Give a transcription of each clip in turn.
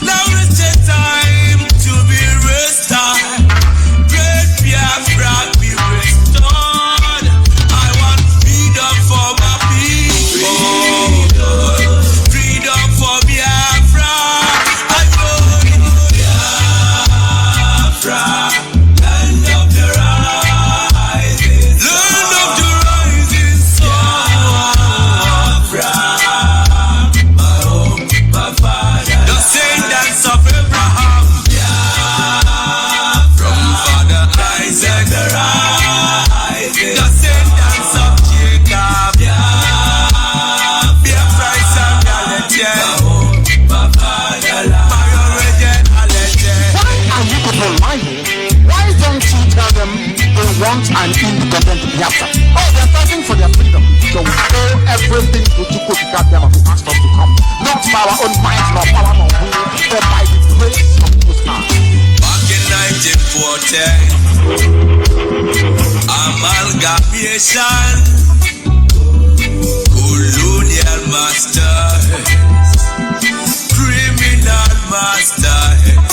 Now it's the time to be rested. want an independent Biafra. Oh, they're fighting for their freedom. So we owe everything to Chukwuka who asked us to come. Not by our own might, nor power, nor will, but by the grace of Most High. Back in 1940, amalgamation, colonial masters, criminal masters.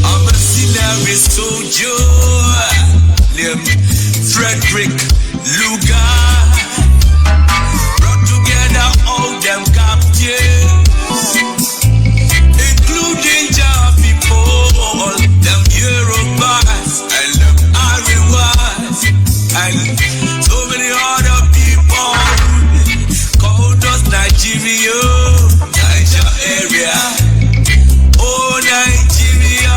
I'm a mercenary soldier named Frederick Lugar. Brought together all them captives, including Jah people, them Yorubas and them Ariwas, and so many other people called us Nigeria, Niger area. Oh, Nigeria,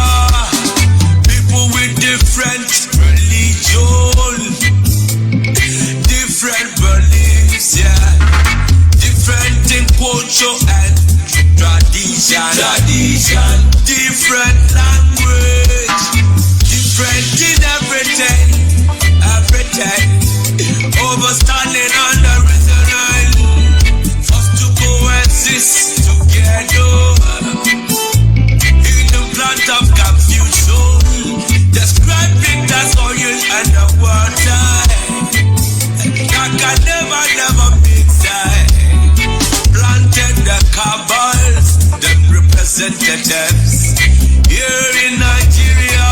people with different religion, different beliefs, yeah, different in culture and tradition, different language, different in everything, overstanding on the reason, forced to coexist together. Of confusion, describing the soil and the water that can never mix. Planted the cabals, the representatives here in Nigeria,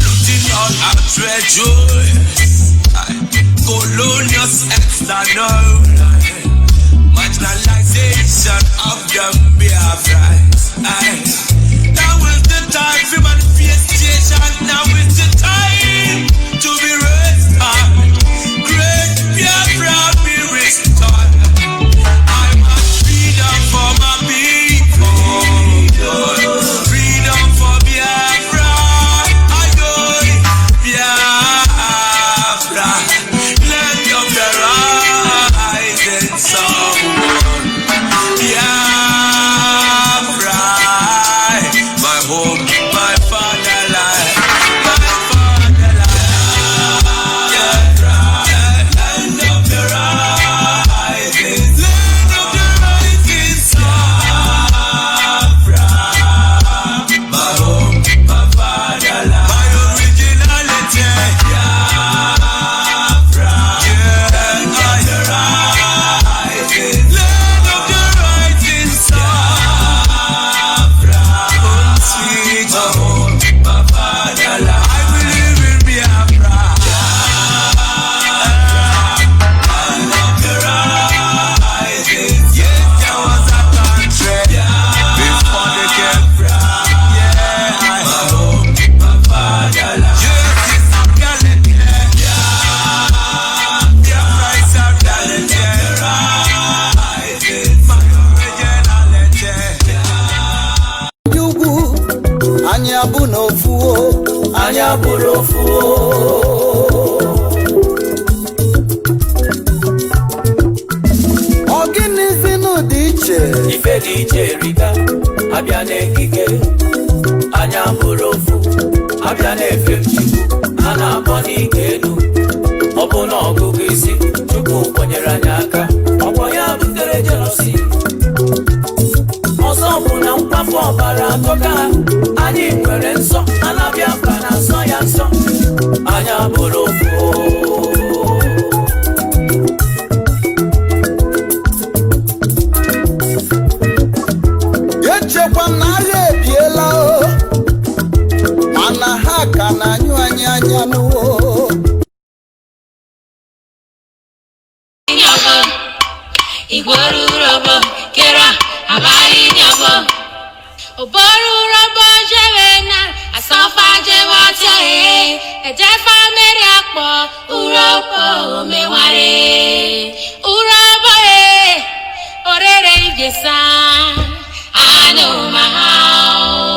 looting all our treasures, colonial external marginalization of the Biafrans. Now is the time for manifestation. Now is the time to be restored. Great Biafra be restored. I want freedom for my people. Freedom for Biafra. Ayoy, Biafra. Land of the rising sun. Home, my fatherland, yeah, land of the rising sun, my home, my fatherland, my originality, yeah, land of the rising sun. My fatherland, I believe in Biafra. I love the rising. Yes, there was a country before they came from. Yeah, my home, my fatherland. Yes, it's a reality. Biafra is a reality. Rising, my originality. Anya bụ n'ofuo, anya bụrụ ofuo. Ọ gịnịzi n'ụdị iche? Ife dị iche riga, abịa n'ekike. Anya bụrụ ofu, abịa n'efe Chukwu. A na-akpọ n'ike elu, ọ bụ n'ọgụgụ isi. Chukwu kwenyere anyị aka, ọgbọ ya butere jealousy. Ọzọ bụ na mkpafu ọbara atọka anyị nwere nsọ, ala Biafra na nsọ ya nsọ. Anya bụrụ ofu. Echekwa na agha ebiela o, mana ha ka na-anyụ anyị anya n'uwo. Igboru robo kera abayi nyabo oboru robo jewena asanfa jewote eje family apo uropo meware urobo orere igesa anu mahao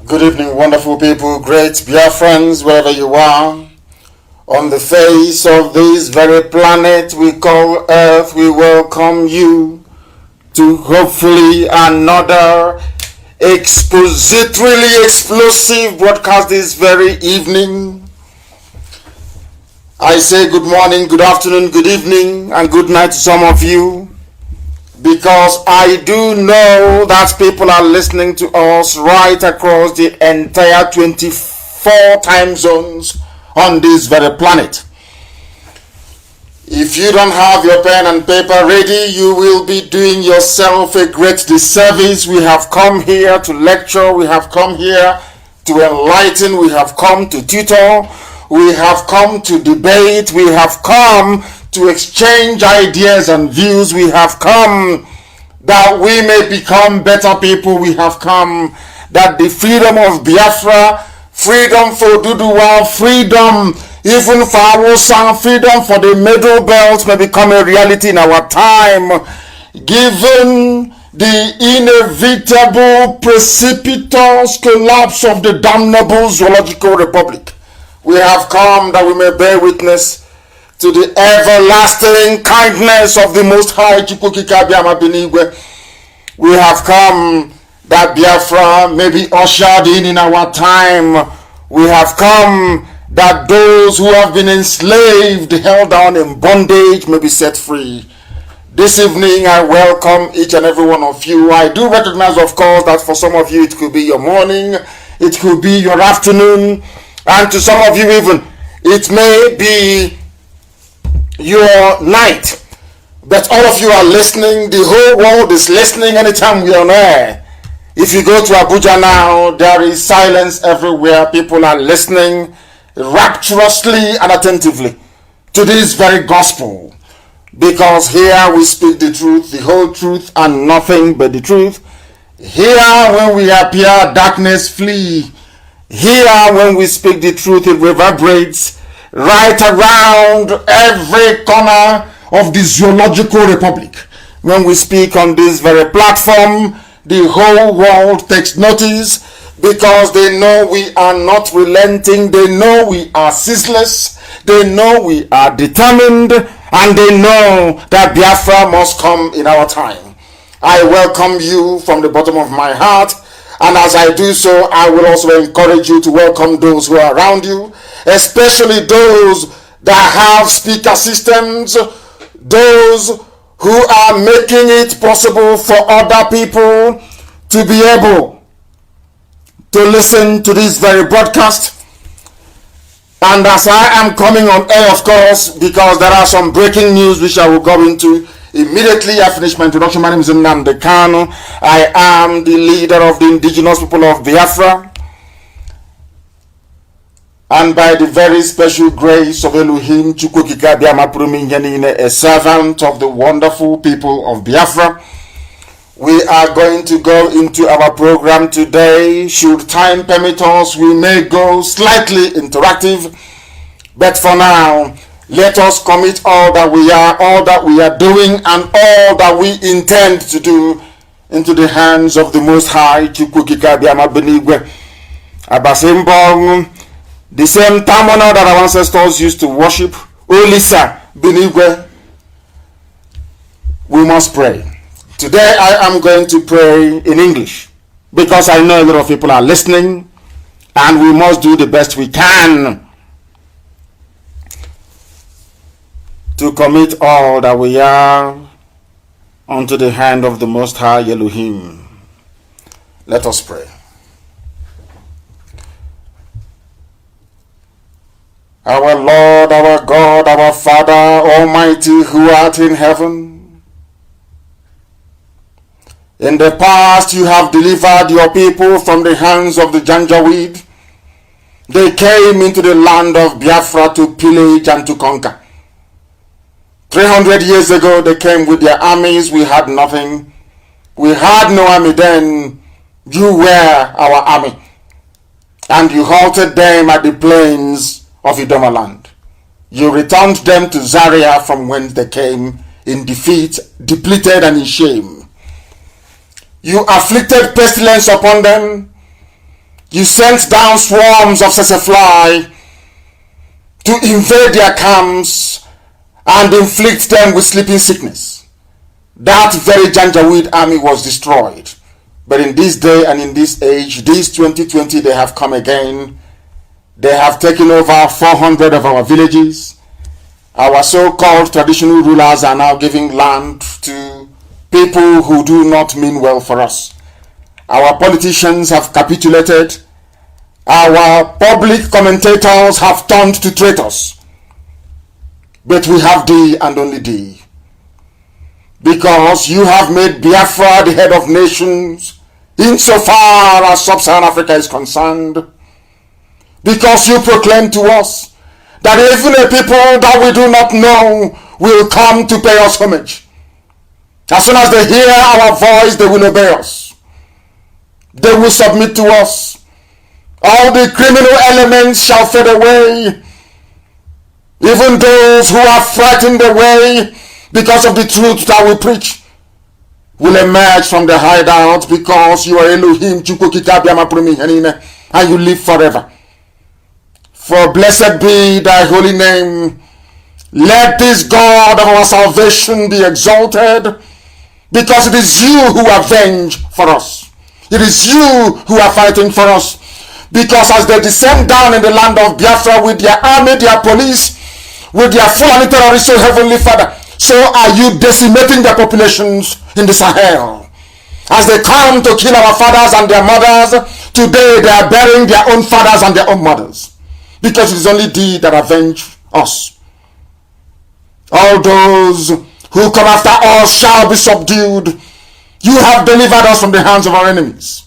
Good evening, wonderful people, great Biafrans, wherever you are. On the face of this very planet we call Earth, we welcome you to hopefully another expositorily explosive broadcast this very evening. I say good morning, good afternoon, good evening, and good night to some of you, because I do know that people are listening to us right across the entire 24 time zones on this very planet. If you don't have your pen and paper ready, you will be doing yourself a great disservice. We have come here to lecture, we have come here to enlighten, we have come to tutor, we have come to debate, we have come to exchange ideas and views, we have come that we may become better people, we have come that the freedom of Biafra, freedom for Duduwa, freedom even for Awusa, freedom for the Middle Belt may become a reality in our time, given the inevitable precipitous collapse of the damnable zoological republic. We have come that we may bear witness to the everlasting kindness of the Most High Chukwukika Biama Benigwe. We have come that Biafra may be ushered in our time. We have come that those who have been enslaved, held down in bondage, may be set free. This evening I welcome each and every one of you. I do recognize, of course, that for some of you it could be your morning, it could be your afternoon, and to some of you even it may be your night. But all of you are listening. The whole world is listening anytime we are on air. If you go to Abuja now, there is silence everywhere. People are listening rapturously and attentively to this very gospel, because here we speak the truth, the whole truth, and nothing but the truth. Here when we appear, darkness flee. Here when we speak the truth, it reverberates right around every corner of the zoological republic. When we speak on this very platform, the whole world takes notice, because they know we are not relenting, they know we are ceaseless, they know we are determined, and they know that Biafra must come in our time. I welcome you from the bottom of my heart, and as I do so, I will also encourage you to welcome those who are around you, especially those that have speaker systems, those who are making it possible for other people to be able to listen to this very broadcast. And as I am coming on air, of course, because there are some breaking news which I will go into Immediately I finish my introduction. My name is nnamdi Kanu. I am the leader of the indigenous people of Biafra. And by the very special grace of Elohim, a servant of the wonderful people of Biafra, we are going to go into our program today. Should time permit us, we may go slightly interactive. But for now, let us commit all that we are doing, and all that we intend to do into the hands of the Most High, the same Tamona that our ancestors used to worship, Olisa Benigwe. We must pray. Today I am going to pray in English because I know a lot of people are listening, and we must do the best we can to commit all that we are unto the hand of the Most High Elohim. Let us pray. Our Lord, our God, our Father, Almighty, who art in heaven, in the past you have delivered your people from the hands of the Janjaweed. They came into the land of Biafra to pillage and to conquer. 300 years ago they came with their armies. We had nothing. We had no army then. You were our army. And you halted them at the plains of Idoma land. You returned them to Zaria from whence they came in defeat, depleted and in shame. You afflicted pestilence upon them. You sent down swarms of sassafly to invade their camps and inflict them with sleeping sickness. That very Janjaweed army was destroyed. But in this day and in this age, this 2020, they have come again. They have taken over 400 of our villages. Our so-called traditional rulers are now giving land to people who do not mean well for us. Our politicians have capitulated. Our public commentators have turned to traitors. But we have thee and only thee. Because you have made Biafra the head of nations insofar as sub-Saharan Africa is concerned. Because you proclaim to us that even a people that we do not know will come to pay us homage. As soon as they hear our voice, they will obey us. They will submit to us. All the criminal elements shall fade away. Even those who are frightened away because of the truth that we preach will emerge from the hideout, because you are Elohim, and you live forever. For blessed be thy holy name. Let this God of our salvation be exalted, because it is you who avenge for us. It is you who are fighting for us. Because as they descend down in the land of Biafra with their army, their police, with their Fulani terrorists, O Heavenly Father, so are you decimating their populations in the Sahel. As they come to kill our fathers and their mothers, today they are burying their own fathers and their own mothers. Because it is only thee that avenge us. All those who come after us shall be subdued. You have delivered us from the hands of our enemies.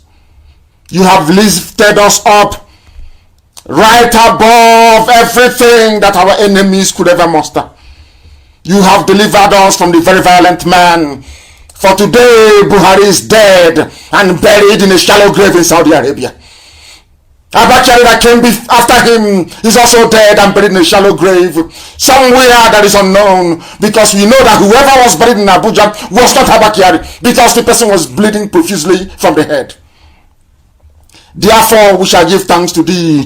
You have lifted us up right above everything that our enemies could ever muster. You have delivered us from the very violent man. For today Buhari is dead and buried in a shallow grave in Saudi Arabia. Abachari that came after him is also dead and buried in a shallow grave somewhere that is unknown, because we know that whoever was buried in Abuja was not Abachari, because the person was bleeding profusely from the head. Therefore we shall give thanks to thee,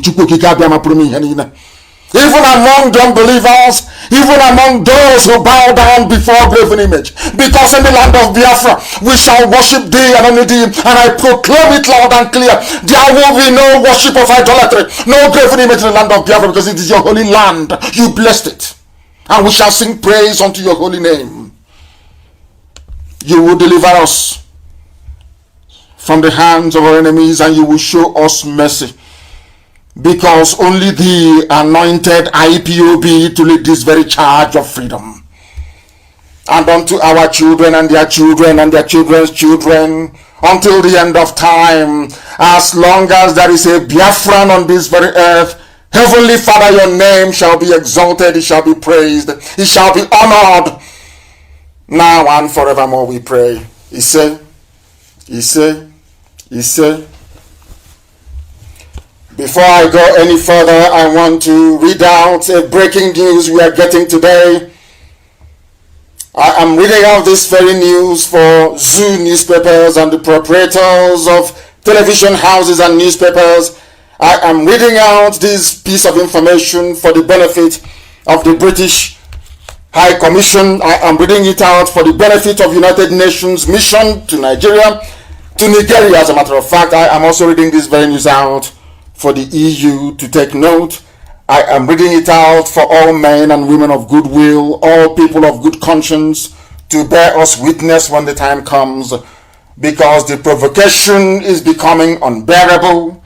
even among the unbelievers, even among those who bow down before graven image. Because in the land of Biafra, we shall worship thee and only thee. And I proclaim it loud and clear. There will be no worship of idolatry, no graven image in the land of Biafra, because it is your holy land. You blessed it. And we shall sing praise unto your holy name. You will deliver us from the hands of our enemies, and you will show us mercy. Because only the anointed IPOB to lead this very charge of freedom. and unto our children and their children and their children's children, until the end of time. As long as there is a Biafran on this very earth, Heavenly Father, your name shall be exalted, it shall be praised, it shall be honored, now and forevermore, we pray. He said. Before I go any further, I want to read out a breaking news we are getting today. I am reading out this very news for Zoo newspapers and the proprietors of television houses and newspapers. I am reading out this piece of information for the benefit of the British High Commission. I am reading it out for the benefit of United Nations mission to Nigeria, to Nigeria. As a matter of fact, I am also reading this very news out for the EU to take note. I am reading it out for all men and women of goodwill, all people of good conscience, to bear us witness when the time comes, because the provocation is becoming unbearable.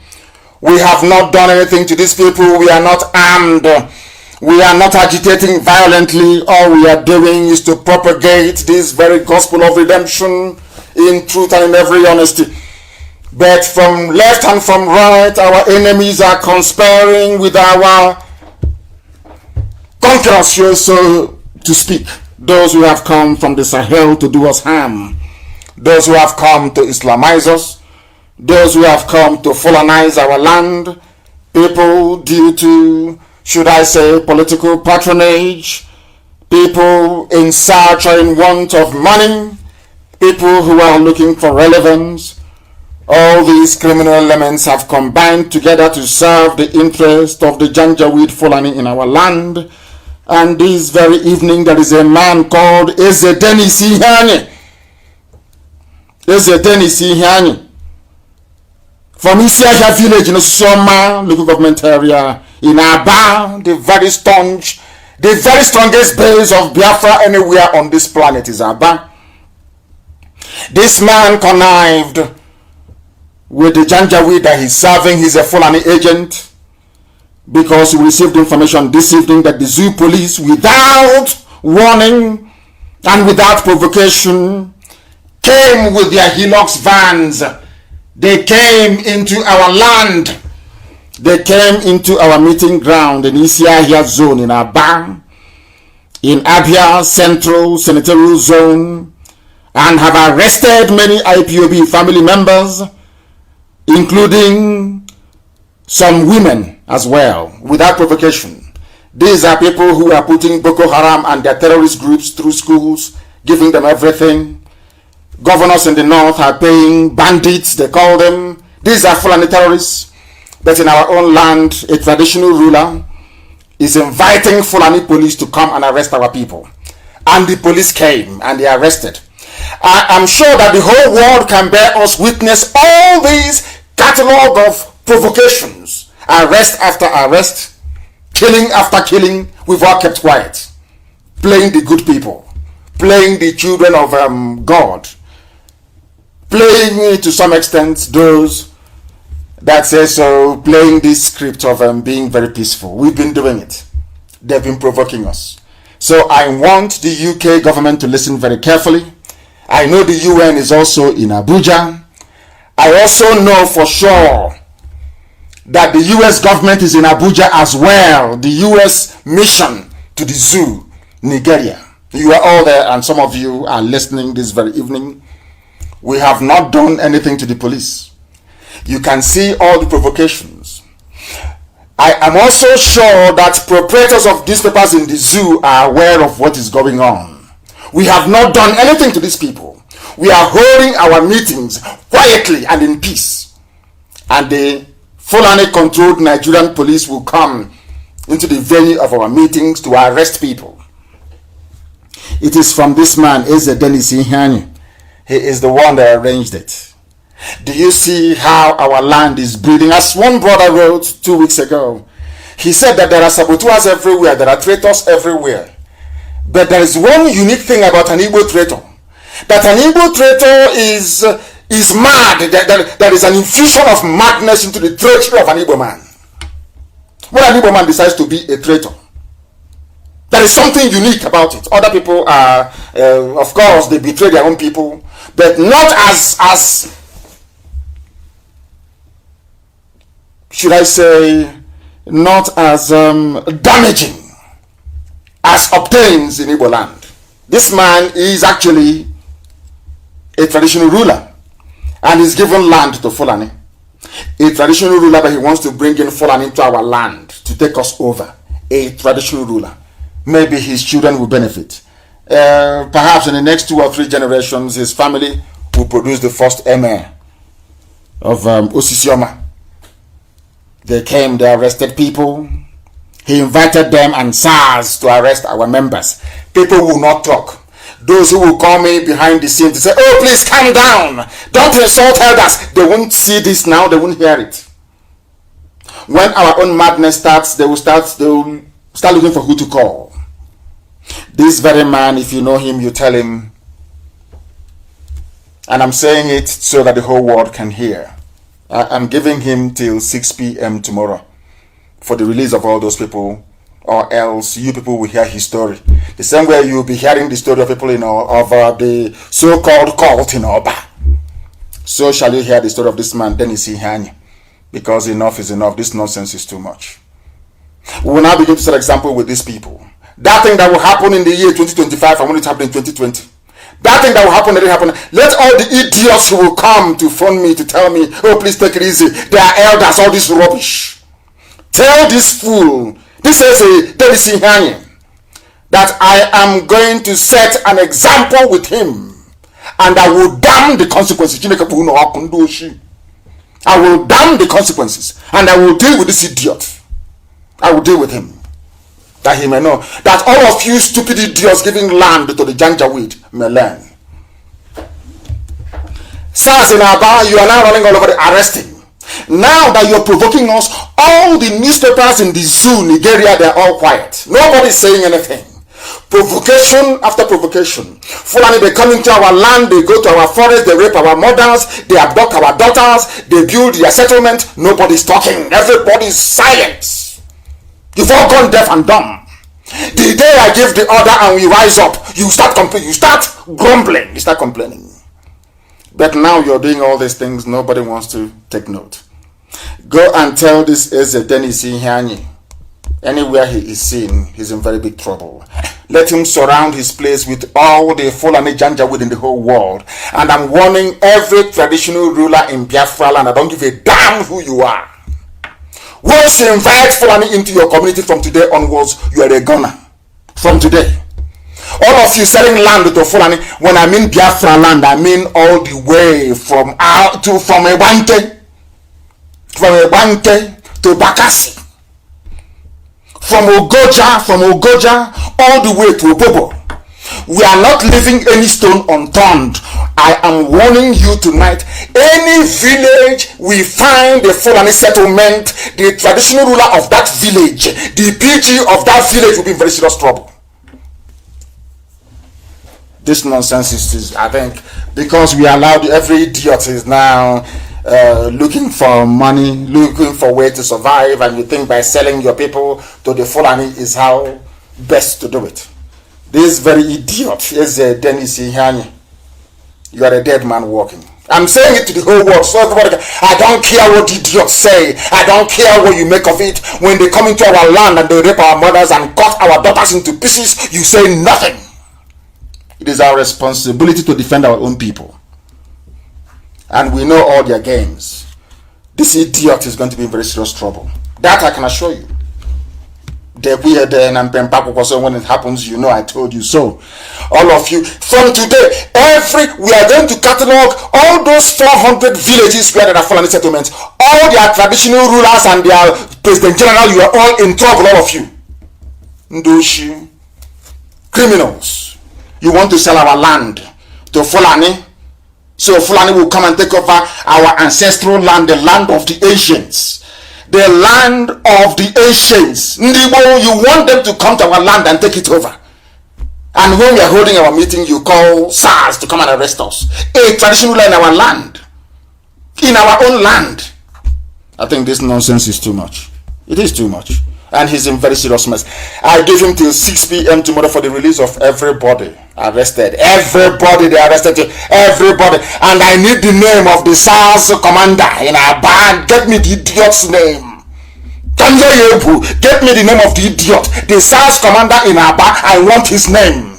We have not done anything to these people. We are not armed. We are not agitating violently. All we are doing is to propagate this very gospel of redemption in truth and in every honesty. But from left and from right, our enemies are conspiring with our conquerors, so to speak. Those who have come from the Sahel to do us harm. Those who have come to Islamize us. Those who have come to colonize our land. People due to, should I say, political patronage. People in search or in want of money. People who are looking for relevance. All these criminal elements have combined together to serve the interest of the Janjaweed Fulani in our land. And this very evening there is a man called Ezedeni Sihani. Ezedeni Sihani. From Isiaja village in Soma, local government area in Aba, the very strongest base of Biafra anywhere on this planet is Aba. This man connived with the Janjaweed that he's serving. He's a Fulani agent, because we received information this evening that the zoo police, without warning and without provocation, came with their Hilux vans. They came into our land. They came into our meeting ground in Isiahia zone in Aba, in Abia Central Senatorial Zone, and have arrested many IPOB family members, including some women as well, without provocation. These are people who are putting Boko Haram and their terrorist groups through schools, giving them everything. Governors in the north are paying bandits, they call them. These are Fulani terrorists. But in our own land, a traditional ruler is inviting Fulani police to come and arrest our people. And the police came and they arrested. I am sure that the whole world can bear us witness all these catalog of provocations. Arrest after arrest, killing after killing. We've all kept quiet, playing the good people, playing the children of God, playing to some extent those that say so, playing this script of being very peaceful. We've been doing it. They've been provoking us. So I want the UK government to listen very carefully. I know the UN is also in Abuja. I also know for sure that the US government is in Abuja as well. The US mission to the zoo, Nigeria. You are all there, and some of you are listening this very evening. We have not done anything to the police. You can see all the provocations. I am also sure that proprietors of newspapers in the zoo are aware of what is going on. We have not done anything to these people. We are holding our meetings quietly and in peace. And the Fulani-controlled Nigerian police will come into the venue of our meetings to arrest people. It is from this man, Ezedeni Sihani. He is the one that arranged it. Do you see how our land is bleeding? As one brother wrote 2 weeks ago, he said that there are saboteurs everywhere, there are traitors everywhere. But there is one unique thing about an Igbo traitor. That an Igbo traitor is mad. There is an infusion of madness into the treachery of an Igbo man. When an Igbo man decides to be a traitor, There is something unique about it. Other people are, of course, they betray their own people, but not as should I say, not as damaging as obtains in Igbo land. This man is actually a traditional ruler, and is given land to Fulani. A traditional ruler, but he wants to bring in Fulani into our land to take us over. A traditional ruler. Maybe his children will benefit. Perhaps in the next 2 or 3 generations, his family will produce the first emir of Osisioma. They came, they arrested people. He invited them and SARS to arrest our members. People will not talk. Those who will call me behind the scenes to say, oh, please calm down. Don't insult elders. They won't see this now. They won't hear it. When our own madness starts, they will start looking for who to call. This very man, if you know him, you tell him, and I'm saying it so that the whole world can hear. I'm giving him till 6 p.m. tomorrow for the release of all those people, or else you people will hear his story. The same way you'll be hearing the story of people of the so-called cult in Oba. So shall you hear the story of this man, Dennis Ihanye. Because enough is enough. This nonsense is too much. We will now begin to set example with these people. That thing that will happen in the year 2025, I want it to happen in 2020. That thing that will happen, let it happen. Let all the idiots who will come to phone me to tell me, oh, please take it easy. They are elders, all this rubbish. Tell this fool, this is a Dennis Ihanye, that I am going to set an example with him, and I will damn the consequences. I will damn the consequences, and I will deal with this idiot. I will deal with him, that he may know that all of you stupid idiots giving land to the Janjaweed may learn. SARS in Aba, you are now running all over the arresting. Now that you're provoking us, all the newspapers in the zoo, Nigeria, they're all quiet. Nobody's saying anything. Provocation after provocation. Fulani, they come into our land, they go to our forest, they rape our mothers, they abduct our daughters, they build their settlement. Nobody's talking. Everybody's silent. You've all gone deaf and dumb. The day I give the order and we rise up, you start complaining, you start grumbling, you start complaining. But now you're doing all these things, nobody wants to take note. Go and tell this Eze Dennis Ihanye, anywhere he is seen, he's in very big trouble. Let him surround his place with all the Fulani Janjaweed in the whole world. And I'm warning every traditional ruler in Biafra land, I don't give a damn who you are. Once you invite Fulani into your community from today onwards, you are a gunner. From today. All of you selling land to Fulani, when I mean Biafra land, I mean all the way from Ebante to Bakassi. From Ogoja, all the way to Obobo. We are not leaving any stone unturned. I am warning you tonight, any village we find a Fulani settlement, the traditional ruler of that village, the PG of that village will be in very serious trouble. This nonsense is, I think, because we allowed every idiot is now looking for money, looking for way to survive, and you think by selling your people to the Fulani is how best to do it. This very idiot is Dennis Ihanye. You are a dead man walking. I'm saying it to the whole world, so everybody, I don't care what idiots say. I don't care what you make of it. When they come into our land and they rape our mothers and cut our daughters into pieces, you say nothing. It is our responsibility to defend our own people. And we know all their games. This idiot is going to be in very serious trouble. That I can assure you. When it happens, you know I told you so. All of you, from today, we are going to catalog all those 400 villages where there are Fulani settlements, all their traditional rulers and their president general. You are all in trouble, all of you. Ndoshi, criminals. You want to sell our land to Fulani, so Fulani will come and take over our ancestral land, the land of the ancients. The land of the ancients. Ndibo, you want them to come to our land and take it over. And when we are holding our meeting, you call SARS to come and arrest us. A traditional land in our land. In our own land. I think this nonsense is too much. It is too much. and he's in very serious mess. I give him till 6 p.m. tomorrow for the release of everybody arrested. Everybody they arrested, everybody. And I need the name of the SARS commander in our band. Get me the idiot's name. Get me the name of the idiot, the SARS commander in our band. I want his name.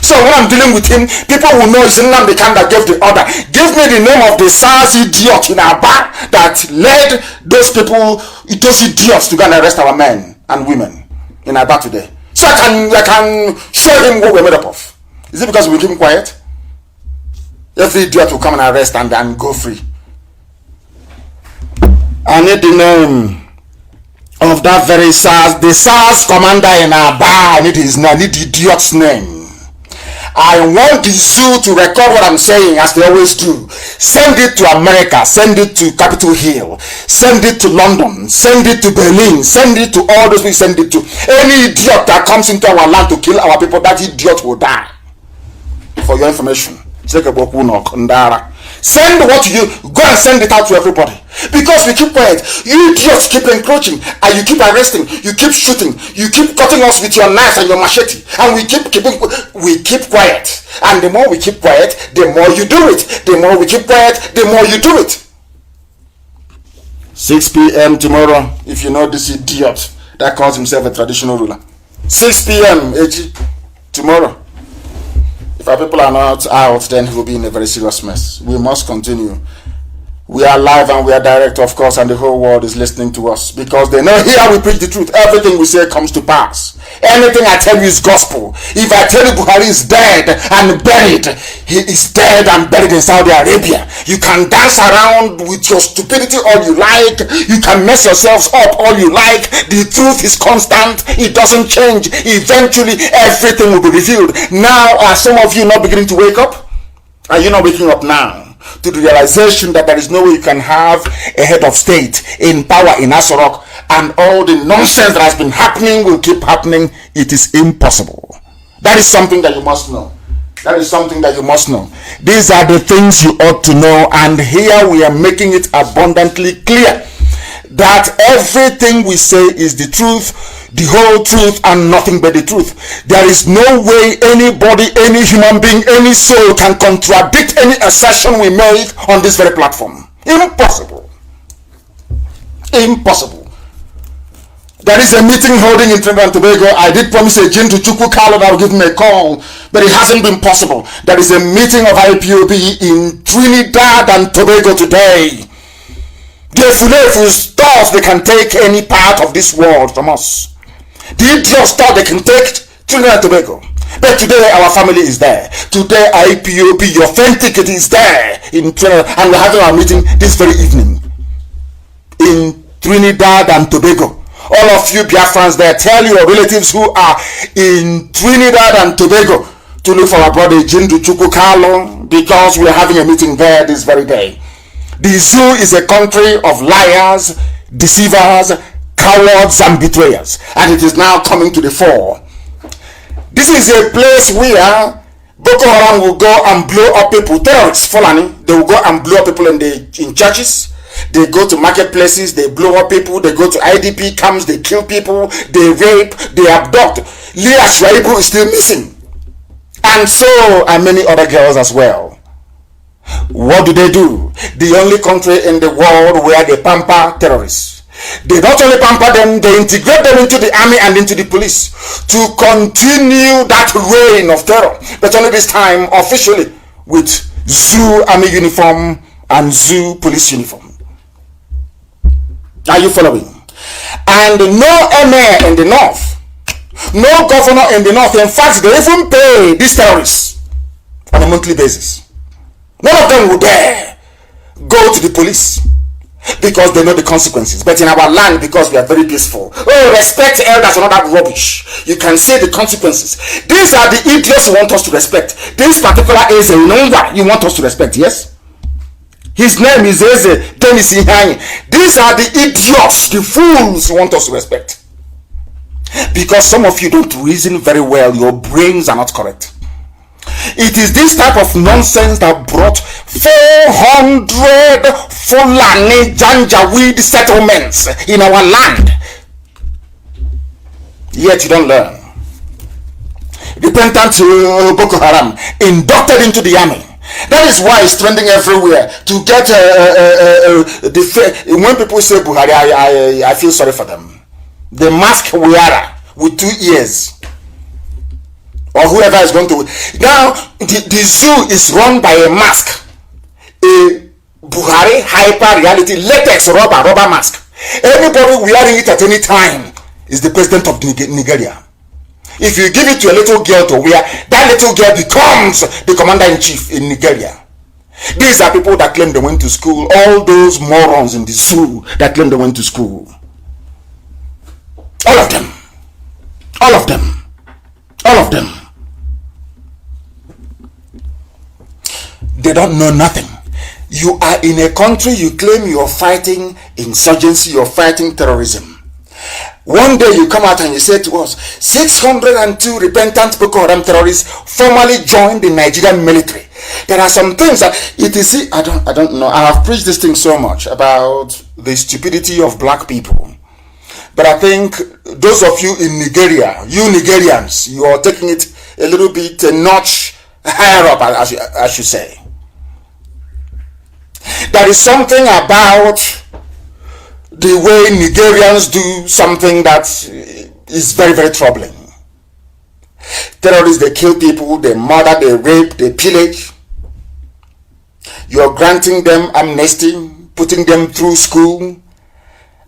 So when I'm dealing with him, people will know it's nnamdi that gave the order. Give me the name of the SARS idiot in our bar that led those people, those idiots, to go and arrest our men and women in our bar today. So I can show him what we're made up of. Is it because we keep him quiet? Every idiot will come and arrest and go free. I need the name of that very SARS, the SARS commander in our bar. I need his name. I need the idiot's name. I want the zoo to record what I'm saying, as they always do. Send it to America, send it to Capitol Hill, send it to London, send it to Berlin, send it to all those people, send it to any idiot that comes into our land to kill our people. That idiot will die. For your information, send what you go and send it out to everybody, because we keep quiet. You idiots keep encroaching and you keep arresting, you keep shooting, you keep cutting us with your knife and your machete, and we keep quiet. And the more we keep quiet, the more you do it. The more we keep quiet, the more you do it. 6 p.m. tomorrow, if you know this idiot that calls himself a traditional ruler. 6 p.m. tomorrow. If our people are not out, then he will be in a very serious mess. We must continue. We are live and we are direct, of course, and the whole world is listening to us, because they know here we preach the truth. Everything we say comes to pass. Anything I tell you is gospel. If I tell you Buhari is dead and buried, he is dead and buried in Saudi Arabia. You can dance around with your stupidity all you like. You can mess yourselves up all you like. The truth is constant. It doesn't change. Eventually, everything will be revealed. Now, are some of you not beginning to wake up? Are you not waking up now to the realization that there is no way you can have a head of state in power in Asorok, and all the nonsense that has been happening will keep happening? It is impossible. That is something that you must know. That is something that you must know. These are the things you ought to know, and here we are making it abundantly clear that everything we say is the truth, the whole truth, and nothing but the truth. There is no way anybody, any human being, any soul can contradict any assertion we make on this very platform. Impossible. Impossible. There is a meeting holding in Trinidad and Tobago. I did promise a Jin to Chukwu Carlo that I will give him a call, but it hasn't been possible. There is a meeting of IPOB in Trinidad and Tobago today. The Fulefus thought they can take any part of this world from us. The idiots thought they can take Trinidad and Tobago. But today our family is there. Today IPOB, your authentic, it is there in Trinidad, and we're having our meeting this very evening in Trinidad and Tobago. All of you Biafrans there, tell your relatives who are in Trinidad and Tobago to look for our brother Jindu Chukwu Carlo, because we're having a meeting there this very day. The zoo is a country of liars, deceivers, cowards, and betrayers, and it is now coming to the fore. This is a place where Boko Haram will go and blow up people, terrorists, Fulani. They will go and blow up people in churches. They go to marketplaces, they blow up people. They go to IDP camps, they kill people, they rape, they abduct. Leah Shwaibu is still missing, and so are many other girls as well. What do? The only country in the world where they pamper terrorists. They not only pamper them, they integrate them into the army and into the police to continue that reign of terror, but only this time officially with zoo army uniform and zoo police uniform. Are you following? And no emir in the north, no governor in the north. In fact, they even pay these terrorists on a monthly basis. None of them would dare go to the police because they know the consequences. But in our land, because we are very peaceful, respect elders and all that rubbish, you can see the consequences. These are the idiots you want us to respect. This particular is a number you want us to respect, yes? His name is Eze Dennis Ihanye. These are the idiots, the fools you want us to respect. Because some of you don't reason very well. Your brains are not correct. It is this type of nonsense that brought 400 Fulani Janjaweed settlements in our land. Yet you don't learn. Repentant Boko Haram inducted into the army. That is why it's trending everywhere. To get when people say Buhari, I feel sorry for them. The mask wearer with 2 ears, or whoever is going to. Now the zoo is run by a mask, a Buhari hyper reality latex rubber mask. Anybody wearing it at any time is the president of Nigeria. If you give it to a little girl to wear, that little girl becomes the commander-in-chief in Nigeria. These are people that claim they went to school. All those morons in the zoo that claim they went to school. All of them. All of them. All of them. They don't know nothing. You are in a country, you claim you're fighting insurgency, you're fighting terrorism. One day you come out and you say to us, 602 repentant Boko Haram terrorists formally joined the Nigerian military. There are some things that it is. I don't know. I have preached this thing so much about the stupidity of black people, but I think those of you in Nigeria, you Nigerians, you are taking it a little bit a notch higher up, I should say. There is something about the way Nigerians do something that is very, very troubling. Terrorists, they kill people, they murder, they rape, they pillage. You're granting them amnesty, putting them through school,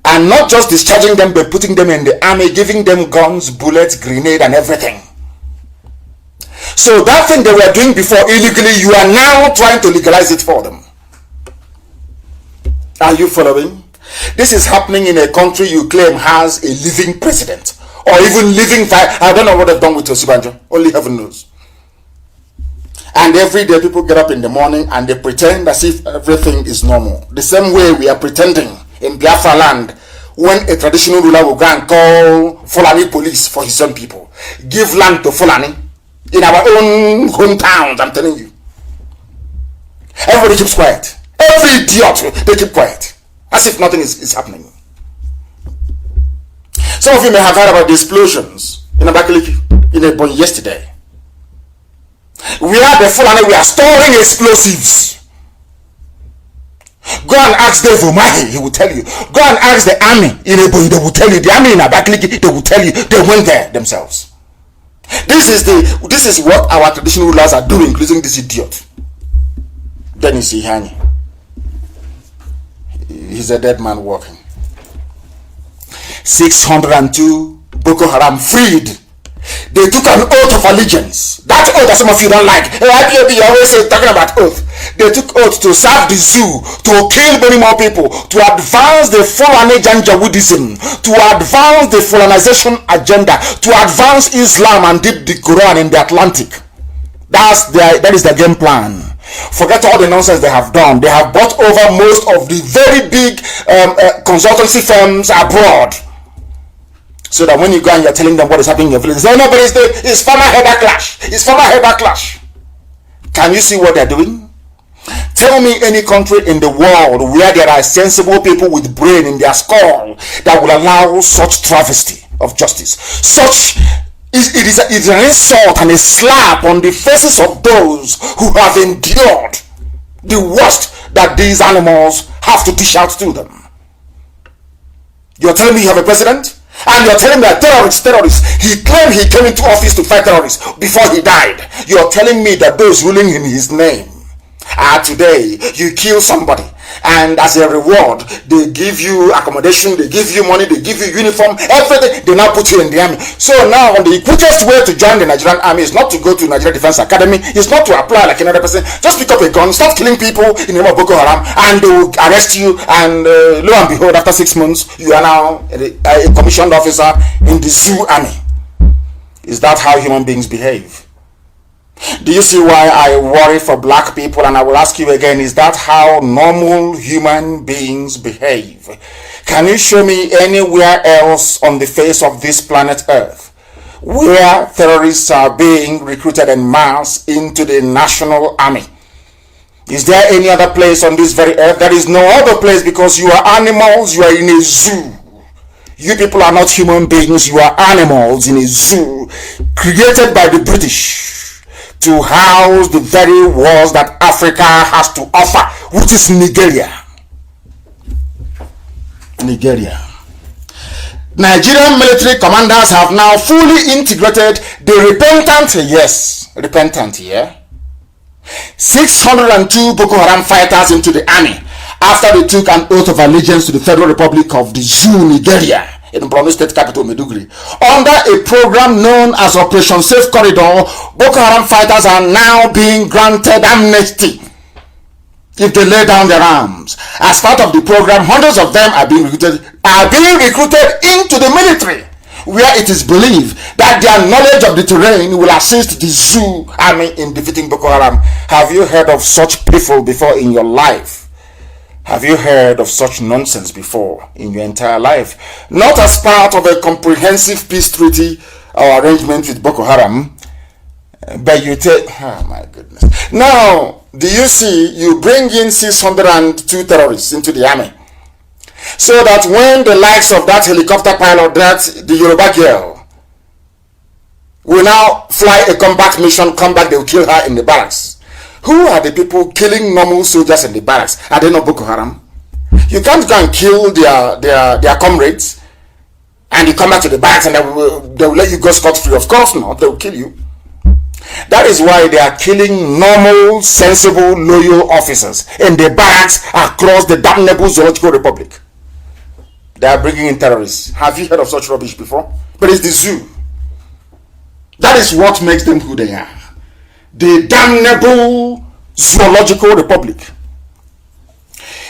and not just discharging them, but putting them in the army, giving them guns, bullets, grenade, and everything. So that thing they were doing before illegally, you are now trying to legalize it for them. Are you following? This is happening in a country you claim has a living president, or even living I don't know what they've done with Osibanjo. Only heaven knows. And every day people get up in the morning and they pretend as if everything is normal. The same way we are pretending in Biafra land when a traditional ruler will go and call Fulani police for his own people. Give land to Fulani in our own hometowns, I'm telling you. Everybody keeps quiet. Every idiot, they keep quiet. As if nothing is happening. Some of you may have heard about the explosions in Abakaliki, in Ebonyi yesterday. We are the Fulani, we are storing explosives. Go and ask Dave Umahi, he will tell you. Go and ask the army in Ebonyi, they will tell you. The army in Abakaliki, they will tell you. They went there themselves. This is what our traditional rulers are doing, including this idiot. Dennis Ihani. He's a dead man walking. 602 Boko Haram freed. They took an oath of allegiance. That oath that some of you don't like. IPOB, you always say talking about oath. They took oath to serve the zoo, to kill many more people, to advance the Fulani Janjaweedism, to advance the Fulanization agenda, to advance Islam and dip the Quran in the Atlantic. That is their game plan. Forget all the nonsense they have done. They have bought over most of the very big consultancy firms abroad. So that when you go and you're telling them what is happening in your village, they say, no, but it's former header clash. It's former header clash. Can you see what they're doing? Tell me any country in the world where there are sensible people with brain in their skull that will allow such travesty of justice. It is an insult and a slap on the faces of those who have endured the worst that these animals have to dish out to them. You're telling me you have a president? And you're telling me that terrorists, he claimed he came into office to fight terrorists before he died. You're telling me that those ruling in his name today, you kill somebody, and as a reward, they give you accommodation, they give you money, they give you uniform, everything, they now put you in the army. So now, the quickest way to join the Nigerian army is not to go to Nigeria Defense Academy, it's not to apply like another person, just pick up a gun, start killing people in the name of Boko Haram, and they will arrest you, and lo and behold, after 6 months, you are now a commissioned officer in the zoo army. Is that how human beings behave? Do you see why I worry for black people? And I will ask you again, is that how normal human beings behave? Can you show me anywhere else on the face of this planet Earth where terrorists are being recruited en masse into the national army? Is there any other place on this very earth? There is no other place, because you are animals, you are in a zoo. You people are not human beings, you are animals in a zoo created by the British to house the very worst that Africa has to offer, which is Nigeria. Nigerian military commanders have now fully integrated the repentant, 602 Boko Haram fighters into the army after they took an oath of allegiance to the Federal Republic of the Zoo, Nigeria, in Borno State capital, Maiduguri. Under a program known as Operation Safe Corridor, Boko Haram fighters are now being granted amnesty if they lay down their arms. As part of the program, hundreds of them are being recruited into the military, where it is believed that their knowledge of the terrain will assist the Zoo army in defeating Boko Haram. Have you heard of such people before in your life? Have you heard of such nonsense before in your entire life? Not as part of a comprehensive peace treaty or arrangement with Boko Haram, but you take, oh my goodness. Now, do you see, you bring in 602 terrorists into the army, so that when the likes of that helicopter pilot, the Yoruba girl, will now fly a combat mission, come back, they will kill her in the barracks. Who are the people killing normal soldiers in the barracks? Are they not Boko Haram? You can't go and kill their comrades and you come back to the barracks and they will let you go scot-free. Of course not, they will kill you. That is why they are killing normal, sensible, loyal officers in the barracks across the damnable Zoological Republic. They are bringing in terrorists. Have you heard of such rubbish before? But it's the zoo. That is what makes them who they are. The damnable Zoological Republic.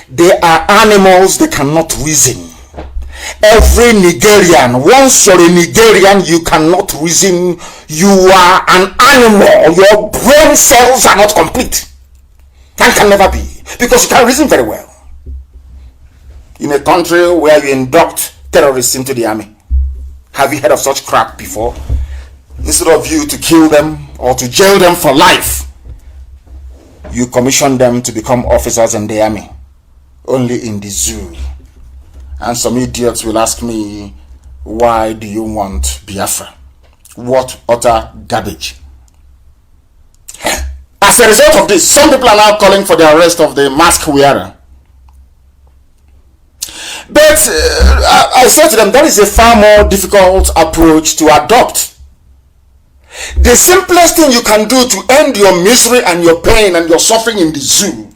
They are animals, they cannot reason. Every Nigerian, once you're a Nigerian, you cannot reason. You are an animal. Your brain cells are not complete. And can never be. Because you can't reason very well. In a country where you induct terrorists into the army. Have you heard of such crap before? Instead of you to kill them or to jail them for life, you commission them to become officers in the army, only in the zoo. And some idiots will ask me, why do you want Biafra? What utter garbage. As a result of this, some people are now calling for the arrest of the mask wearer. But I said to them, that is a far more difficult approach to adopt. The simplest thing you can do to end your misery and your pain and your suffering in the zoo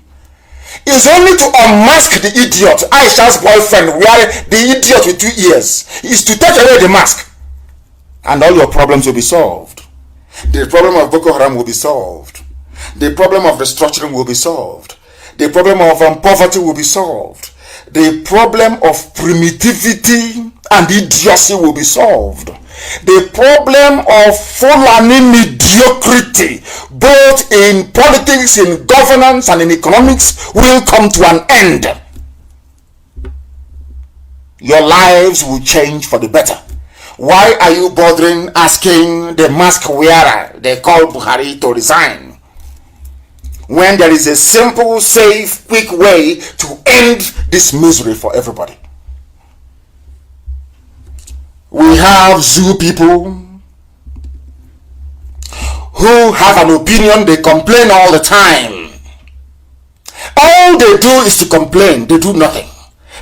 is only to unmask the idiot. Aisha's boyfriend, the idiot with 2 ears, is to take away the mask and all your problems will be solved. The problem of Boko Haram will be solved. The problem of restructuring will be solved. The problem of poverty will be solved. The problem of primitivity and idiocy will be solved. The problem of Fulani mediocrity, both in politics, in governance, and in economics, will come to an end. Your lives will change for the better. Why are you bothering asking the mask wearer they call Buhari to resign, when there is a simple, safe, quick way to end this misery for everybody? We have zoo people who have an opinion. They complain all the time. All they do is to complain. They do nothing.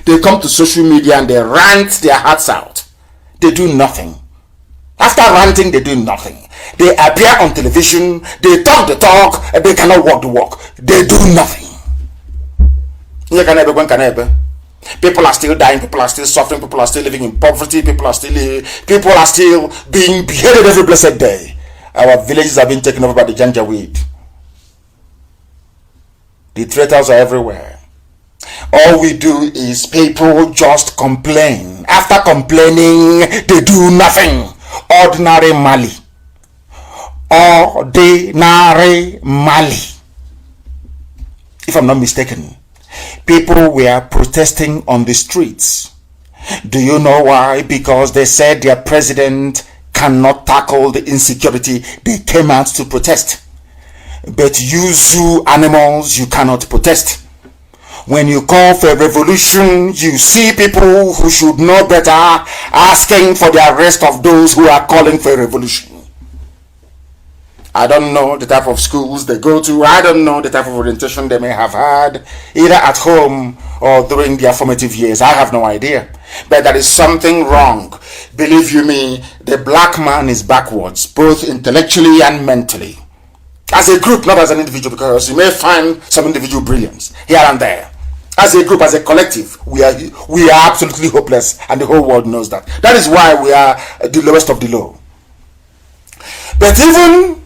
They come to social media and they rant their hearts out. They do nothing. After ranting, they do nothing. They appear on television. They talk the talk. They cannot walk the walk. They do nothing. People are still dying, people are still suffering, people are still living in poverty, people are still being beheaded every blessed day. Our villages are being taken over by the Janjaweed. The traitors are everywhere. All we do is people just complain. After complaining, they do nothing. Ordinary Mali. Ordinary Mali. If I'm not mistaken, people were protesting on the streets. Do you know why? Because they said their president cannot tackle the insecurity. They came out to protest. But you zoo animals, you cannot protest. When you call for a revolution, you see people who should know better asking for the arrest of those who are calling for a revolution. I don't know the type of schools they go to. I don't know the type of orientation they may have had, either at home or during their formative years. I have no idea. But there is something wrong. Believe you me, the black man is backwards, both intellectually and mentally. As a group, not as an individual, because you may find some individual brilliance here and there. As a group, as a collective, we are absolutely hopeless, and the whole world knows that. That is why we are the lowest of the low. But even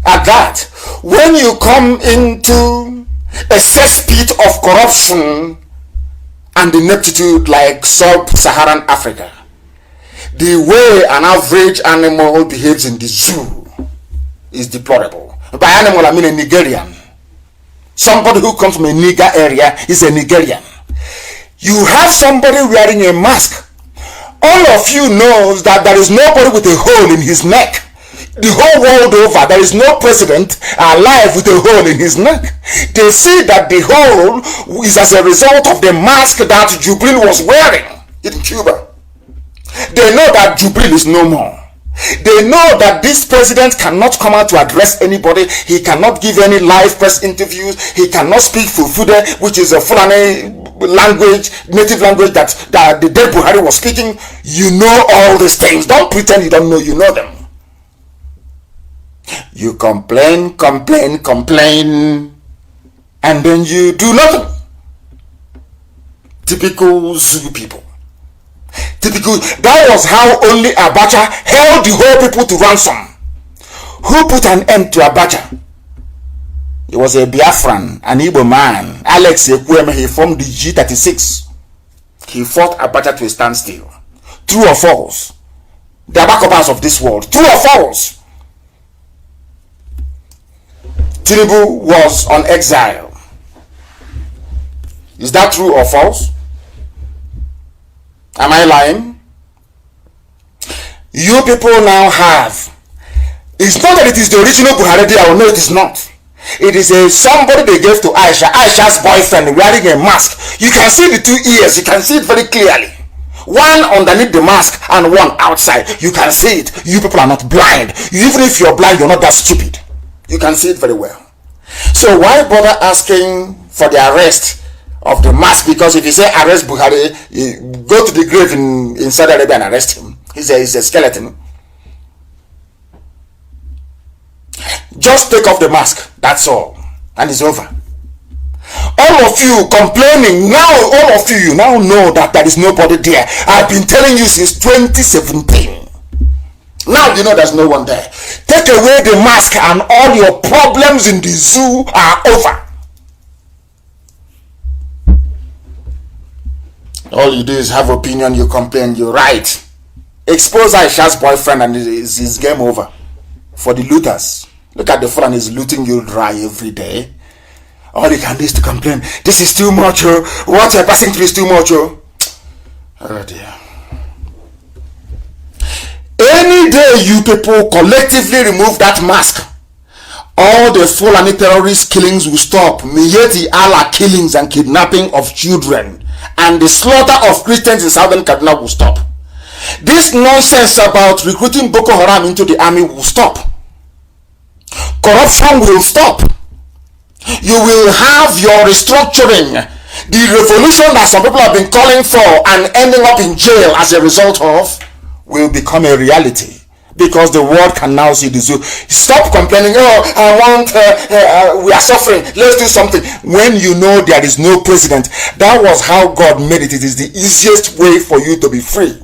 at that, when you come into a cesspit of corruption and ineptitude like sub-Saharan Africa, the way an average animal behaves in the zoo is deplorable. By animal, I mean a Nigerian. Somebody who comes from a Niger area is a Nigerian. You have somebody wearing a mask. All of you knows that there is nobody with a hole in his neck. The whole world over, there is no president alive with a hole in his neck. They see that the hole is as a result of the mask that Jubril was wearing in Cuba. They know that Jubril is no more. They know that this president cannot come out to address anybody. He cannot give any live press interviews. He cannot speak Fulfude, which is a Fulani language, native language that the dead Buhari was speaking. You know all these things. Don't pretend you don't know, you know them. You complain, and then you do nothing. Typical Zulu people. Typical. That was how only Abacha held the whole people to ransom. Who put an end to Abacha? He was a Biafran, an Igbo man. Alex Ekwueme, he formed the G36. He fought Abacha to a standstill. True or false? The Abakobas of this world. True or false? Tinubu was on exile. Is that true or false? Am I lying? You people now have. It's not that it is the original Buhari. No, it is not. It is somebody they gave to Aisha. Aisha's boyfriend wearing a mask. You can see the two ears. You can see it very clearly. One underneath the mask and one outside. You can see it. You people are not blind. Even if you're blind, you're not that stupid. You can see it very well. So why bother asking for the arrest of the mask? Because if you say arrest Buhari, you go to the grave in Saudi Arabia and arrest him. He's a skeleton. Just take off the mask. That's all. And it's over. All of you complaining now, all of you now know that there is nobody there. I've been telling you since 2017. Now you know there's no one there. Take away the mask and all your problems in the zoo are over. All you do is have opinion, you complain, you write. Expose Aisha's boyfriend and it's game over. For the looters. Look at the phone and he's looting you dry every day. All you can do is to complain. This is too much, oh. What you're passing through is too much, oh. Oh dear. Any day you people collectively remove that mask, all the Fulani terrorist killings will stop. Miyeti Allah killings and kidnapping of children and the slaughter of Christians in southern Kaduna will stop. This nonsense about recruiting Boko Haram into the army will stop. Corruption will stop. You will have your restructuring. The revolution that some people have been calling for and ending up in jail as a result of will become a reality, because the world can now see the zoo. Stop complaining. Oh, we are suffering. Let's do something. When you know there is no president, that was how God made it. It is the easiest way for you to be free.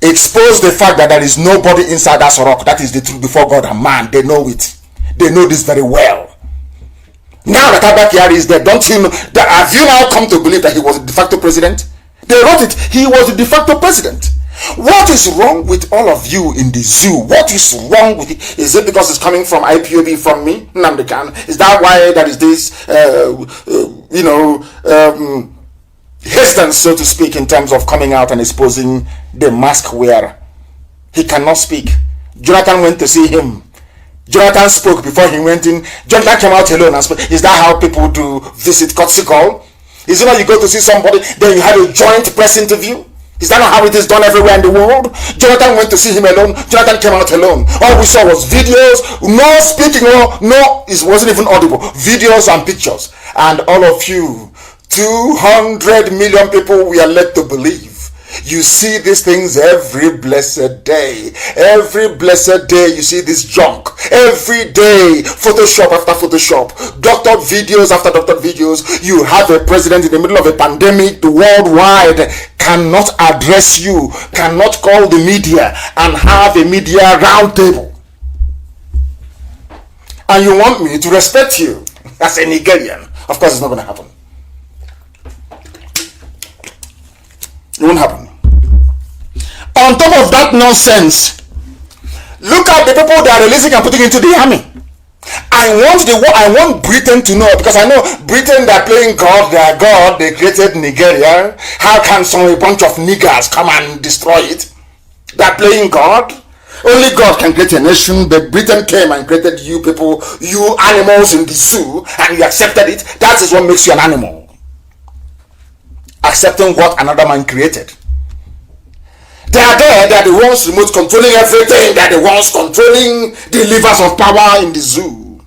Expose the fact that there is nobody inside that rock. That is the truth before God and man. They know it. They know this very well. Now that Abakari is there, don't you know that? Have you now come to believe that he was a de facto president? They wrote it. He was a de facto president. What is wrong with all of you in the zoo? What is wrong with it? Is it because it's coming from IPOB, from me, nnamdi? Is that why there is this, hesitance, so to speak, in terms of coming out and exposing the mask wearer? He cannot speak. Jonathan went to see him. Jonathan spoke before he went in. Jonathan came out alone and spoke. Is that how people do visit courtesy call? Is it not you go to see somebody, then you have a joint press interview? Is that not how it is done everywhere in the world? Jonathan went to see him alone. Jonathan came out alone. All we saw was videos, no speaking, no, it wasn't even audible. Videos and pictures. And all of you, 200 million people, we are led to believe. You see these things every blessed day. Every blessed day you see this junk. Every day, Photoshop after Photoshop, doctored videos after doctored videos. You have a president in the middle of a pandemic, the worldwide cannot address you, cannot call the media and have a media roundtable. And you want me to respect you as a Nigerian. Of course, it's not going to happen. It won't happen. On top of that nonsense, look at the people they are releasing and putting into the army. I want Britain to know, because I know Britain, they're playing God, they are God, they created Nigeria. How can a bunch of niggers come and destroy it? They're playing God. Only God can create a nation, but Britain came and created you people, you animals in the zoo, and you accepted it. That is what makes you an animal. Accepting what another man created. They are there, they are the ones remote controlling everything, they are the ones controlling the levers of power in the zoo.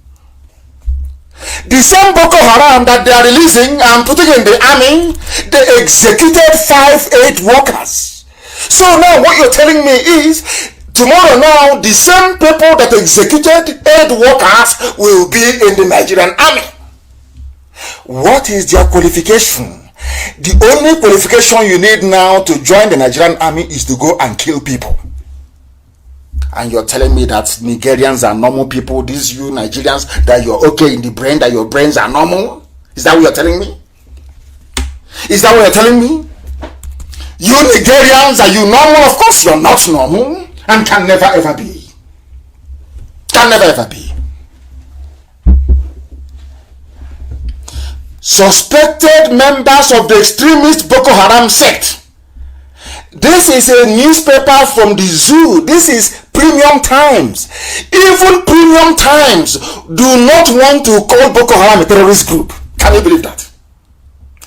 The same Boko Haram that they are releasing and putting in the army, they executed 5-8 workers. So now what you're telling me is, tomorrow now, the same people that executed 8 workers will be in the Nigerian army. What is their qualification? The only qualification you need now to join the Nigerian army is to go and kill people. And you're telling me that Nigerians are normal people, these you Nigerians, that you're okay in the brain, that your brains are normal? Is that what you're telling me? Is that what you're telling me? You Nigerians, are you normal? Of course you're not normal, and can never ever be. Can never ever be. Suspected members of the extremist Boko Haram sect. This is a newspaper from the zoo. This is Premium Times. Even Premium Times do not want to call Boko Haram a terrorist group. Can you believe that?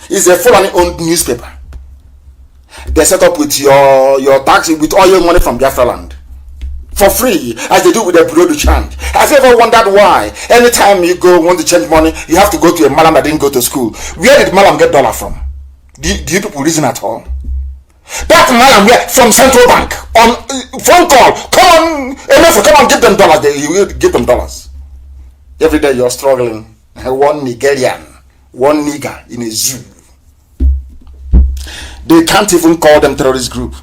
It's a fully owned newspaper. They set up with your tax, with all your money from Biafra land. For free, as they do with the bureau de change. Have you ever wondered why? Anytime you want to change money, you have to go to a malam that didn't go to school. Where did malam get dollar from? Do you people reason at all? That malam from Central Bank on phone call. Come on, give them dollars. You will give them dollars. Every day you're struggling. One Nigerian, one nigger in a zoo. They can't even call them terrorist group.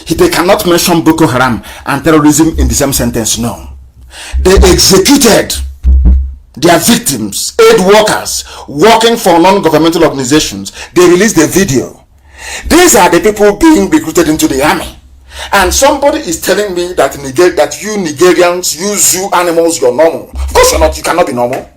They cannot mention Boko Haram and terrorism in the same sentence. No. They executed their victims, aid workers, working for non-governmental organizations. They released the video. These are the people being recruited into the army. And somebody is telling me that you Nigerians, you zoo animals, you're normal. Of course you're not. You cannot be normal.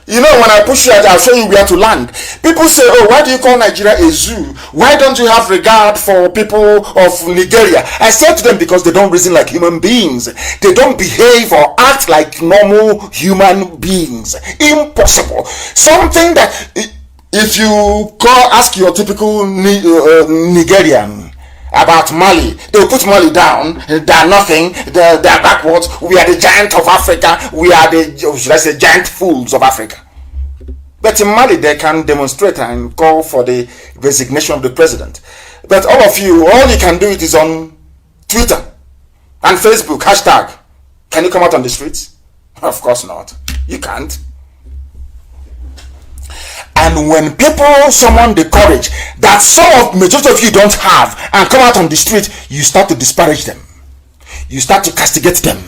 You know, when I push you out, I'll show you where to land. People say, oh, why do you call Nigeria a zoo? Why don't you have regard for people of Nigeria? I said to them, because they don't reason like human beings. They don't behave or act like normal human beings. Impossible. Something that, if you ask your typical Nigerian about Mali, they'll put Mali down. They're nothing. They're backwards. We are the giant of Africa. We are the, should I say, giant fools of Africa. But in Mali, they can demonstrate and call for the resignation of the president. But all of you, all you can do it is on Twitter and Facebook, hashtag. Can you come out on the streets? Of course not. You can't. And when people summon the courage that majority of you don't have and come out on the street, you start to disparage them. You start to castigate them.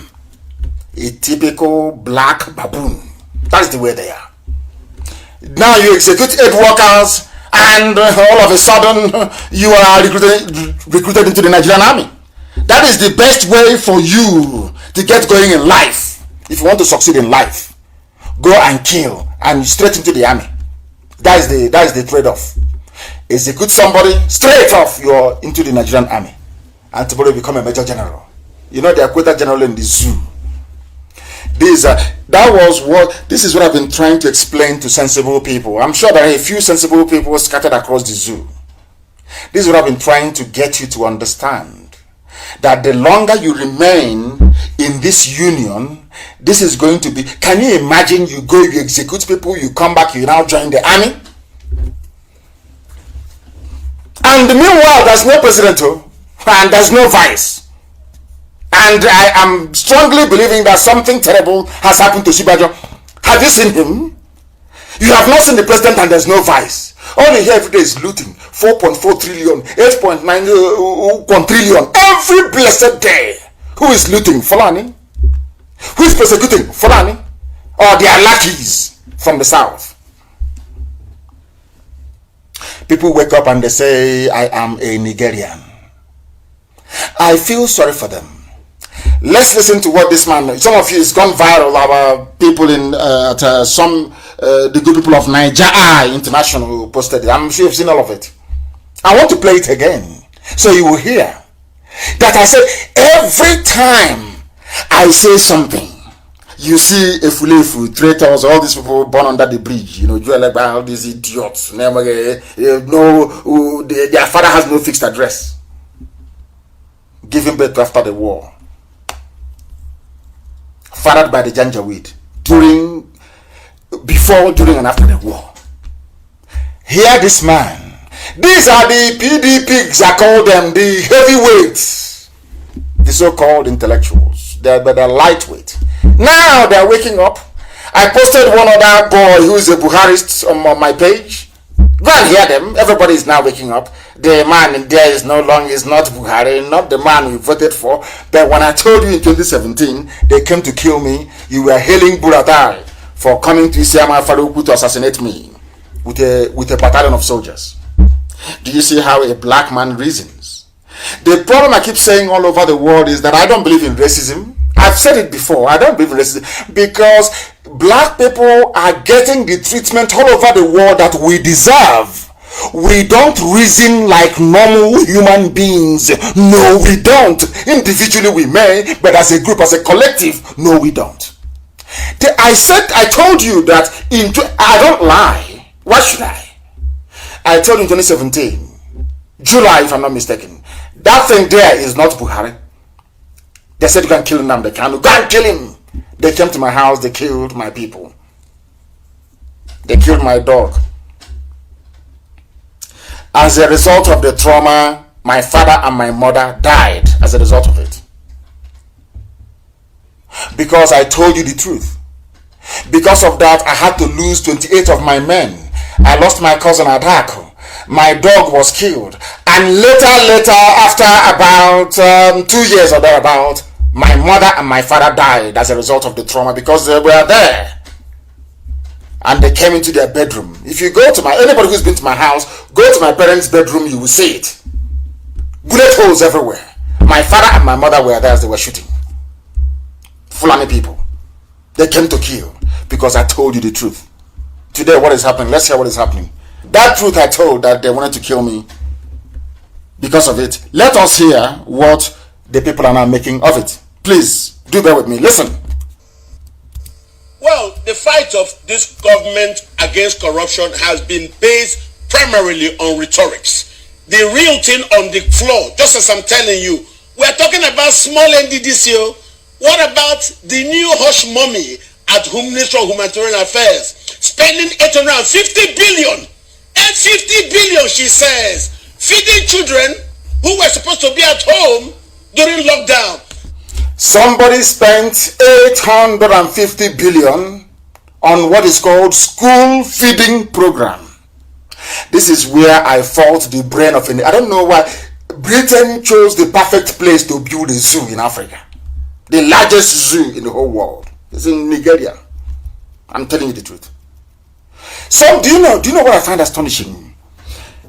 A typical black baboon. That's the way they are. Now you execute 8 workers and all of a sudden you are recruited into the Nigerian army. That is the best way for you to get going in life. If you want to succeed in life, go and kill and straight into the army. That is the trade-off. Execute somebody, straight off you're into the Nigerian army, and tomorrow you become a major general. You know they are quoted general in the zoo. This is what I've been trying to explain to sensible people. I'm sure there are a few sensible people scattered across the zoo. This is what I've been trying to get you to understand. That the longer you remain in this union, this is going to be... Can you imagine you go, you execute people, you come back, you now join the army? And meanwhile, there's no president, and there's no vice. And I am strongly believing that something terrible has happened to Shibajo. Have you seen him? You have not seen the president and there's no vice. All you hear every day is looting. 4.4 trillion, 8.9 trillion. Every blessed day. Who is looting? Fulani. Who is persecuting? Fulani. Or their lackeys from the south. People wake up and they say, I am a Nigerian. I feel sorry for them. Let's listen to what this man, some of you, it's gone viral. Our people in the good people of Nigeria International posted it. I'm sure you've seen all of it. I want to play it again so you will hear that I said every time I say something, you see a Fulefu, traitors, all these people born under the bridge, all these idiots, their father has no fixed address, giving birth after the war, fathered by the Janjaweed, before, during, and after the war. Hear this man. These are the PD pigs, I call them, the heavyweights, the so-called intellectuals. They're lightweight. Now they're waking up. I posted one other boy who's a Buharist on my page. Go and hear them. Everybody is now waking up. The man in there is not Buhari, not the man we voted for. But when I told you in 2017 they came to kill me, you were hailing Buratai for coming to Isiama Faruku to assassinate me with a battalion of soldiers. Do you see how a black man reasons? The problem I keep saying all over the world is that I don't believe in racism. I've said it before. I don't believe in racism because black people are getting the treatment all over the world that we deserve. We don't reason like normal human beings. No, we don't. Individually we may, but as a group, as a collective, no, we don't. I told you that I don't lie. Why should I? I told you in 2017, July if I'm not mistaken, that thing there is not Buhari. They said you can kill nnamdi Kanu. Go and kill him. They came to my house, they killed my people. They killed my dog. As a result of the trauma, my father and my mother died as a result of it. Because I told you the truth. Because of that, I had to lose 28 of my men. I lost my cousin Adako. My dog was killed. And later, after about 2 years or thereabout, my mother and my father died as a result of the trauma because they were there. And they came into their bedroom. If you go to anybody who's been to my house, go to my parents' bedroom, you will see it. Bullet holes everywhere. My father and my mother were there as they were shooting. Fulani people. They came to kill because I told you the truth. Today, what is happening? Let's hear what is happening. That truth I told that they wanted to kill me because of it. Let us hear what the people are now making of it. Please, do bear with me. Listen. Well, the fight of this government against corruption has been based primarily on rhetorics. The real thing on the floor, just as I'm telling you, we're talking about small NDDCO. What about the new hush mummy at Ministry of Humanitarian Affairs spending 850 billion? 850 billion, she says, feeding children who were supposed to be at home during lockdown. Somebody spent 850 billion on what is called school feeding program. This is where I fault the brain of India. I don't know why Britain chose the perfect place to build a zoo in Africa. The largest zoo in the whole world. It's in Nigeria. I'm telling you the truth. So do you know what I find astonishing?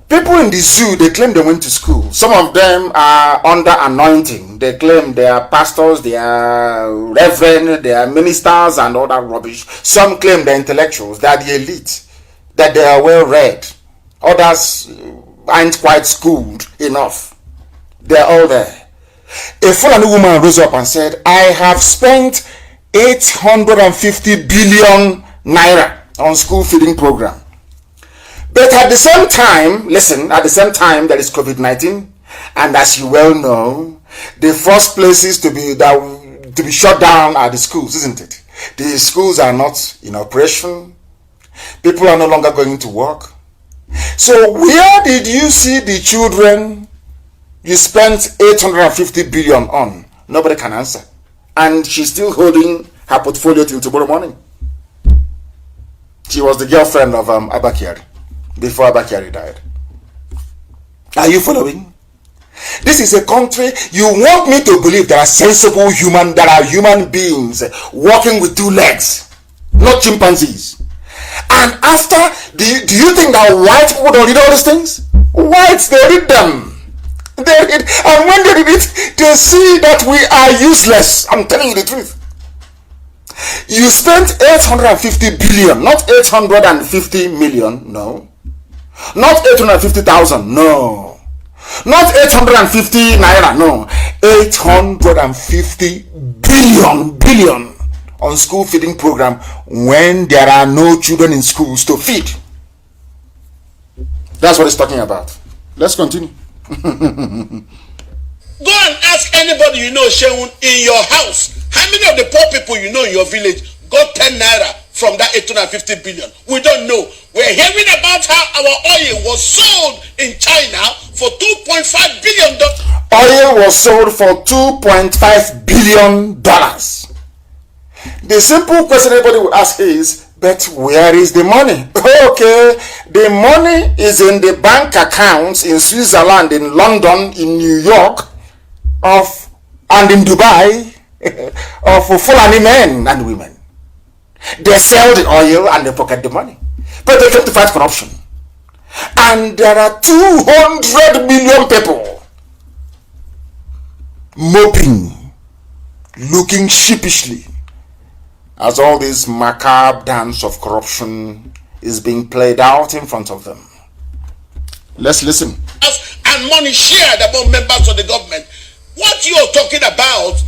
People in the zoo, they claim they went to school. Some of them are under anointing. They claim they are pastors, they are reverend, they are ministers and all that rubbish. Some claim they're intellectuals, they are the elite, that they are well read. Others aren't quite schooled enough. They're all there. A Fulani woman rose up and said, I have spent 850 billion naira on school feeding program. But at the same time, listen, at the same time there is COVID-19, and as you well know, the first places to be shut down are the schools, isn't it? The schools are not in operation. People are no longer going to work. So where did you see the children you spent 850 billion on? Nobody can answer. And she's still holding her portfolio till tomorrow morning. She was the girlfriend of Abakari before Abakari died. Are you following? This is a country you want me to believe there are human beings walking with two legs, not chimpanzees. And after, do you think that white people don't read all these things? Whites, they read them. They read, and when they read it, they see that we are useless. I'm telling you the truth. You spent 850 billion, not 850 million, no. Not 850,000, no. Not 850 naira, no. 850 billion on school feeding program when there are no children in schools to feed. That's what it's talking about. Let's continue. Go and ask anybody you know, Sheun, in your house, how many of the poor people you know in your village got 10 naira from that 850 billion? We don't know. We're hearing about how our oil was sold in China for $2.5 billion. Oil was sold for $2.5 billion. The simple question everybody would ask is, but where is the money? Okay, the money is in the bank accounts in Switzerland, in London, in New York, and in Dubai, of Fulani men and women. They sell the oil and they pocket the money. But they came to fight corruption. And there are 200 million people moping, looking sheepishly as all this macabre dance of corruption is being played out in front of them. Let's listen. And money shared among members of the government. What you're talking about,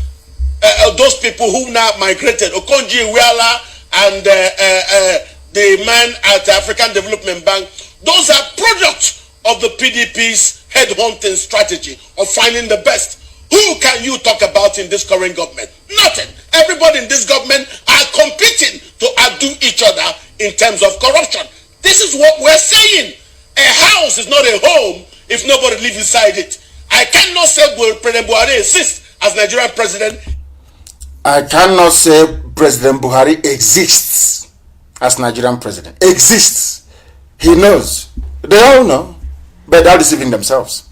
those people who now migrated, Okonji Iweala and the man at the African Development Bank, those are products of the PDP's headhunting strategy of finding the best. Who can you talk about in this current government? Nothing. Everybody in this government are competing to outdo each other in terms of corruption. This is what we're saying. A house is not a home if nobody lives inside it. I cannot say President Buhari exists as Nigerian president. I cannot say President Buhari exists as Nigerian president. Exists. He knows. They all know. But they're deceiving themselves.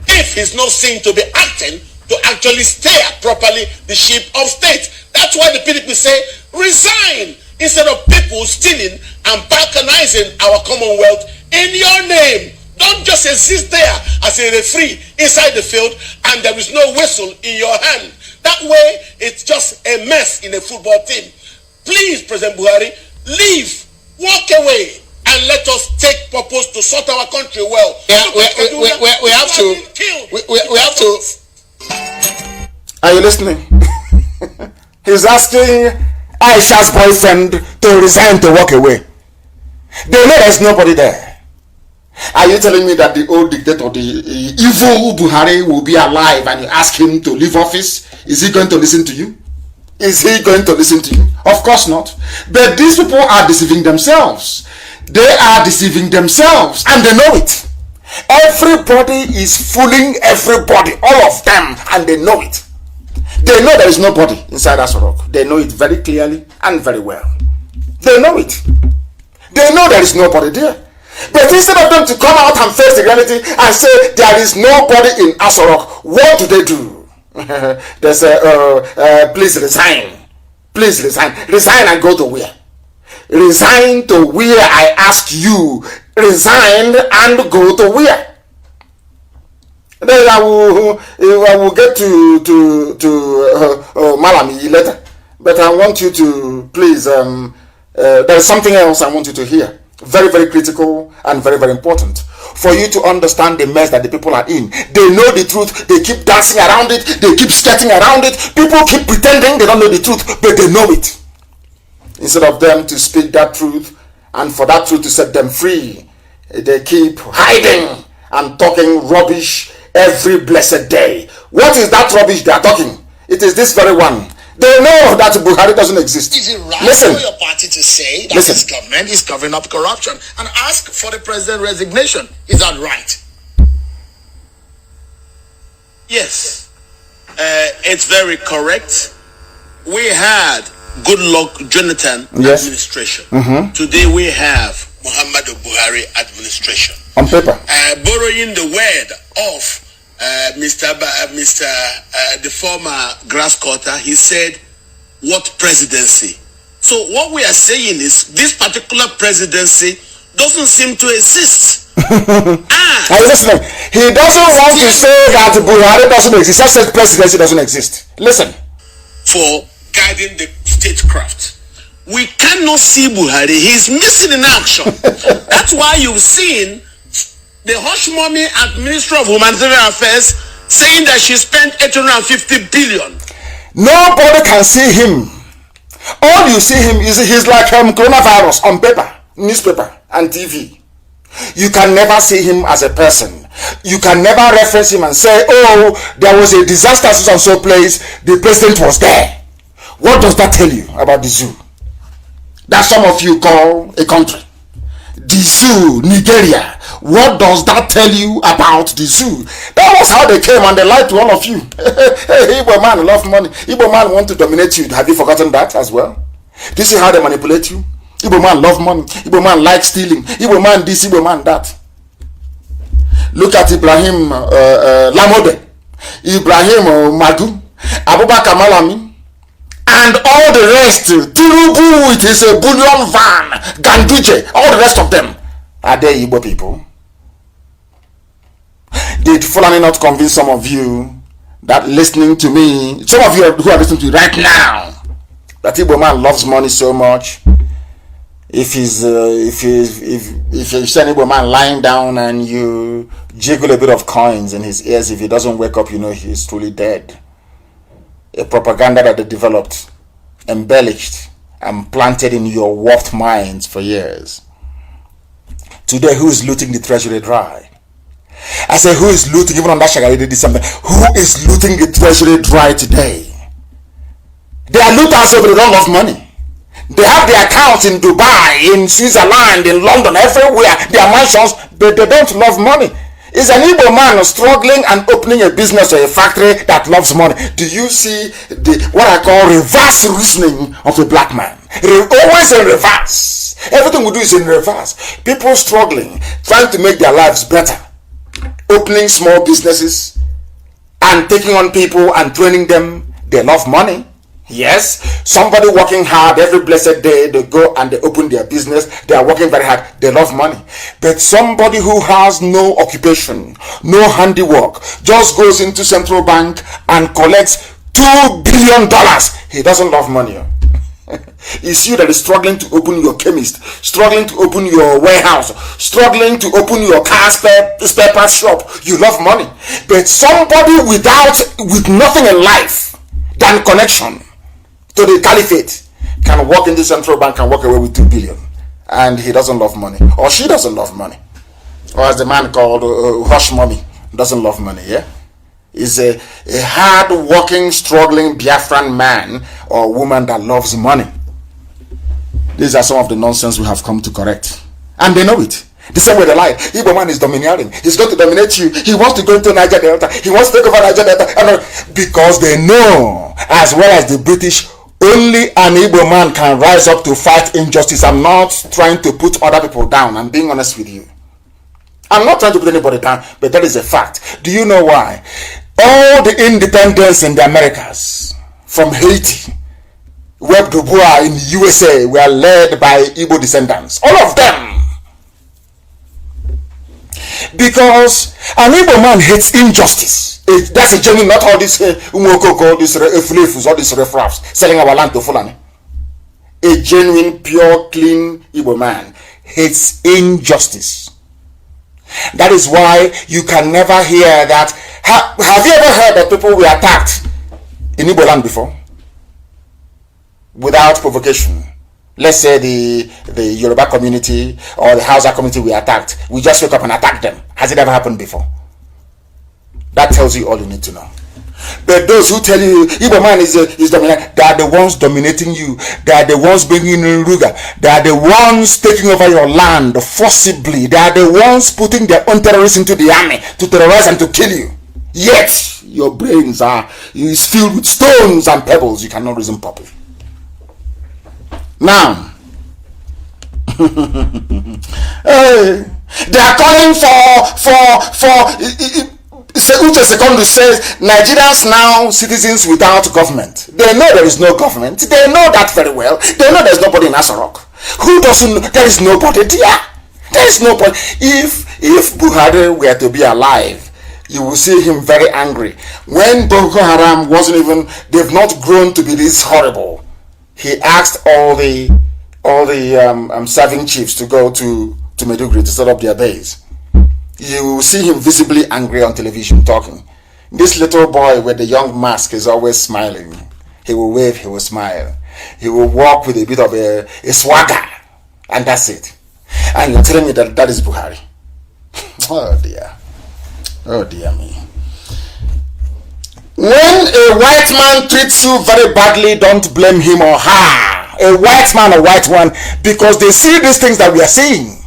If he's not seen to be acting to actually steer properly the ship of state. That's why the PDP say, resign instead of people stealing and balkanizing our commonwealth in your name. Don't just exist there as a referee inside the field and there is no whistle in your hand. That way, it's just a mess in a football team. Please, President Buhari, leave, walk away, and let us take purpose to sort our country well. Yeah, we have to. We have to. Are you listening? He's asking Aisha's boyfriend to resign to walk away. They know there's nobody there. Are you telling me that the old dictator, the evil Buhari, will be alive and you ask him to leave office? Is he going to listen to you? Is he going to listen to you? Of course not. But these people are deceiving themselves. They are deceiving themselves and they know it. Everybody is fooling everybody, all of them, and they know it. They know there is nobody inside Asorok. They know it very clearly and very well. They know it. They know there is nobody there. But instead of them to come out and face the reality and say there is nobody in Asorok, what do? They say, please resign. Please resign. Resign and go to where? Resign to where, I ask you. Resign and go to where? Then I will get to Malami later. But I want you to please, there's something else I want you to hear. Very, very critical and very, very important. for you to understand the mess that the people are in. They know the truth. They keep dancing around it. They keep skirting around it. People keep pretending they don't know the truth, but they know it. Instead of them to speak that truth and for that truth to set them free, they keep hiding and talking rubbish every blessed day. What is that rubbish they are talking? It is this very one. They know that Buhari doesn't exist. Is it right Listen. for your party to say that this government is covering up corruption and ask for the president's resignation? Is that right? Yes, it's very correct. We had Goodluck Jonathan administration. Today we have Muhammadu Buhari administration. On paper. Borrowing the word of the former grass cutter, he said, what presidency? So what we are saying is this particular presidency doesn't seem to exist. Are you listening? He doesn't want to say that Buhari doesn't exist. He says presidency doesn't exist. Listen. For guiding the statecraft. We cannot see Buhari. He's missing in action. That's why you've seen the hush mommy at Ministry of Humanitarian Affairs saying that she spent 850 billion. Nobody can see him. All you see him is he's like coronavirus on paper, newspaper, and TV. You can never see him as a person. You can never reference him and say, oh, there was a disaster in some place, the president was there. What does that tell you about the zoo? That some of you call a country. The zoo, Nigeria. What does that tell you about the zoo? That was how they came and they lied to all of you. Hey, Igbo man love money. Igbo man want to dominate you. Have you forgotten that as well? Do you see how they manipulate you? Igbo man love money. Igbo man like stealing. Igbo man this, Igbo man that. Look at Ibrahim Lamode, Ibrahim Madu, Abubakar Malami, and all the rest. Tinubu, it is a bullion van, Ganduje, all the rest of them. Are they Igbo people? Did Fulani not convince some of you that listening to me, some of you who are listening to me right now, that Igbo man loves money so much? If you see an Igbo man lying down and you jiggle a bit of coins in his ears, if he doesn't wake up, you know he's truly dead. A propaganda that they developed, embellished, and planted in your warped minds for years. Today, who is looting the treasury dry? I say, who is looting? Even on that Shagari did something. Who is looting the treasury dry today? They are looters, but they don't love money. They have their accounts in Dubai, in Switzerland, in London, everywhere. Their mansions, but they don't love money. Is an Igbo man struggling and opening a business or a factory that loves money? Do you see what I call reverse reasoning of a black man? Always in reverse. Everything we do is in reverse. People struggling, trying to make their lives better, opening small businesses and taking on people and training them. They love money. Yes, somebody working hard every blessed day, they go and they open their business, they are working very hard, they love money. But somebody who has no occupation, no handiwork, just goes into central bank and collects $2 billion, he doesn't love money. It's you that is struggling to open your chemist, struggling to open your warehouse, struggling to open your car spare parts shop. You love money. But somebody with nothing in life than connection to the caliphate can walk into central bank and walk away with 2 billion, and he doesn't love money, or she doesn't love money, or as the man called Hush Mommy doesn't love money. Yeah, is a hard working, struggling Biafran man or woman that loves money. These are some of the nonsense we have come to correct, and they know it. The same way they lie. Igbo man is domineering. He's going to dominate you. He wants to go into Niger Delta. He wants to take over Niger Delta. Because they know, as well as the British, only an Igbo man can rise up to fight injustice. I'm not trying to put other people down. I'm being honest with you. I'm not trying to put anybody down, but that is a fact. Do you know why? All the independence in the Americas, from Haiti, Web du Bois in the USA, were led by Igbo descendants. All of them. Because an Igbo man hates injustice. That's a genuine, not all this umokoko, this reflefus, all these refraps, selling our land to Fulani. A genuine, pure, clean Igbo man hates injustice. That is why you can never hear that. Have you ever heard that people were attacked in Igbo land before? Without provocation. Let's say the Yoruba community or the Hausa community were attacked. We just wake up and attack them. Has it ever happened before? That tells you all you need to know. But those who tell you Igbo man is dominant, they are the ones dominating you. They are the ones bringing in Ruga. They are the ones taking over your land forcibly. They are the ones putting their own terrorists into the army to terrorize and to kill you. Yet your brains is filled with stones and pebbles. You cannot reason properly. Now, they are calling for Uche Secondary says Nigerians now citizens without government. They know there is no government. They know that very well. They know there is nobody in Asarok. Who doesn't know? There is nobody there. There is nobody. If Buhari were to be alive, you will see him very angry. When Boko Haram wasn't even, they've not grown to be this horrible. He asked all the serving chiefs to go to Maiduguri to set up their base. You will see him visibly angry on television talking. This little boy with the young mask is always smiling. He will wave, he will smile. He will walk with a bit of a swagger. And that's it. And you're telling me that is Buhari. Oh dear. Oh dear me. When a white man treats you very badly, don't blame him or her. A white man or white one, because they see these things that we are seeing.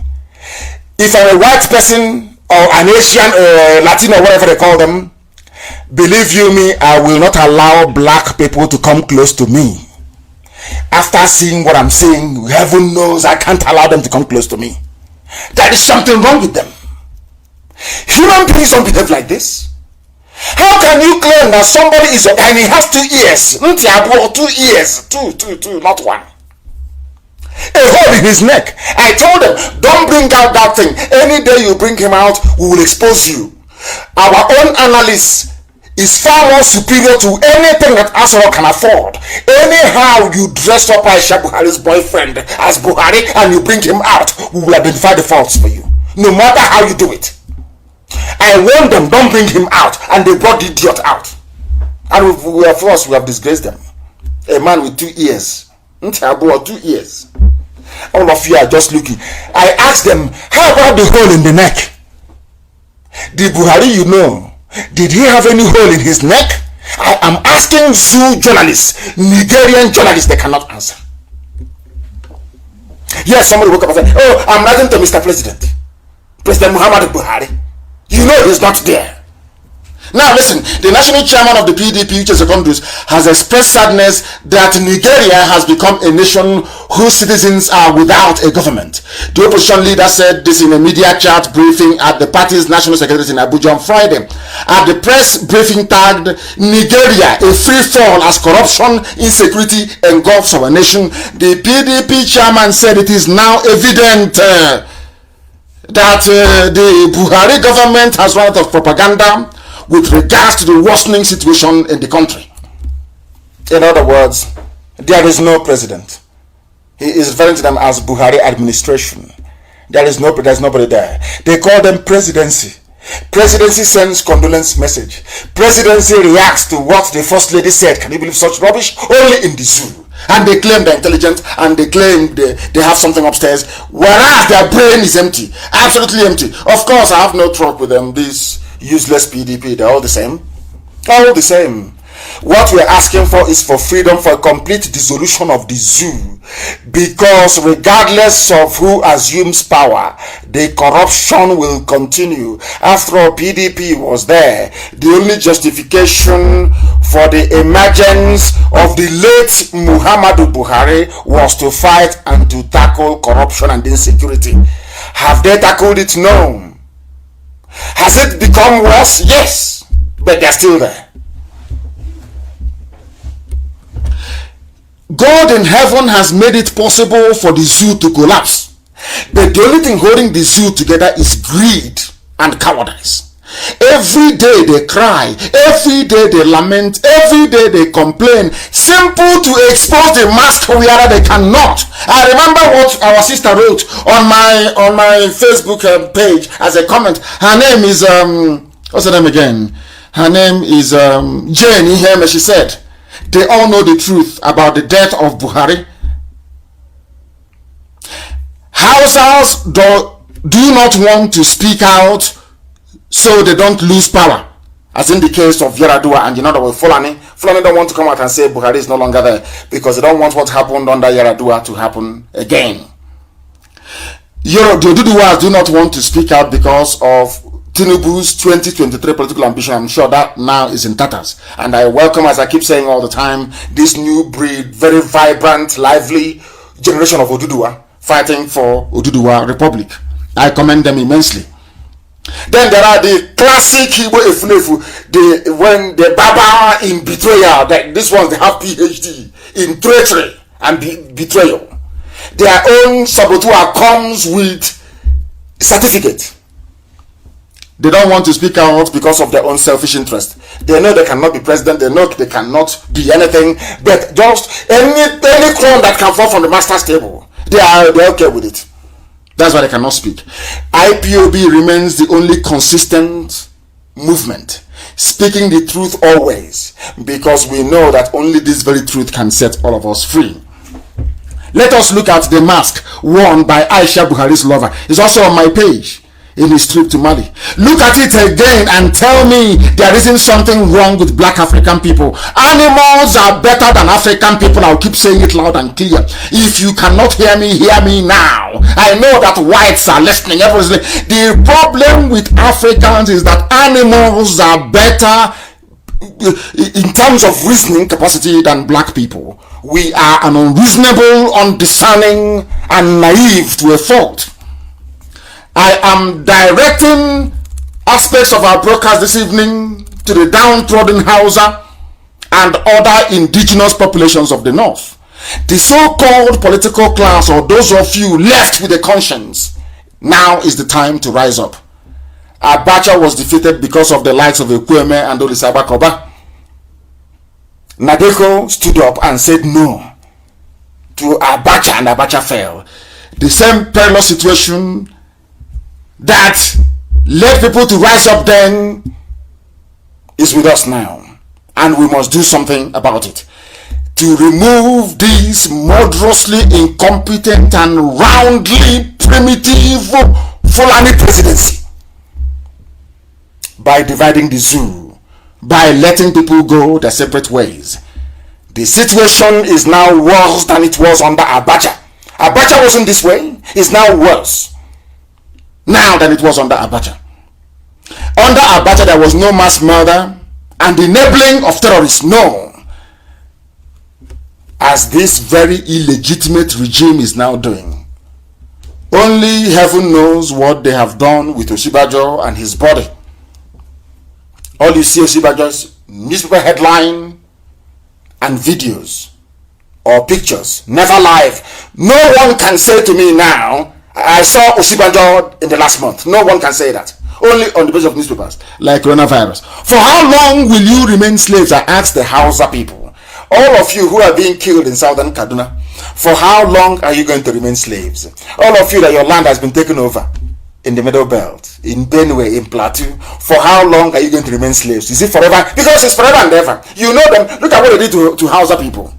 If I'm a white person, or an Asian or Latino, whatever they call them, believe you me, I will not allow black people to come close to me. After seeing what I'm seeing, heaven knows I can't allow them to come close to me. There is something wrong with them. Human beings don't behave like this. How can you claim that somebody is, and he has 2 ears, 2 ears, two, not one. A hole in his neck. I told them, don't bring out that thing. Any day you bring him out, we will expose you. Our own analyst is far more superior to anything that Asoro can afford. Anyhow you dress up Aisha Buhari's boyfriend as Buhari and you bring him out, we will identify the faults for you. No matter how you do it. I warned them, don't bring him out, and they brought the idiot out. And we have disgraced them. A man with 2 ears. 2 ears. All of you are just looking. I asked them, how about the hole in the neck? The Buhari you know, did he have any hole in his neck? I am asking zoo journalists, Nigerian journalists, they cannot answer. Yes, somebody woke up and said, oh, I'm writing to Mr. President. President Muhammadu Buhari. You know he's not there. Now listen, the national chairman of the PDP, Uche Secondus, has expressed sadness that Nigeria has become a nation whose citizens are without a government. The opposition leader said this in a media chat briefing at the party's national secretariat in Abuja on Friday. At the press briefing tagged Nigeria a free fall as corruption, insecurity engulfs our nation, the PDP chairman said it is now evident that the Buhari government has run out of propaganda with regards to the worsening situation in the country. In other words, there is no president. He is referring to them as Buhari administration. There's nobody there. They call them presidency. Presidency sends condolence message. Presidency reacts to what the first lady said. Can you believe such rubbish? Only in the zoo. And they claim they're intelligent and they claim they have something upstairs, whereas their brain is empty. Absolutely empty. Of course, I have no truck with them. These useless PDP, they're all the same. All the same. What we're asking for is for freedom, for a complete dissolution of the zoo, because regardless of who assumes power, the corruption will continue. After all, PDP was there. The only justification for the emergence of the late Muhammadu Buhari was to fight and to tackle corruption and insecurity. Have they tackled it? No. Has it become worse? Yes, but they're still there. God in heaven has made it possible for the zoo to collapse. But the only thing holding the zoo together is greed and cowardice. Every day they cry, every day they lament, every day they complain, simple to expose the mask wearer they cannot. I remember what our sister wrote on my Facebook page as a comment. Her name is what's her name again? Her name is Jane Iheme. She said, they all know the truth about the death of Buhari. Hausas do not want to speak out so they don't lose power, as in the case of Yaradua and Fulani. Fulani don't want to come out and say Buhari is no longer there because they don't want what happened under Yaradua to happen again. The Oduduwas do not want to speak out because of Tinubu's 2023 political ambition. I'm sure that now is in tatters. And I welcome, as I keep saying all the time, this new breed, very vibrant, lively generation of Oduduwa fighting for Oduduwa Republic. I commend them immensely. Then there are the classic Igbo Efunefu, when the Baba in betrayal, this ones they have PhD in treachery and betrayal. Their own saboteur comes with certificate. They don't want to speak out because of their own selfish interest. They know they cannot be president, they know they cannot be anything, but just any crumb that can fall from the master's table, they're okay with it. That's why they cannot speak. IPOB remains the only consistent movement, speaking the truth always, because we know that only this very truth can set all of us free. Let us look at the mask worn by Aisha Buhari's lover. It's also on my page in his trip to Mali. Look at it again and tell me there isn't something wrong with black African people. Animals are better than African people. I'll keep saying it loud and clear. If you cannot hear me now. I know that whites are listening. The problem with Africans is that animals are better in terms of reasoning capacity than black people. We are an unreasonable, undiscerning, and naive to a fault. I am directing aspects of our broadcast this evening to the downtrodden Hausa and other indigenous populations of the north. The so-called political class, or those of you left with a conscience, now is the time to rise up. Abacha was defeated because of the likes of Ekweme and Olisaba Koba. Nadeko stood up and said no to Abacha, and Abacha fell. The same perilous situation that led people to rise up then is with us now, and we must do something about it to remove this murderously incompetent and roundly primitive Fulani presidency by dividing the zoo, by letting people go their separate ways. The situation is now worse than it was under Abacha. Abacha wasn't this way. It's now worse now than it was under Abacha. Under Abacha, there was no mass murder and enabling of terrorists, no. As this very illegitimate regime is now doing. Only heaven knows what they have done with Osibajo and his body. All you see Osibajo's newspaper headline and videos or pictures, never live. No one can say to me now, I saw Osibajo in the last month. No one can say that. Only on the basis of newspapers, like coronavirus. For how long will you remain slaves? I ask the Hausa people. All of you who are being killed in southern Kaduna, for how long are you going to remain slaves? All of you that your land has been taken over in the Middle Belt, in Benue, in Plateau, for how long are you going to remain slaves? Is it forever? Because it's forever and ever. You know them. Look at what they did to Hausa people.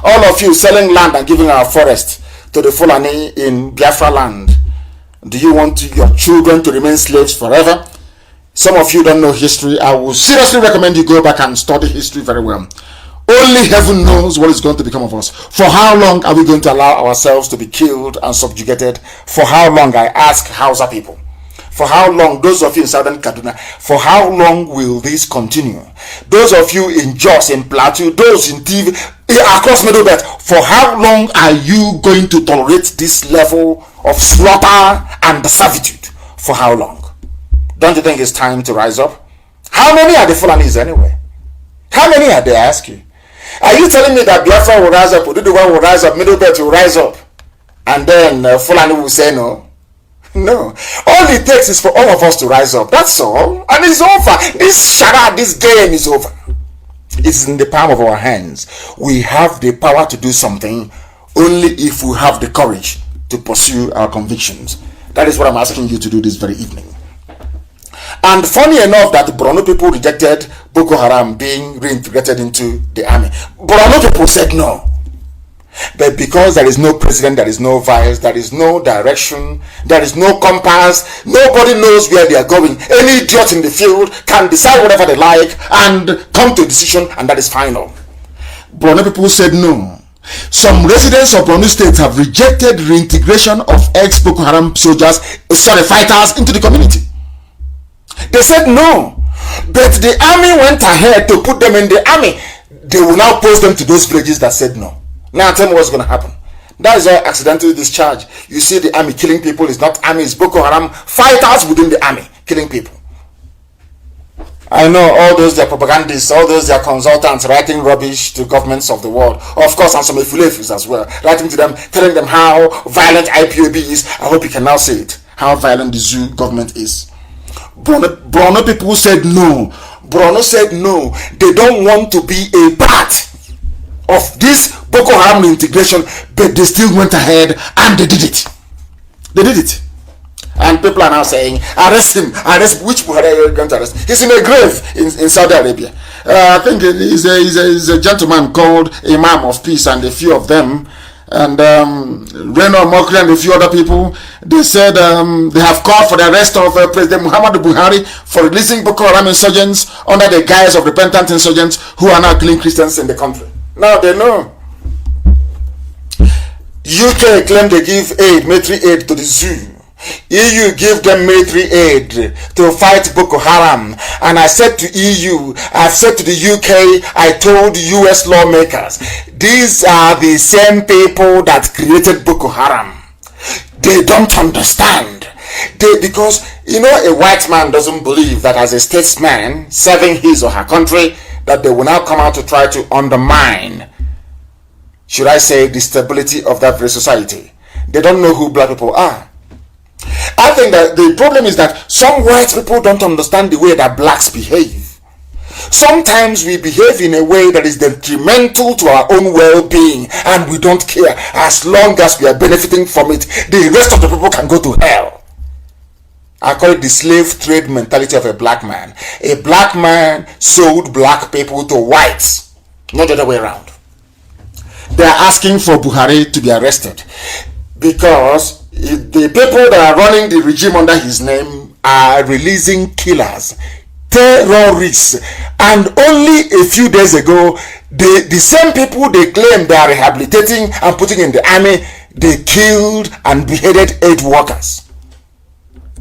All of you selling land and giving our forest to the Fulani in Biafra land. Do you want your children to remain slaves forever? Some of you don't know history. I will seriously recommend you go back and study history very well. Only heaven knows what is going to become of us. For how long are we going to allow ourselves to be killed and subjugated? For how long, I ask Hausa people? For how long, those of you in southern Kaduna, for how long will this continue? Those of you in Jos, in Plateau, those in TV, across Middle Belt, for how long are you going to tolerate this level of slaughter and servitude? For how long? Don't you think it's time to rise up? How many are the Fulanis anyway? How many are they, I ask you? Are you telling me that Biafra will rise up, Oduduwa will rise up, Middle Belt will rise up, and then Fulani will say no? No. All it takes is for all of us to rise up. That's all. And it's over. This charade, this game is over. It's in the palm of our hands. We have the power to do something only if we have the courage to pursue our convictions. That is what I'm asking you to do this very evening. And funny enough that Borno people rejected Boko Haram being reintegrated into the army. Borno people said no. But because there is no president, there is no vice, there is no direction, there is no compass, nobody knows where they are going. Any idiot in the field can decide whatever they like and come to a decision, and that is final. Borno people said no. Some residents of Borno State have rejected reintegration of ex-Boko Haram fighters into the community. They said no. But the army went ahead to put them in the army. They will now post them to those villages that said no. Now tell me what's going to happen. That is all accidental discharge. You see the army killing people. It's not army, it's Boko Haram fighters within the army killing people. I know all those their propagandists, all those their consultants writing rubbish to governments of the world. Of course, and some Efulefus as well. Writing to them, telling them how violent IPOB is. I hope you can now say it. How violent the zoo government is. Borno people said no. Borno said no. They don't want to be a part of this Boko Haram integration, but they still went ahead and they did it. They did it. And people are now saying, arrest him. Arrest which Buhari are you going to arrest? He's in a grave in Saudi Arabia. I think he's a gentleman called Imam of Peace, and a few of them, and Reno Mokri and a few other people, they said they have called for the arrest of President Muhammadu Buhari for releasing Boko Haram insurgents under the guise of repentant insurgents who are now killing Christians in the country. Now they know. UK claimed they give aid, military aid to the zoo. EU give them military aid to fight Boko Haram. And I said to EU, I've said to the UK, I told US lawmakers, these are the same people that created Boko Haram. They don't understand. Because, you know, a white man doesn't believe that as a statesman serving his or her country, that they will now come out to try to undermine, should I say, the stability of that very society. They don't know who black people are. I think that the problem is that some white people don't understand the way that blacks behave. Sometimes we behave in a way that is detrimental to our own well-being, and we don't care. As long as we are benefiting from it, the rest of the people can go to hell. I call it the slave trade mentality of a black man. A black man sold black people to whites, not the other way around. They are asking for Buhari to be arrested because the people that are running the regime under his name are releasing killers, terrorists, and only a few days ago, the same people they claim they are rehabilitating and putting in the army, they killed and beheaded 8 workers.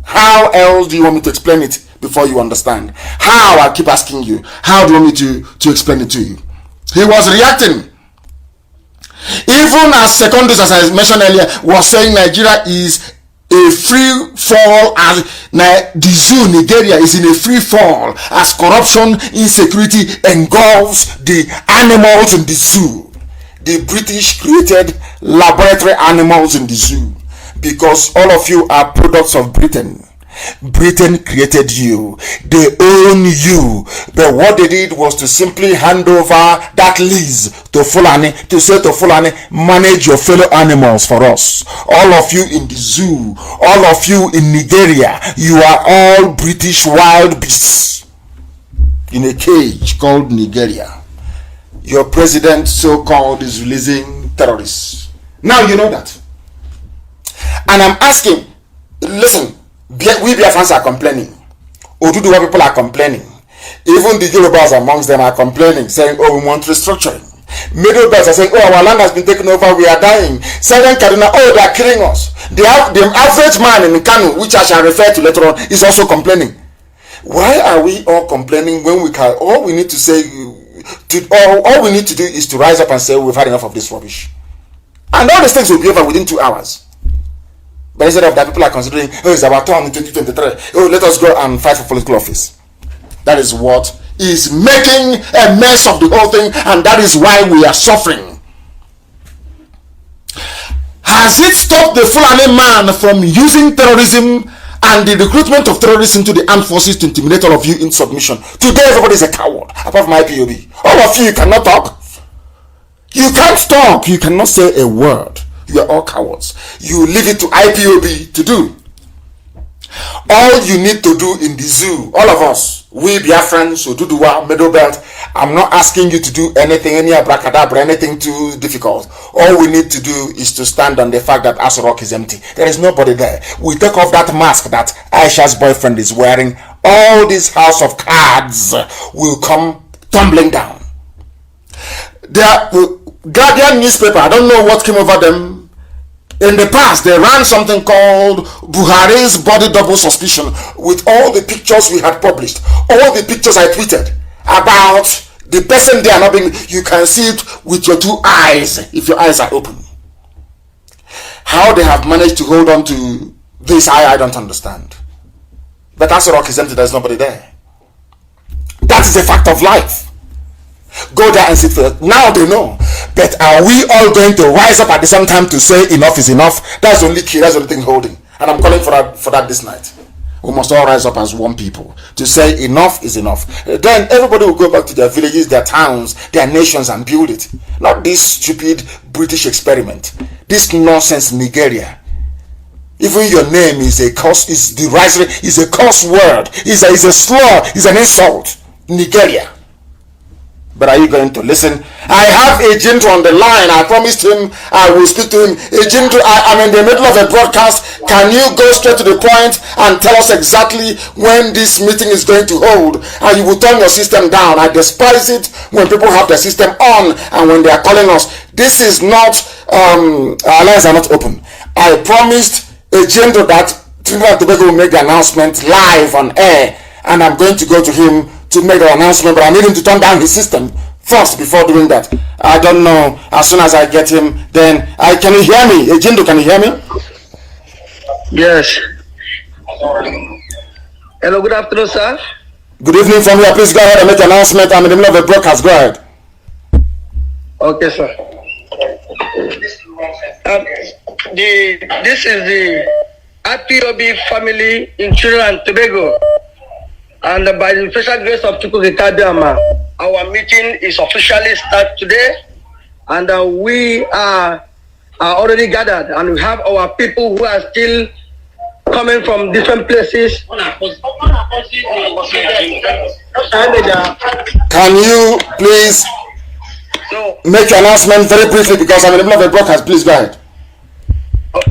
How else do you want me to explain it before you understand? How? I keep asking you. How do you want me to explain it to you? He was reacting. Even as Secondus, as I mentioned earlier, was saying Nigeria is a free fall, as the zoo, Nigeria, is in a free fall as corruption, insecurity engulfs the animals in the zoo. The British created laboratory animals in the zoo because all of you are products of Britain. Britain created you. They own you. But what they did was to simply hand over that lease to Fulani, to say to Fulani, manage your fellow animals for us. All of you in the zoo, all of you in Nigeria, you are all British wild beasts in a cage called Nigeria. Your president, so-called, is releasing terrorists. Now you know that. And I'm asking, listen, we Biafrans are complaining. Oduduwa people are complaining. Even the Yorubas amongst them are complaining, saying, oh, we want restructuring. Middle belts are saying, oh, our land has been taken over, we are dying. Southern Kaduna, oh, they are killing us. The average man in Kanu, which I shall refer to later on, is also complaining. Why are we all complaining when we can? All we need to say, all we need to do is to rise up and say, we've had enough of this rubbish. And all these things will be over within 2 hours. But instead of that, people are considering, oh, it's our turn in 2023. Oh, let us go and fight for political office. That is what is making a mess of the whole thing, and that is why we are suffering. Has it stopped the Fulani man from using terrorism and the recruitment of terrorists into the armed forces to intimidate all of you in submission? Today everybody is a coward, apart from IPOB. All of you cannot talk. You can't talk. You cannot say a word. You are all cowards. You leave it to IPOB to do. All you need to do in the zoo, all of us, we Biafrans, Oduduwa, Middle Belt, I'm not asking you to do anything, any abracadabra, anything too difficult. All we need to do is to stand on the fact that Aso Rock is empty. There is nobody there. We take off that mask that Aisha's boyfriend is wearing. All this house of cards will come tumbling down. The Guardian newspaper, I don't know what came over them. In the past, they ran something called Buhari's body double suspicion with all the pictures we had published, all the pictures I tweeted about the person they are not being. You can see it with your two eyes if your eyes are open. How they have managed to hold on to this, I don't understand. But Aso Rock is empty, there's nobody there. That is a fact of life. Go there and sit for it. Now they know. But are we all going to rise up at the same time to say enough is enough? That's the only key, that's the only thing holding. And I'm calling for that this night. We must all rise up as one people to say enough is enough. Then everybody will go back to their villages, their towns, their nations and build it. Not this stupid British experiment. This nonsense Nigeria. Even your name is a curse, is a curse word, is a slur, is an insult. Nigeria. But are you going to listen? I have a Jinto on the line. I promised him I will speak to him. A Jinto, I'm in the middle of a broadcast. Can you go straight to the point and tell us exactly when this meeting is going to hold? And you will turn your system down. I despise it when people have their system on and when they are calling us. This is not, our lines are not open. I promised a Jinto that Trinidad and Tobago will make the announcement live on air. And I'm going to go to him to make the announcement, but I need him to turn down his system first before doing that. I don't know. As soon as I get him, then can you hear me? Jindo, can you hear me? Yes. Hello, good afternoon, sir. Good evening from here. Please go ahead and make an announcement. I'm in the middle of a broadcast. Go ahead. Okay, sir. This is the IPOB family in Trinidad and Tobago. And by the special grace of Chukwukikadiama, our meeting is officially started today. And we are already gathered. And we have our people who are still coming from different places. Can you please make your announcement very briefly because I'm in the middle of a broadcast. Please go ahead.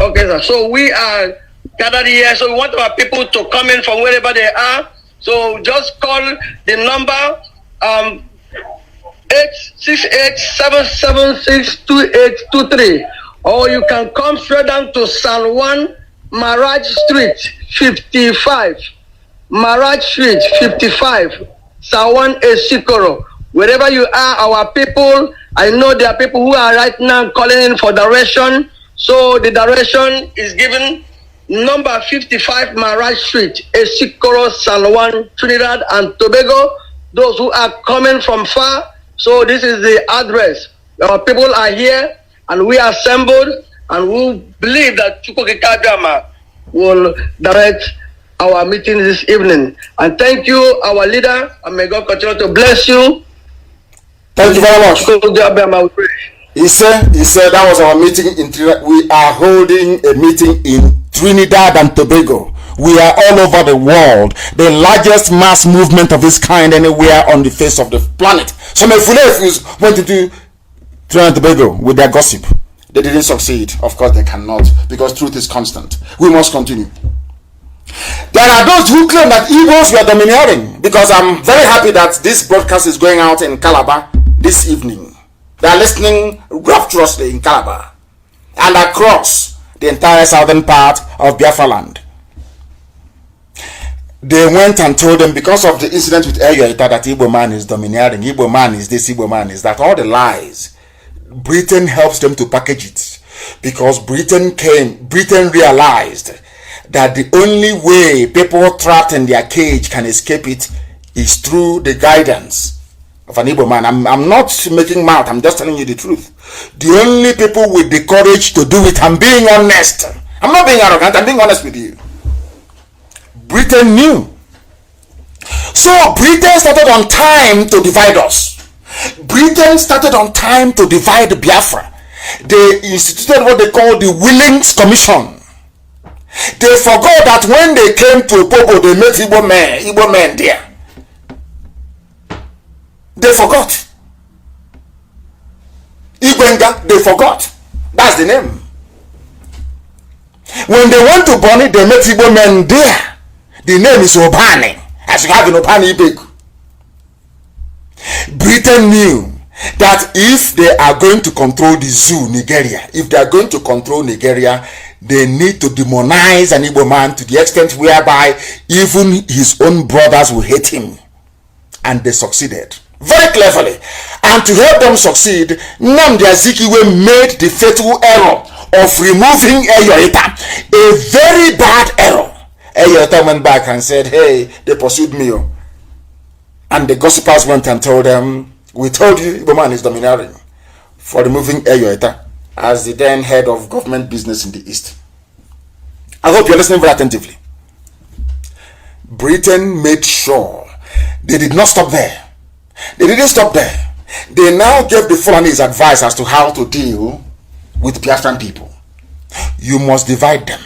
Okay, sir. So we are gathered here. So we want our people to come in from wherever they are. So just call the number 868-776-2823, or you can come straight down to San Juan Maraj Street 55, Maraj Street 55, San Juan Esikoro. Wherever you are, our people, I know there are people who are right now calling in for direction. So the direction is given. Number 55 Maraj Street, Esikoro, San Juan, Trinidad and Tobago. Those who are coming from far. So this is the address. Our people are here and we are assembled and we believe that Chukwukikadiama will direct our meeting this evening. And thank you, our leader, and may God continue to bless you. Thank you very much. He said that was our meeting in Trinidad. We are holding a meeting in Trinidad and Tobago. We are all over the world, the largest mass movement of this kind anywhere on the face of the planet. Some Fulefus went to do Trinidad and Tobago with their gossip. They didn't succeed. Of course they cannot, because truth is constant. We must continue. There are those who claim that Igbos were domineering, because I'm very happy that this broadcast is going out in Calabar this evening. They are listening rapturously in Calabar and across the entire southern part of Biafra land. They went and told them, because of the incident with Eyoita, that Igbo man is domineering, Igbo man is this, Igbo man is that, all the lies. Britain helps them to package it, because Britain realized that the only way people trapped in their cage can escape it is through the guidance of an Igbo man. I'm not making mouth, I'm just telling you the truth. The only people with the courage to do it, I'm being honest. I'm not being arrogant, I'm being honest with you. Britain knew. So Britain started on time to divide us. Britain started on time to divide Biafra. They instituted what they call the Willings Commission. They forgot that when they came to Popo, they met Igbo men there. They forgot. Igwenga, they forgot. That's the name. When they went to Bonny, they met Igbo men there. The name is Obani, as you have in Obani Ibegu. Britain knew that if they are going to control the zoo, Nigeria, if they are going to control Nigeria, they need to demonize an Igbo man to the extent whereby even his own brothers will hate him. And they succeeded very cleverly. And to help them succeed, nnamdi made the fatal error of removing Eyoita, a very bad error. Eyoita went back and said, hey, they pursued me. And the gossipers went and told them, we told you Igbo man is domineering for removing Eyoita as the then head of government business in the East. I hope you're listening very attentively. Britain made sure they did not stop there. They didn't stop there. They now gave the Fulanis advice as to how to deal with Biafran people. You must divide them.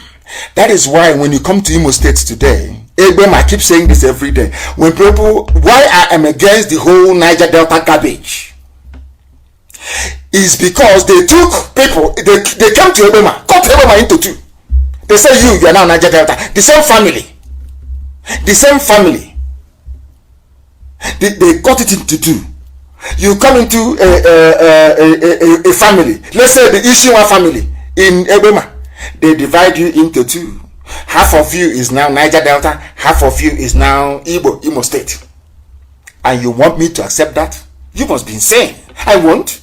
That is why when you come to Imo State today, I keep saying this every day. When people, why I am against the whole Niger Delta garbage is because they took people, they came to Ebema, cut Ebema into two. They say you are now Niger Delta. The same family. The same family. They cut it into two. You come into a family. Let's say the Ishiwa family in Ebema. They divide you into two. Half of you is now Niger Delta. Half of you is now Imo State. And you want me to accept that? You must be insane. I won't.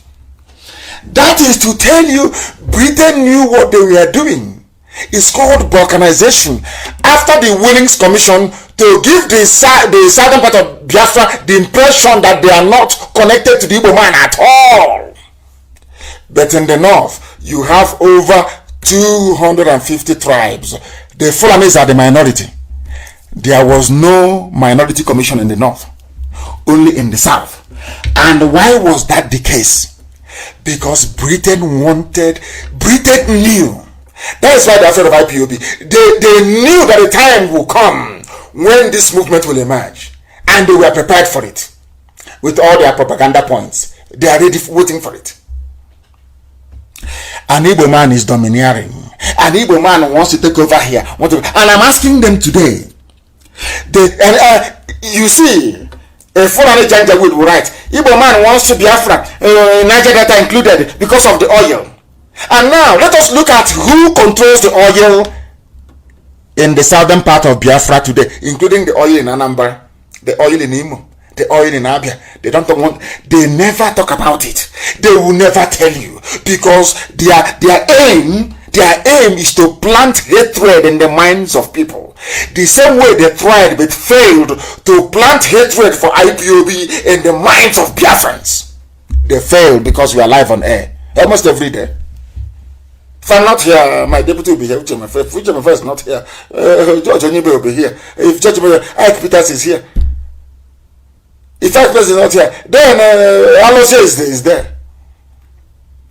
That is to tell you, Britain knew what they were doing. It's called balkanization. After the Willings Commission, to give the southern part of Biafra the impression that they are not connected to the Igbo man at all. But in the north, you have over 250 tribes. The Fulanis are the minority. There was no minority commission in the north, only in the south. And why was that the case? Because Britain knew. That is why they are afraid of IPOB. They knew that a time will come when this movement will emerge. And they were prepared for it. With all their propaganda points. They are ready waiting for it. An Igbo man is domineering. An Igbo man wants to take over here. And I'm asking them today. You see, a Fulani Janjaweed will write, Igbo man wants to Biafra, Niger Delta included, because of the oil. And now, let us look at who controls the oil in the southern part of Biafra today, including the oil in Anambra, the oil in Imo, the oil in Abia. They never talk about it. They will never tell you, because their aim is to plant hatred in the minds of people. The same way they tried but failed to plant hatred for IPOB in the minds of Biafrans. They failed because we are live on air almost every day. If I'm not here, my deputy will be here. Which is not here. George Onibe will be here. If George Ike Peters is here. If Ike Peters is not here, then Alose is there.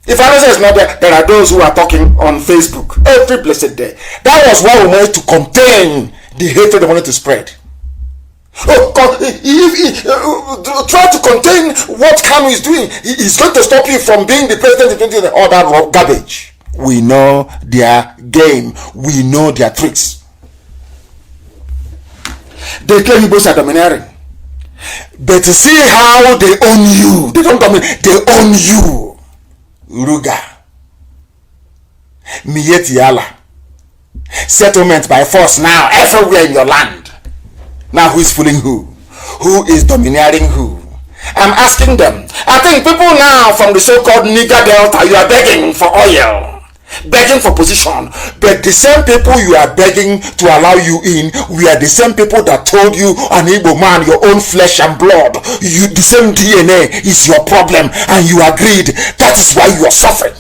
If Alose is not there, there are those who are talking on Facebook every blessed day. That was why we wanted to contain the hatred they wanted to spread. Try to contain what Kanu is doing. He's going to stop you from being the president in 2020. All that garbage. We know their game. We know their tricks. They claim Igbos are domineering. But see how they own you. They don't dominate. They own you. Ruga. Mietiala. Settlement by force now everywhere in your land. Now who is fooling who? Who is domineering who? I'm asking them. I think people now from the so-called Niger Delta, you are begging for oil. begging for position. But the same people you are begging to allow you in, we are the same people that told you, an Igbo man, your own flesh and blood, you, the same DNA is your problem, and you agreed. That is why you are suffering.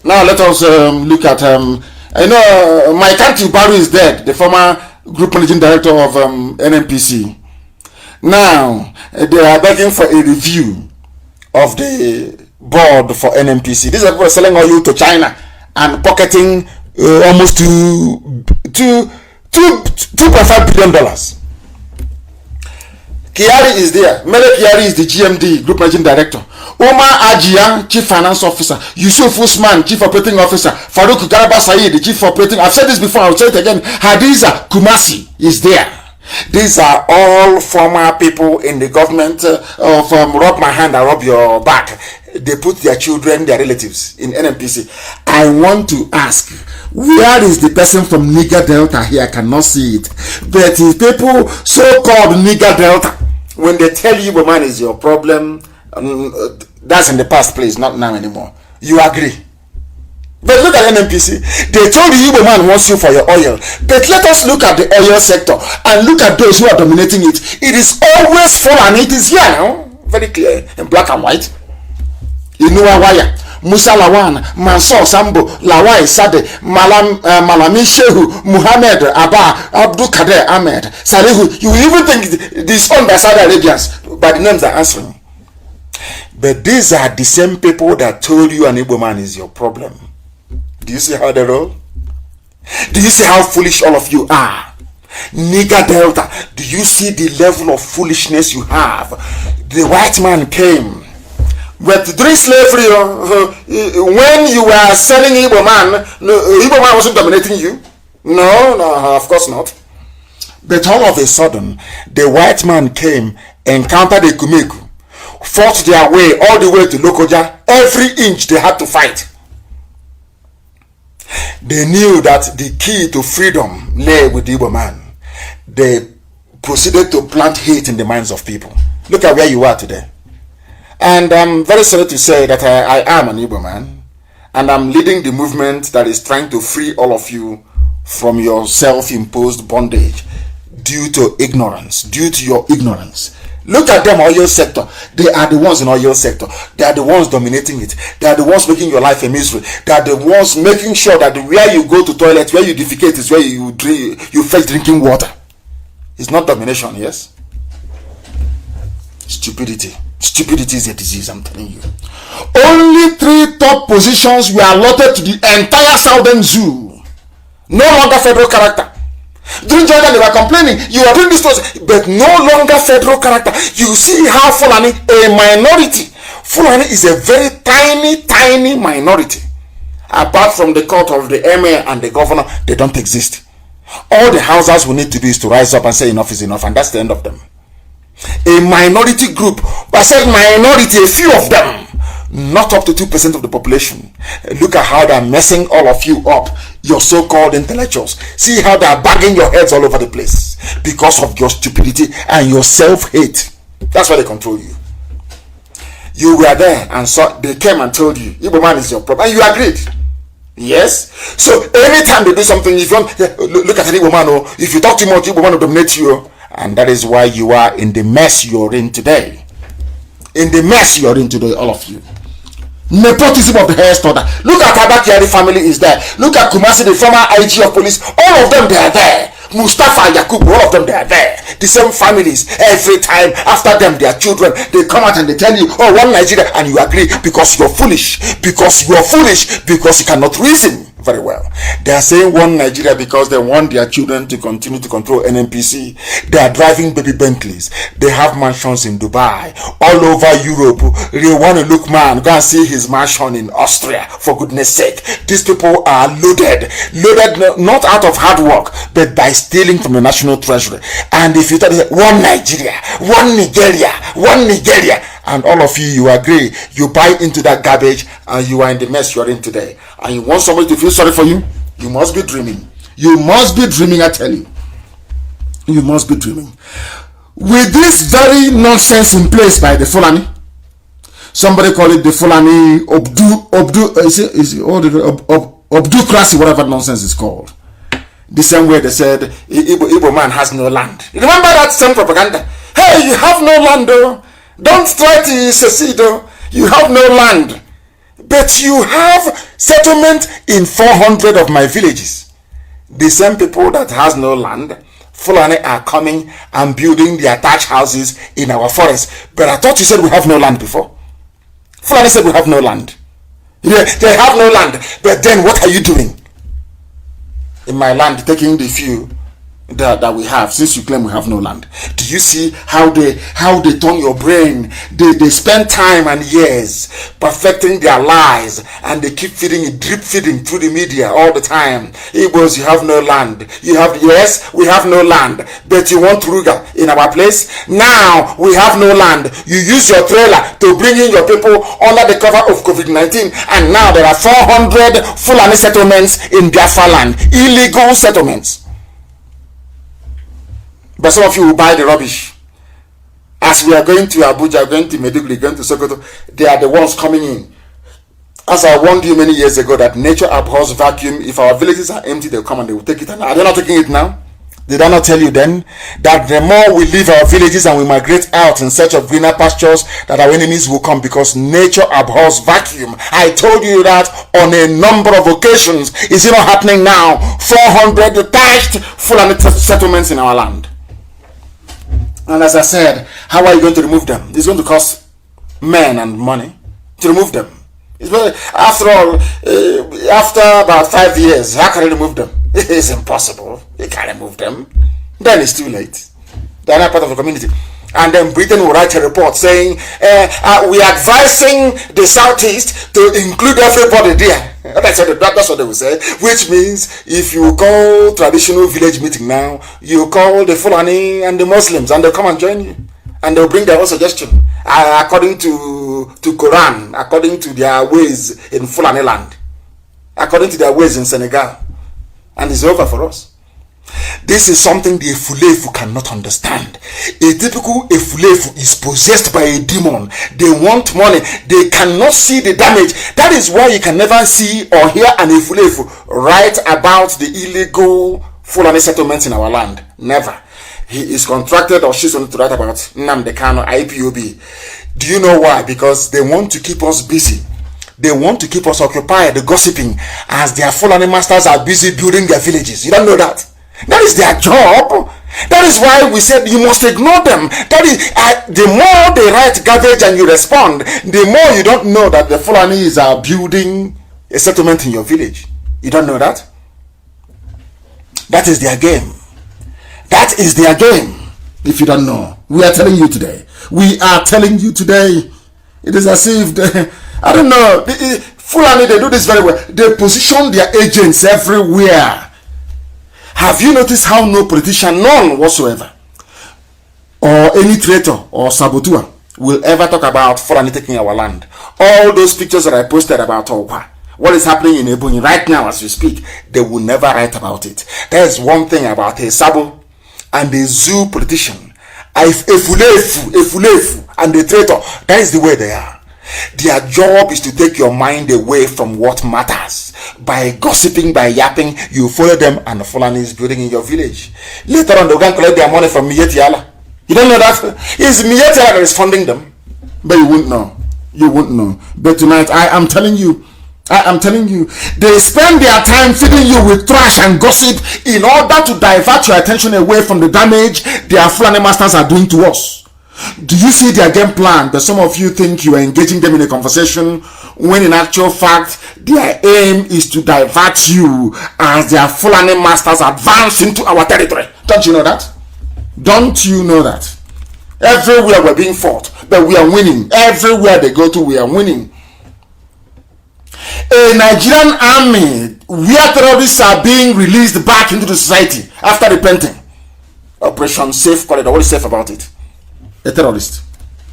Now let us look at I know my country Baru is dead, the former group managing director of NNPC. Now they are begging for a review of the board for NNPC. These are people selling oil to China and pocketing almost $2.5 billion. Kiari is there. Mele Kiari is the GMD, Group Managing Director. Omar Ajia, Chief Finance Officer. Yusuf Usman, Chief Operating Officer. Farouk Garaba Saeed, the Chief Operating. I've said this before, I'll say it again. Hadiza Kumasi is there. These are all former people in the government of rub my hand, I rub your back. They put their children, their relatives in NNPC. I want to ask, where is the person from Niger Delta here? I cannot see it. But the people so-called Niger Delta, when they tell you man is your problem, that's in the past, please, not now anymore. You agree? But look at NNPC. They told the Igbo man wants you for your oil. But let us look at the oil sector and look at those who are dominating it. It is always full, and it is here now, very clear in black and white. Inuwa Waya, Musa Lawan, Mansour Sambo, Lawai Sade, Malami Shehu, Muhammad Abba, Abdul Kader Ahmed, Salihu. You even think this owned by Saudi Arabians, but the names are answering. But these are the same people that told you an Igbo man is your problem. Do you see how they roll? Do you see how foolish all of you are? Niger Delta, do you see the level of foolishness you have? The white man came. But during slavery, when you were selling Igbo man wasn't dominating you. No, of course not. But all of a sudden, the white man came, encountered the Kumeku, fought their way all the way to Lokoja. Every inch they had to fight. They knew that the key to freedom lay with the Igbo man. They proceeded to plant hate in the minds of people. Look at where you are today. And I'm very sorry to say that I am an Igbo man, and I'm leading the movement that is trying to free all of you from your self-imposed bondage due to ignorance, due to your ignorance. Look at them, oil sector. They are the ones in oil sector. They are the ones dominating it. They are the ones making your life a misery. They are the ones making sure that where you go to toilet, where you defecate is where you fetch drinking water. It's not domination, yes? Stupidity. Stupidity is a disease, I'm telling you. Only 3 top positions were allotted to the entire Southern Zoo. No longer federal character. During Jordan, they were complaining, you are doing this to us, but no longer federal character. You see how Fulani, a minority. Fulani is a very tiny minority. Apart from the court of the emir and the governor, they don't exist. All the Hausas will need to do is to rise up and say enough is enough, and that's the end of them. A minority group, but I said minority, a few of them, not up to 2% of the population. Look at how they're messing all of you up, your so-called intellectuals. See how they're bagging your heads all over the place because of your stupidity and your self-hate. That's why they control you. You were there and so they came and told you Igbo man is your problem, and you agreed. Yes. So anytime they do something, if you want, look at an Igbo man, or if you talk too much, Igbo man will dominate you. And that is why you are in the mess you're in today. In the mess you're in today, all of you. Nepotism of the highest order. Look at Abakiari family is there. Look at Kumasi, the former IG of police. All of them, they are there. Mustafa, Yakub, all of them, they are there. The same families. Every time after them, their children, they come out and they tell you, oh, one Nigeria, and you agree because you're foolish. Because you're foolish. Because you cannot reason very well. They are saying one Nigeria because they want their children to continue to control NNPC. They are driving baby Bentleys. They have mansions in Dubai, all over Europe. They want to look, man, go and see his mansion in Austria, for goodness sake. These people are loaded not out of hard work, but by stealing from the national treasury. And if you tell them one Nigeria, one Nigeria, and all of you agree, you buy into that garbage, and you are in the mess you are in today. And you want somebody to feel sorry for you? You must be dreaming. You must be dreaming, I tell you. You must be dreaming. With this very nonsense in place by the Fulani, Somebody call it the Fulani Obducracy, whatever nonsense it's called. The same way they said Igbo man has no land. You remember that same propaganda? Hey, you have no land, though. Don't try to secede, though. You have no land. But you have settlement in 400 of my villages. The same people that has no land, Fulani are coming and building their thatch houses in our forest. But I thought you said we have no land before. Fulani said we have no land. Yeah, they have no land. But then what are you doing in my land, taking the few that we have, since you claim we have no land? Do you see how they turn your brain? They spend time and years perfecting their lies, and they keep feeding it, drip feeding through the media all the time. Igbos, you have no land. Yes, we have no land, but you want Ruga in our place. Now we have no land. You use your trailer to bring in your people under the cover of COVID-19, and now there are 400 Fulani settlements in Biafra land, illegal settlements. But some of you will buy the rubbish. As we are going to Abuja, going to Maiduguri, going to Sokoto, they are the ones coming in. As I warned you many years ago that nature abhors vacuum. If our villages are empty, they'll come and they will take it. And are they not taking it now? Did I not tell you then that the more we leave our villages and we migrate out in search of greener pastures, that our enemies will come, because nature abhors vacuum? I told you that on a number of occasions. Is it not happening now? 400 detached Fulani settlements in our land. And as I said, how are you going to remove them? It's going to cost men and money to remove them. After all, after about 5 years, how can you remove them? It's impossible. You can't remove them. Then it's too late. They're not part of the community. And then Britain will write a report saying, we are advising the Southeast to include everybody there. That's what they will say. Which means, if you call traditional village meeting now, you call the Fulani and the Muslims, and they'll come and join you. And they'll bring their own suggestion, according to Quran, according to their ways in Fulani land, according to their ways in Senegal. And it's over for us. This is something the Efulefu cannot understand. A typical Efulefu is possessed by a demon. They want money. They cannot see the damage. That is why you can never see or hear an Efulefu write about the illegal Fulani settlements in our land. Never. He is contracted, or she's going to write about nnamdi, kanu, IPOB. Do you know why? Because they want to keep us busy. They want to keep us occupied, gossiping, as their Fulani masters are busy building their villages. You don't know that? That is their job. That is why we said you must ignore them. That is, the more they write garbage and you respond, the more you don't know that the Fulanis are building a settlement in your village. You don't know that? That is their game. That is their game. If you don't know, we are telling you today. We are telling you today. It is as if I don't know. Fulani, they do this very well. They position their agents everywhere. Have you noticed how no politician, none whatsoever, or any traitor or saboteur will ever talk about Fulani taking our land? All those pictures that I posted about Owa, what is happening in Ebonyi right now as we speak, they will never write about it. There is one thing about a Sabo and a zoo politician, a Fulefu and a traitor. That is the way they are. Their job is to take your mind away from what matters. By gossiping, by yapping, you follow them, and the Fulani is building in your village. Later on, they'll go and collect their money from Mietiala. You don't know that? It's Mietiala that is funding them. But you won't know. You won't know. But tonight, I am telling you, they spend their time feeding you with trash and gossip in order to divert your attention away from the damage their Fulani masters are doing to us. Do you see their game plan? But some of you think you are engaging them in a conversation, when in actual fact their aim is to divert you as their Fulani masters advance into our territory. Don't you know that? Don't you know that? Everywhere we're being fought, but we are winning. Everywhere they go to, we are winning. A Nigerian army where terrorists are being released back into the society after repenting. Operation Safe Corridor. What is safe about it? A terrorist.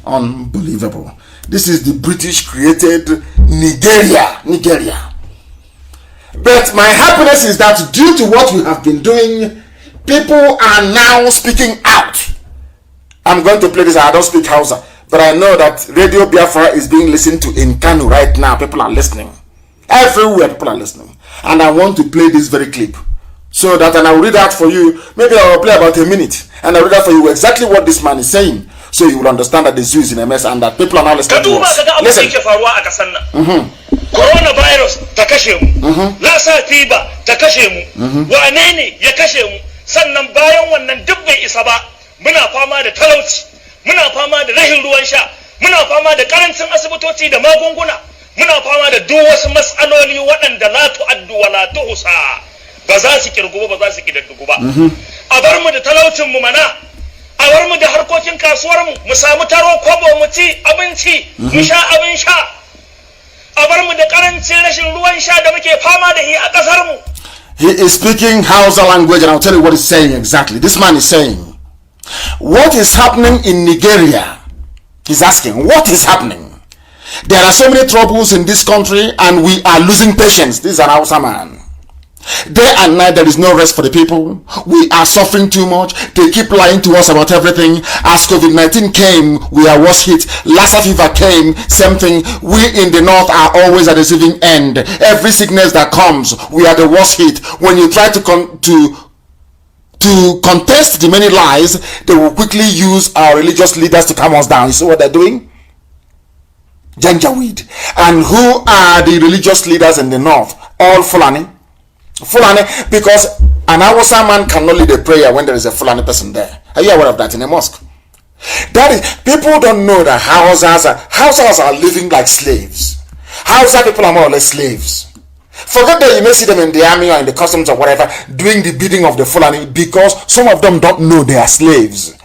Unbelievable. This is the British created Nigeria. But my happiness is that due to what we have been doing, people are now speaking out. I'm going to play this. I don't speak Hausa, But I know that Radio Biafra is being listened to in Kanu right now. People are listening. Everywhere people are listening. And I want to play this very clip. So that, and I will read out for you. Maybe I will play about a minute. And I will read out for you exactly what this man is saying. So you will understand that the zoo is in a mess and that people are now listening to us. Listen. Coronavirus ta kashe mu. Lasa tiba ta kashe mu. Wane ne ya kashe mu? Sannan bayan wannan duk bai isa ba. Muna fama da talauci. Muna fama da rahin ruwan sha. Muna fama da karancin asibitoci da magunguna. Muna fama da duk wasu matsaloli waɗanda la tu'addu wa la tuhsa. Ba za su kirgu ba za su kidaddugu ba. A bar mu da talaucin mu mana. A bar mu da harkokin kasuwar mu. Mu samu taro kwabo mu ci abinci. Mu sha abin sha. He is speaking Hausa language, and I'll tell you what he's saying exactly. This man is saying, what is happening in Nigeria? He's asking, what is happening? There are so many troubles in this country, and we are losing patience. This is an Hausa man. Day and night there is no rest for the people. We are suffering too much. They keep lying to us about everything. As COVID-19 came, we are worse hit. Lassa fever came, same thing. We in the north are always at the receiving end. Every sickness that comes, we are the worst hit. When you try to contest the many lies, they will quickly use our religious leaders to calm us down. You see what they're doing? Janjaweed. And who are the religious leaders in the north? All Fulani. Fulani, because an Hausa man cannot lead a prayer when there is a Fulani person there. Are you aware of that in a mosque? That is, people don't know that Hausas are living like slaves. Hausa people are more or less slaves. Forget that you may see them in the army or in the customs or whatever doing the bidding of the Fulani, because some of them don't know they are slaves.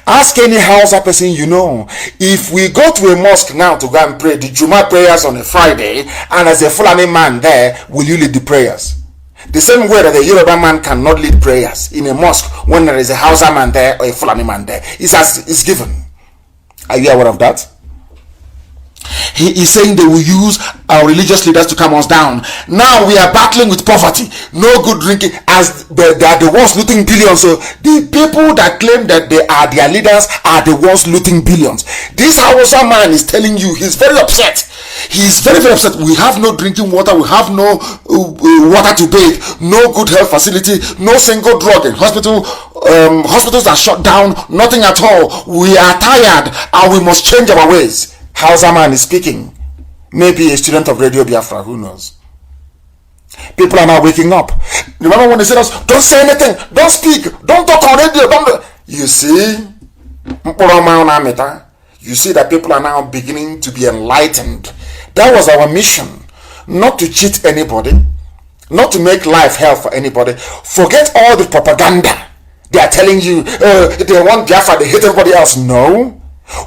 Ask any Hausa person you know. If we go to a mosque now to go and pray the Juma prayers on a Friday, and as a Fulani man there, will you lead the prayers? The same way that a Yoruba man cannot lead prayers in a mosque when there is a Hausa man there or a Fulani man there. It's given. Are you aware of that? He is saying they will use our religious leaders to calm us down. Now we are battling with poverty, no good drinking, as they are the ones looting billions. So the people that claim that they are their leaders are the ones looting billions. This Hausa man is telling you he's very upset. He's very, very upset. We have no drinking water. We have no water to bathe. No good health facility. No single drug in hospital. Hospitals are shut down. Nothing at all. We are tired and we must change our ways. Hausa man is speaking. Maybe a student of Radio Biafra. Who knows? People are now waking up. Remember when they said us, don't say anything. Don't speak. Don't talk on radio. Don't. You see? You see that people are now beginning to be enlightened. That was our mission. Not to cheat anybody. Not to make life hell for anybody. Forget all the propaganda. They are telling you, they want Biafra, they hate everybody else. No.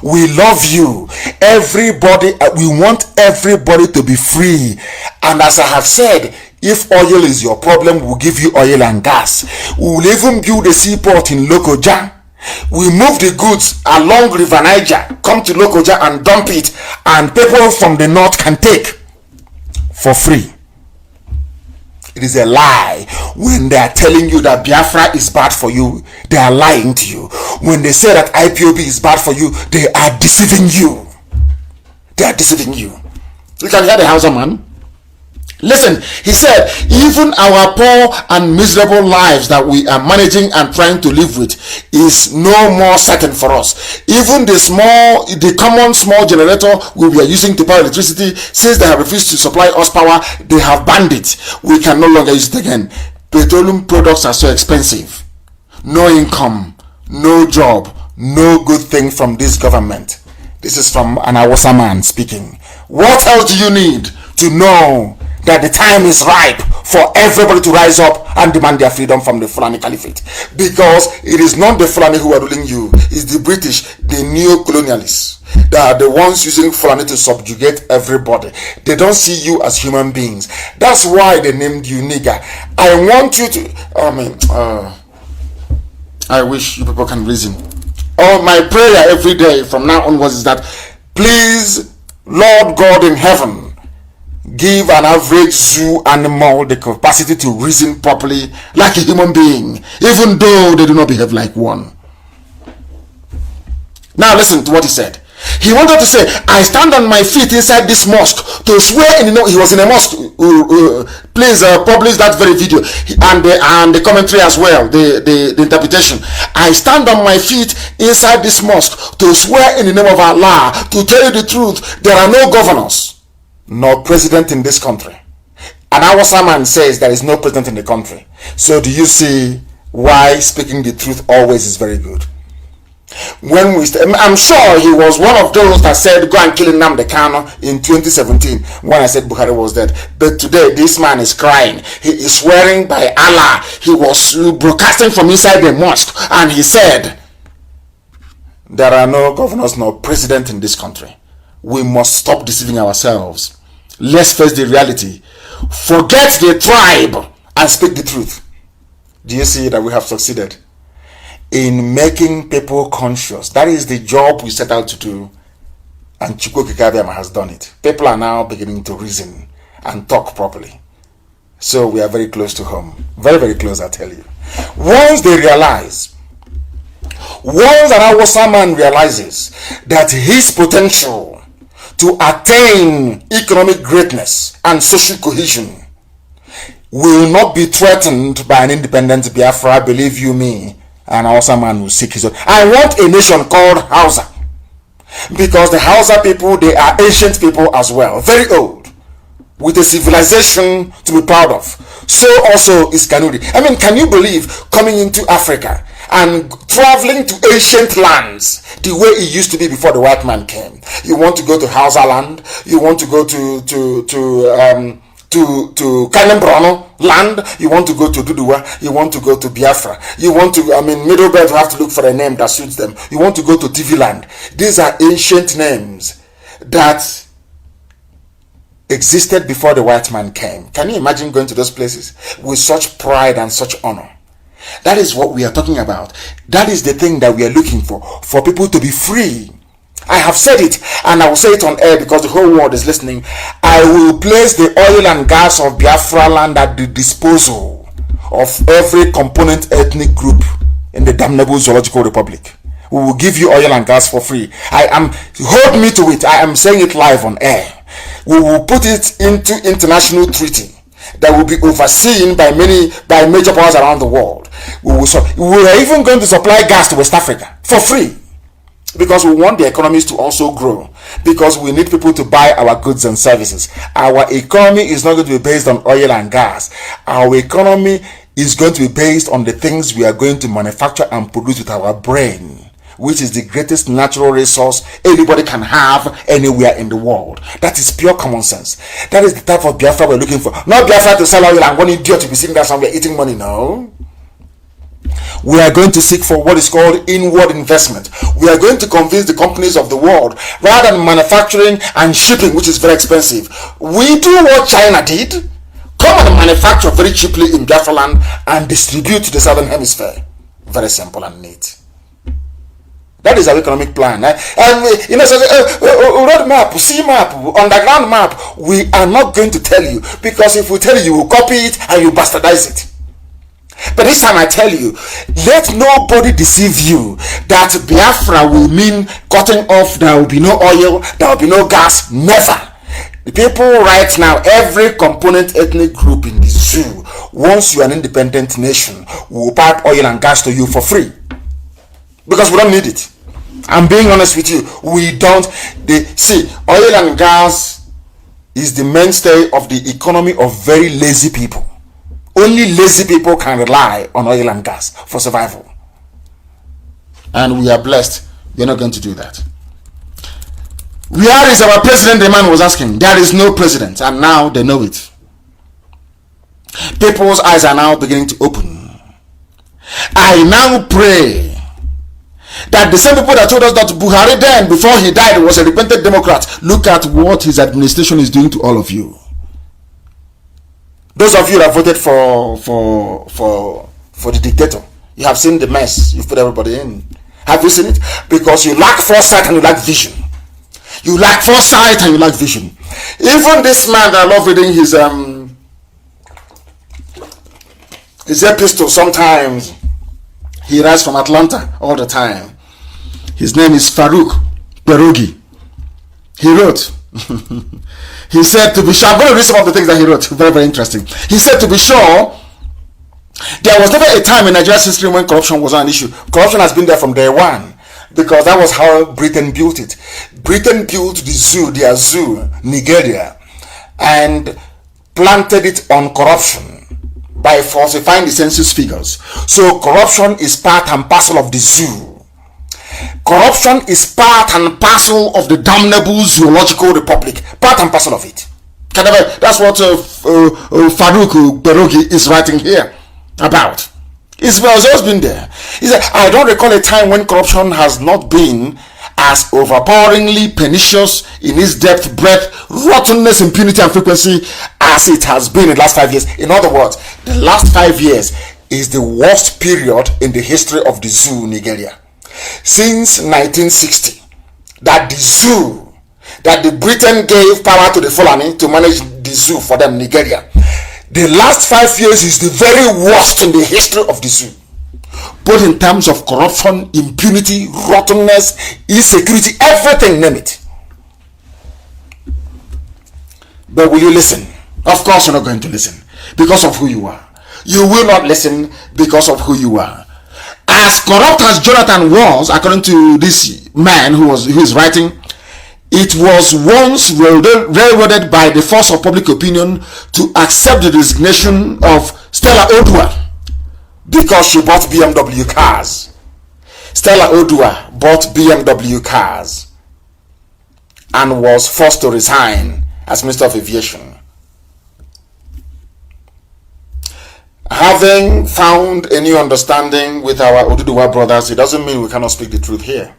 We love you. Everybody, we want everybody to be free. And as I have said, if oil is your problem, we'll give you oil and gas. We will even build a seaport in Lokoja. We move the goods along River Niger, come to Lokoja and dump it, and people from the north can take for free. It is a lie. When they are telling you that Biafra is bad for you, they are lying to you. When they say that IPOB is bad for you, they are deceiving you. They are deceiving you. You can hear the Hausa man. Listen, he said, even our poor and miserable lives that we are managing and trying to live with is no more certain for us. Even the common small generator we were using to power electricity, since they have refused to supply us power, they have banned it. We can no longer use it again. Petroleum products are so expensive. No income, no job, no good thing from this government. This is from an Hausa man speaking. What else do you need to know that the time is ripe for everybody to rise up and demand their freedom from the Fulani Caliphate? Because it is not the Fulani who are ruling you, it's the British, the neo-colonialists. They are the ones using Fulani to subjugate everybody. They don't see you as human beings. That's why they named you nigger. I want you to, I wish you people can reason. My prayer every day from now onwards is that, please, Lord God in heaven, give an average zoo animal the capacity to reason properly like a human being, even though they do not behave like one. Now listen to what he said. He wanted to say, I stand on my feet inside this mosque to swear in, he was in a mosque. Please publish that very video and the commentary as well, the interpretation. I stand on my feet inside this mosque to swear in the name of Allah, to tell you the truth, there are no governors nor president in this country. And our man says there is no president in the country. So do you see why speaking the truth always is very good? When I'm sure he was one of those that said go and kill nnamdi kanu in 2017 when I said Buhari was dead. But today this man is crying. He is swearing by Allah. He was broadcasting from inside the mosque and he said there are no governors nor president in this country. We must stop deceiving ourselves. Let's face the reality. Forget the tribe and speak the truth. Do you see that we have succeeded in making people conscious? That is the job we set out to do, and Chukwu Kikabiama has done it. People are now beginning to reason and talk properly. So we are very close to home. Very, very close, I tell you. Once they realize, once an Hausa man realizes that his potential to attain economic greatness and social cohesion will not be threatened by an independent Biafra, believe you me, an Hausa man will seek his own. I want a nation called Hausa, because the Hausa people, they are ancient people as well, very old, with a civilization to be proud of. So also is Kanuri. I mean, can you believe coming into Africa and traveling to ancient lands the way it used to be before the white man came? You want to go to Hausa land, you want to go to Kalembrono land, you want to go to Duduwa, you want to go to Biafra, you want to, Middlebelt have to look for a name that suits them. You want to go to TV land. These are ancient names that existed before the white man came. Can you imagine going to those places with such pride and such honor? That is what we are talking about. That is the thing that we are looking for people to be free. I have said it, and I will say it on air because the whole world is listening. I will place the oil and gas of Biafra land at the disposal of every component ethnic group in the damnable Zoological Republic. We will give you oil and gas for free. Hold me to it. I am saying it live on air. We will put it into international treaty that will be overseen by major powers around the world. We are even going to supply gas to West Africa for free, because we want the economies to also grow, because we need people to buy our goods and services. Our economy is not going to be based on oil and gas. Our economy is going to be based on the things we are going to manufacture and produce with our brain, which is the greatest natural resource anybody can have anywhere in the world. That is pure common sense. That is the type of Biafra we're looking for. Not Biafra to sell oil and one idiot to be sitting there somewhere eating money. No. We are going to seek for what is called inward investment. We are going to convince the companies of the world, rather than manufacturing and shipping, which is very expensive, we do what China did. Come and manufacture very cheaply in Biafra land and distribute to the southern hemisphere. Very simple and neat. That is our economic plan. Road map, sea map, underground map, we are not going to tell you, because if we tell you, you will copy it and you bastardize it. But this time I tell you, let nobody deceive you that Biafra will mean cutting off, there will be no oil, there will be no gas. Never. The people right now, every component ethnic group in the zoo, once you are an independent nation, will pipe oil and gas to you for free, because we don't need it. I'm being honest with you. We don't. See, oil and gas is the mainstay of the economy of very lazy people. Only lazy people can rely on oil and gas for survival. And we are blessed. We're not going to do that. Where is our president? The man was asking. There is no president. And now they know it. People's eyes are now beginning to open. I now pray that the same people that told us that Buhari then, before he died, was a repentant Democrat, look at what his administration is doing to all of you. Those of you that voted for the dictator, you have seen the mess you've put everybody in. Have you seen it? Because you lack foresight and you lack vision. You lack foresight and you lack vision. Even this man that I love reading his epistle sometimes, he writes from Atlanta all the time. His name is Farouk Perogi. He wrote, he said to be sure, I'm going to read some of the things that he wrote, very, very interesting. He said to be sure, there was never a time in Nigeria's history when corruption was an issue. Corruption has been there from day one, because that was how Britain built it. Britain built the zoo, their zoo, Nigeria, and planted it on corruption by falsifying the census figures. So corruption is part and parcel of the zoo. Corruption is part and parcel of the damnable zoological republic. Part and parcel of it. That's what Farouk Berogi is writing here about. It's always been there. He said, I don't recall a time when corruption has not been as overpoweringly pernicious in its depth, breadth, rottenness, impunity, and frequency as it has been in the last 5 years. In other words, the last 5 years is the worst period in the history of the zoo, Nigeria. Since 1960, that the zoo, that the Britain gave power to the Fulani to manage the zoo for them, Nigeria. The last 5 years is the very worst in the history of the zoo. Both in terms of corruption, impunity, rottenness, insecurity, everything, name it. But will you listen? Of course you're not going to listen because of who you are. You will not listen because of who you are. As corrupt as Jonathan was, according to this man who is writing, it was once railroaded by the force of public opinion to accept the resignation of Stella Odua because she bought BMW cars. Stella Odua bought BMW cars and was forced to resign as Minister of Aviation. Having found a new understanding with our Oduduwa brothers, it doesn't mean we cannot speak the truth here.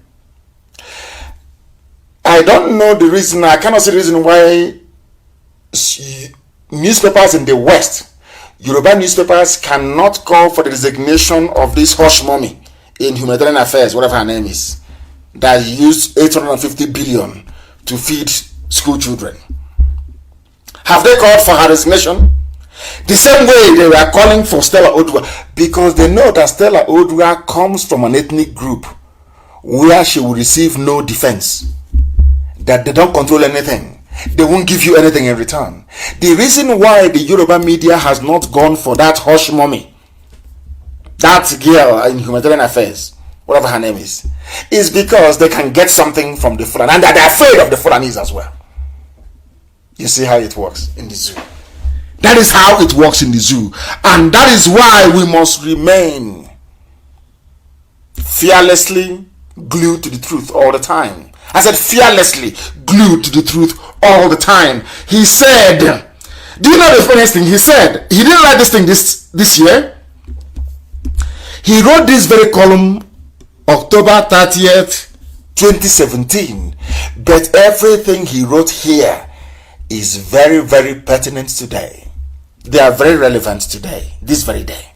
I don't know the reason, I cannot see the reason why newspapers in the West, Yoruba newspapers, cannot call for the resignation of this hush mommy in humanitarian affairs, whatever her name is, that used 850 billion to feed school children. Have they called for her resignation? The same way they were calling for Stella Odua, because they know that Stella Odua comes from an ethnic group where she will receive no defense, that they don't control anything, they won't give you anything in return. The reason why the Yoruba media has not gone for that hush mommy, that girl in humanitarian affairs, whatever her name is because they can get something from the Fulani, and they're afraid of the Fulanis as well. You see how it works in the zoo. That is how it works in the zoo. And that is why we must remain fearlessly glued to the truth all the time. I said fearlessly glued to the truth all the time. He said, do you know the funniest thing? He said, he didn't write this thing this year. He wrote this very column October 30th, 2017. But everything he wrote here is very, very pertinent today. They are very relevant today, this very day.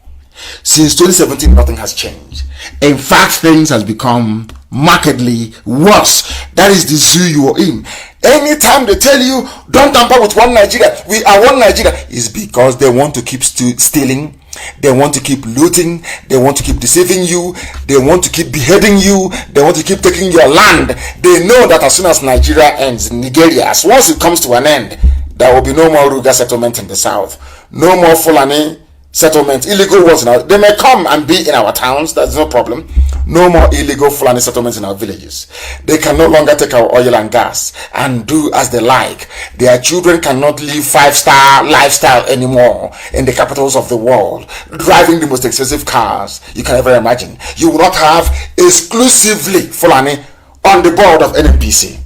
Since 2017, nothing has changed. In fact, things has become markedly worse. That is the zoo you are in. Anytime they tell you, don't tamper with one Nigeria, we are one Nigeria, is because they want to keep stealing, they want to keep looting, they want to keep deceiving you, they want to keep beheading you, they want to keep taking your land. They know that as soon as Nigeria ends, Nigeria, as once it comes to an end, there will be no more Ruga settlement in the south. No more Fulani settlement, illegal ones now. They may come and be in our towns, that's no problem. No more illegal Fulani settlements in our villages. They can no longer take our oil and gas and do as they like. Their children cannot live 5-star lifestyle anymore in the capitals of the world, driving the most expensive cars you can ever imagine. You will not have exclusively Fulani on the board of NNPC.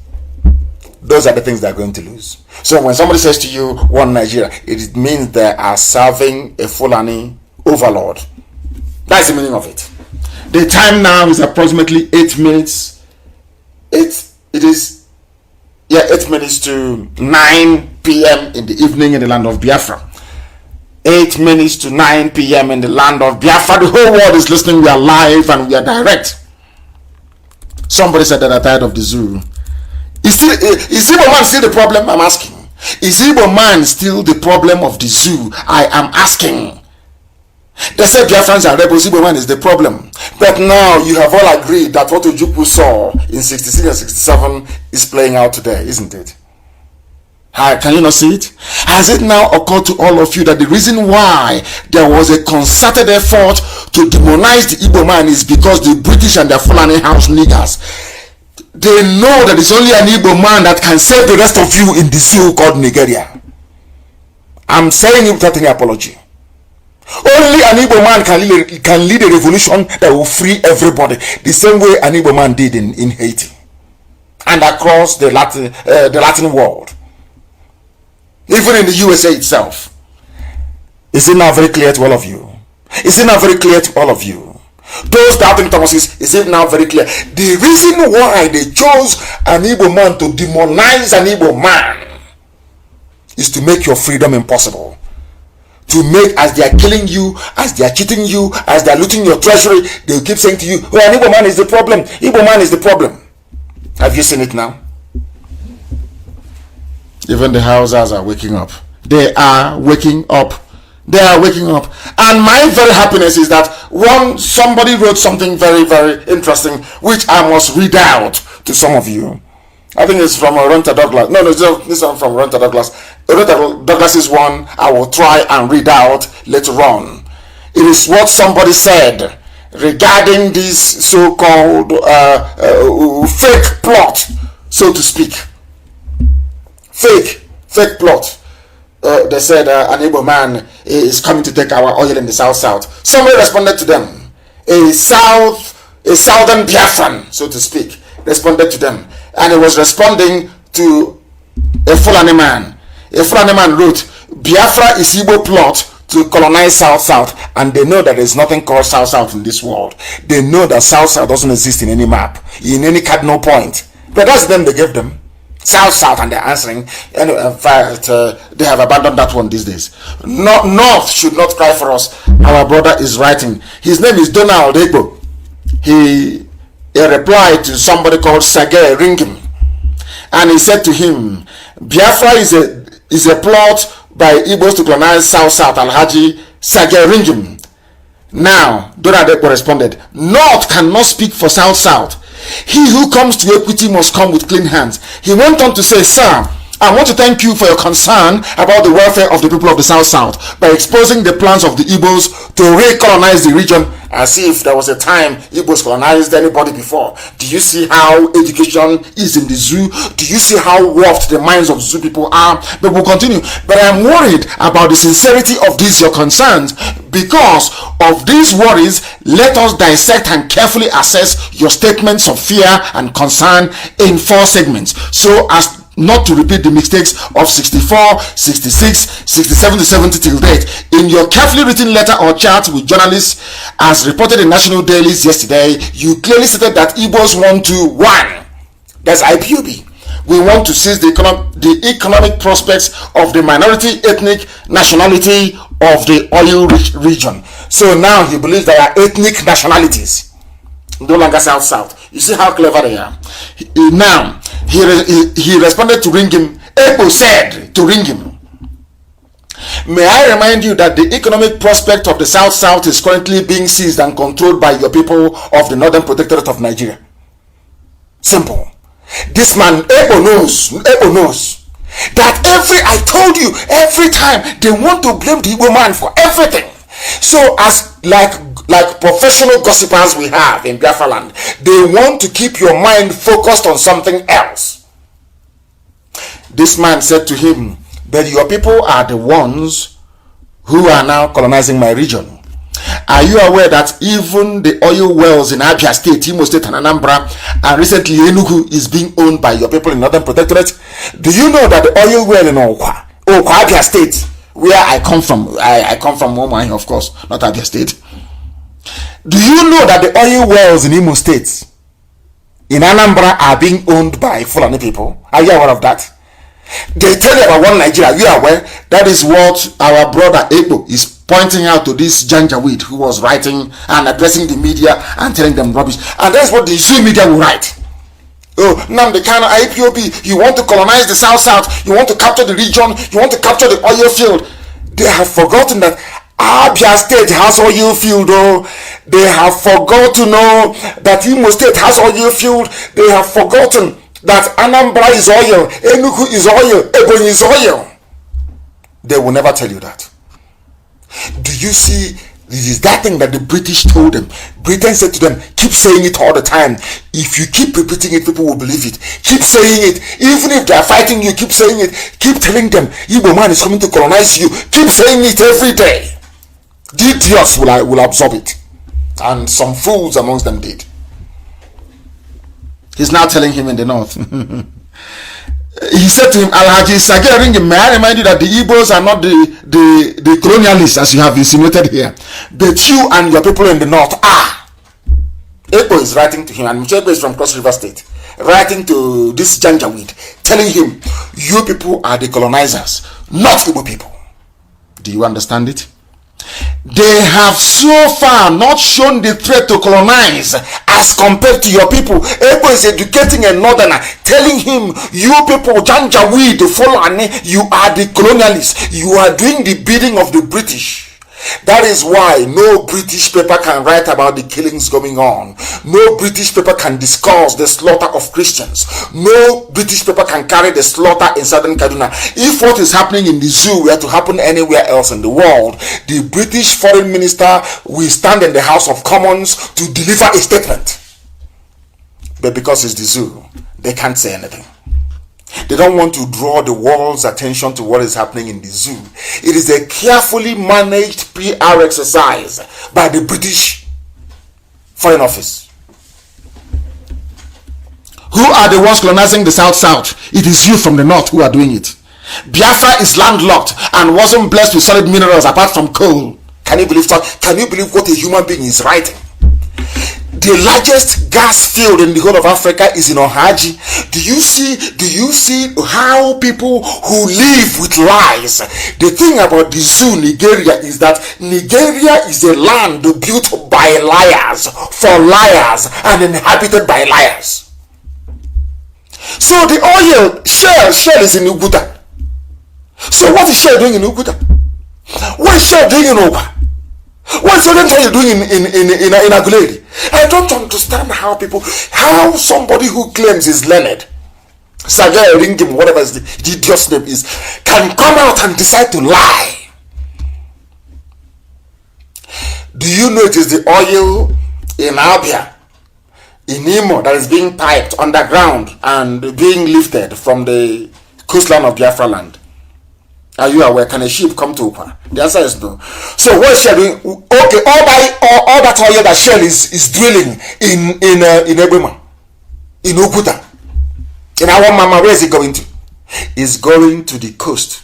Those are the things they're going to lose. So when somebody says to you, one Nigeria, it means they are serving a Fulani overlord. That's the meaning of it. The time now is approximately 8 minutes. It is 8 minutes to 9 p.m. in the evening in the land of Biafra. 8 minutes to 9 p.m. in the land of Biafra. The whole world is listening. We are live and we are direct. Somebody said that they're tired of the zoo. Is Igbo man still the problem? I'm asking. Is Igbo man still the problem of the zoo? I am asking. They said Biafrans are rebels, Igbo man is the problem. But now you have all agreed that what Ojukwu saw in 66 and 67 is playing out today, isn't it? Can you not see it? Has it now occurred to all of you that the reason why there was a concerted effort to demonize the Igbo man is because the British and their Fulani house niggers, they know that it's only an Igbo man that can save the rest of you in the zoo called Nigeria. I'm saying it without any apology. Only an Igbo man can lead a revolution that will free everybody, the same way an Igbo man did in Haiti and across the Latin world. Even in the USA itself. Is it now very clear to all of you? Is it now very clear to all of you? Those doubting Thomases, is it now very clear? The reason why they chose an Igbo man to demonize an Igbo man is to make your freedom impossible. To make, as they are killing you, as they are cheating you, as they are looting your treasury, they will keep saying to you, well, an Igbo man is the problem. Igbo man is the problem. Have you seen it now? Even the Hausas are waking up. They are waking up. They are waking up. And my very happiness is that somebody wrote something very, very interesting, which I must read out to some of you. I think it's from Renta Douglas. No, this one from Renta Douglas. Renta Douglas's one I will try and read out later on. It is what somebody said regarding this so-called fake plot, so to speak. Fake plot. They said an Igbo man is coming to take our oil in the south. Somebody responded to them. A southern Biafran, so to speak, responded to them, and he was responding to a Fulani man. A Fulani man wrote, Biafra is Igbo plot to colonize South, and they know that there's nothing called South in this world. They know that South doesn't exist in any map, in any cardinal point. But that's them they gave them. South, and they're answering. And in fact, they have abandoned that one these days. North should not cry for us. Our brother is writing. His name is Donald Egbo. He replied to somebody called Sage Ringim, and he said to him, Biafra is a plot by Igbos to colonize South, Alhaji Sage Ringim. Now, Donald Egbo responded, North cannot speak for South. He who comes to equity must come with clean hands. He went on to say, Sir, I want to thank you for your concern about the welfare of the people of the South by exposing the plans of the Igbos to recolonize the region as if there was a time Igbos colonized anybody before. Do you see how education is in the zoo? Do you see how warped the minds of zoo people are? But we'll continue. But I'm worried about the sincerity of these your concerns. Because of these worries, let us dissect and carefully assess your statements of fear and concern in 4 segments, so as not to repeat the mistakes of 64, 66, 67 to 70 till date. In your carefully written letter or chat with journalists, as reported in national dailies yesterday, you clearly stated that Igbos want to, 1, that's IPOB. We want to seize the economic prospects of the minority ethnic nationality of the oil-rich region. So now he believes there are ethnic nationalities, no longer South. You see how clever they are. Now, he responded to Ringim. Ebo said to Ringim, may I remind you that the economic prospect of the South is currently being seized and controlled by your people of the Northern Protectorate of Nigeria. Simple. This man, Ebo knows that every time they want to blame the Igbo man for everything. So as like professional gossipers we have in Biafra land, they want to keep your mind focused on something else. This man said to him, but your people are the ones who are now colonizing my region. Are you aware that even the oil wells in Abia State, Imo State and Anambra, and recently Enugu is being owned by your people in Northern Protectorate? Do you know that the oil well in Okwa, Abia State, where I come from, I come from Omahi, of course, not Abia State. Do you know that the oil wells in Imo State, in Anambra, are being owned by Fulani people? Are you aware of that? They tell you about one Nigeria. You are aware? That is what our brother Ebo is pointing out to this Janjaweed who was writing and addressing the media and telling them rubbish. And that's what the Zoo media will write. Oh, nnamdi, kanu, IPOB, you want to colonize the South, you want to capture the region, you want to capture the oil field. They have forgotten that Abia State has oil field, oh. They have forgot to know that Imo State has oil field. They have forgotten that Anambra is oil, Enugu is oil, Ebonyi is oil. They will never tell you that. Do you see? This is that thing that the British told them. Britain said to them, keep saying it all the time. If you keep repeating it, people will believe it. Keep saying it. Even if they are fighting you, keep saying it. Keep telling them, Igbo man is coming to colonize you. Keep saying it every day. The idiots will absorb it. And some fools amongst them did. He's now telling him in the north. He said to him, Alhaji Sage, may I remind you that the Igbos are not the colonialists as you have insinuated here, but you and your people in the north are. Ebo is writing to him, and Muchebe is from Cross River State, writing to this Janjaweed, telling him, you people are the colonizers, not Igbo people. Do you understand it? They have so far not shown the threat to colonize as compared to your people. Ebo is educating a northerner, telling him, you people, Janjaweed, the Fulani, you are the colonialists. You are doing the bidding of the British. That is why no British paper can write about the killings going on. No British paper can discuss the slaughter of Christians. No British paper can carry the slaughter in southern Kaduna. If what is happening in the zoo were to happen anywhere else in the world, the British foreign minister will stand in the House of Commons to deliver a statement. But because it's the zoo, they can't say anything. They don't want to draw the world's attention to what is happening in the zoo. It is a carefully managed PR exercise by the British Foreign Office. Who are the ones colonizing the South? It is you from the north who are doing it. Biafra is landlocked and wasn't blessed with solid minerals apart from coal. Can you believe that? Can you believe what a human being is writing? The largest gas field in the whole of Africa is in Ohaji. Do you see how people who live with lies? The thing about the zoo, Nigeria, is that Nigeria is a land built by liars, for liars, and inhabited by liars. So the oil, Shell is in Uguta. So what is Shell doing in Uguta? What is Shell doing in Oba? What is Oriental doing in Aguleri? I don't understand how somebody who claims is learned, Sagaya Ringim, whatever the idiot's name is, can come out and decide to lie. Do you know it is the oil in Abia, in Imo, that is being piped underground and being lifted from the coastline of Biafra land? Are you aware? Can a ship come to Upa? The answer is no. So what is Shell doing? Okay, all that oil that Shell is drilling in Ebema, in Ukuta, in our mama, where is it going to? It's going to the coast,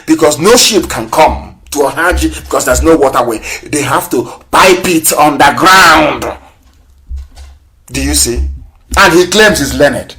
because no ship can come to Ohaji because there's no waterway. They have to pipe it underground. Do you see? And he claims he's learned.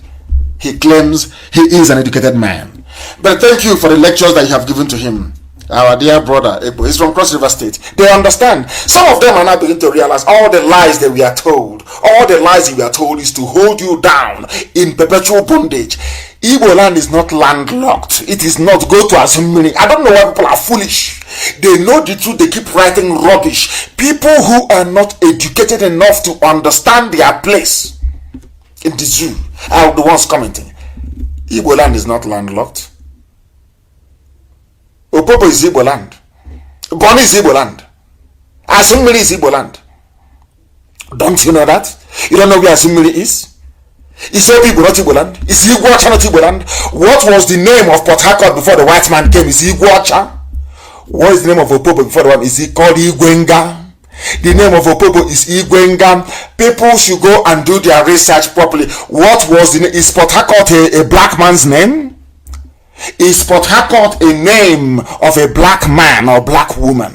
He claims he is an educated man. But thank you for the lectures that you have given to him. Our dear brother, he's from Cross River State. They understand. Some of them are now beginning to realize all the lies that we are told. All the lies that we are told is to hold you down in perpetual bondage. Igbo land is not landlocked. It is not. Go to Azumini. I don't know why people are foolish. They know the truth. They keep writing rubbish. People who are not educated enough to understand their place in the zoo are the ones commenting. Igbo land is not landlocked. Opopo is Igbo land. Boni is Igbo land. Asumiri is Igbo land. Don't you know that? You don't know where Asumiri is? Is Igbo not Igbo land? Is Igwocha not Igbo land? What was the name of Port Harcourt before the white man came? Is Igwocha? What is the name of Opopo before the one? Is he called Igwenga? The name of Opopo is Igwenga. People should go and do their research properly. What was the name? Is Port Harcourt a black man's name? Is Port Harcourt a name of a black man or black woman?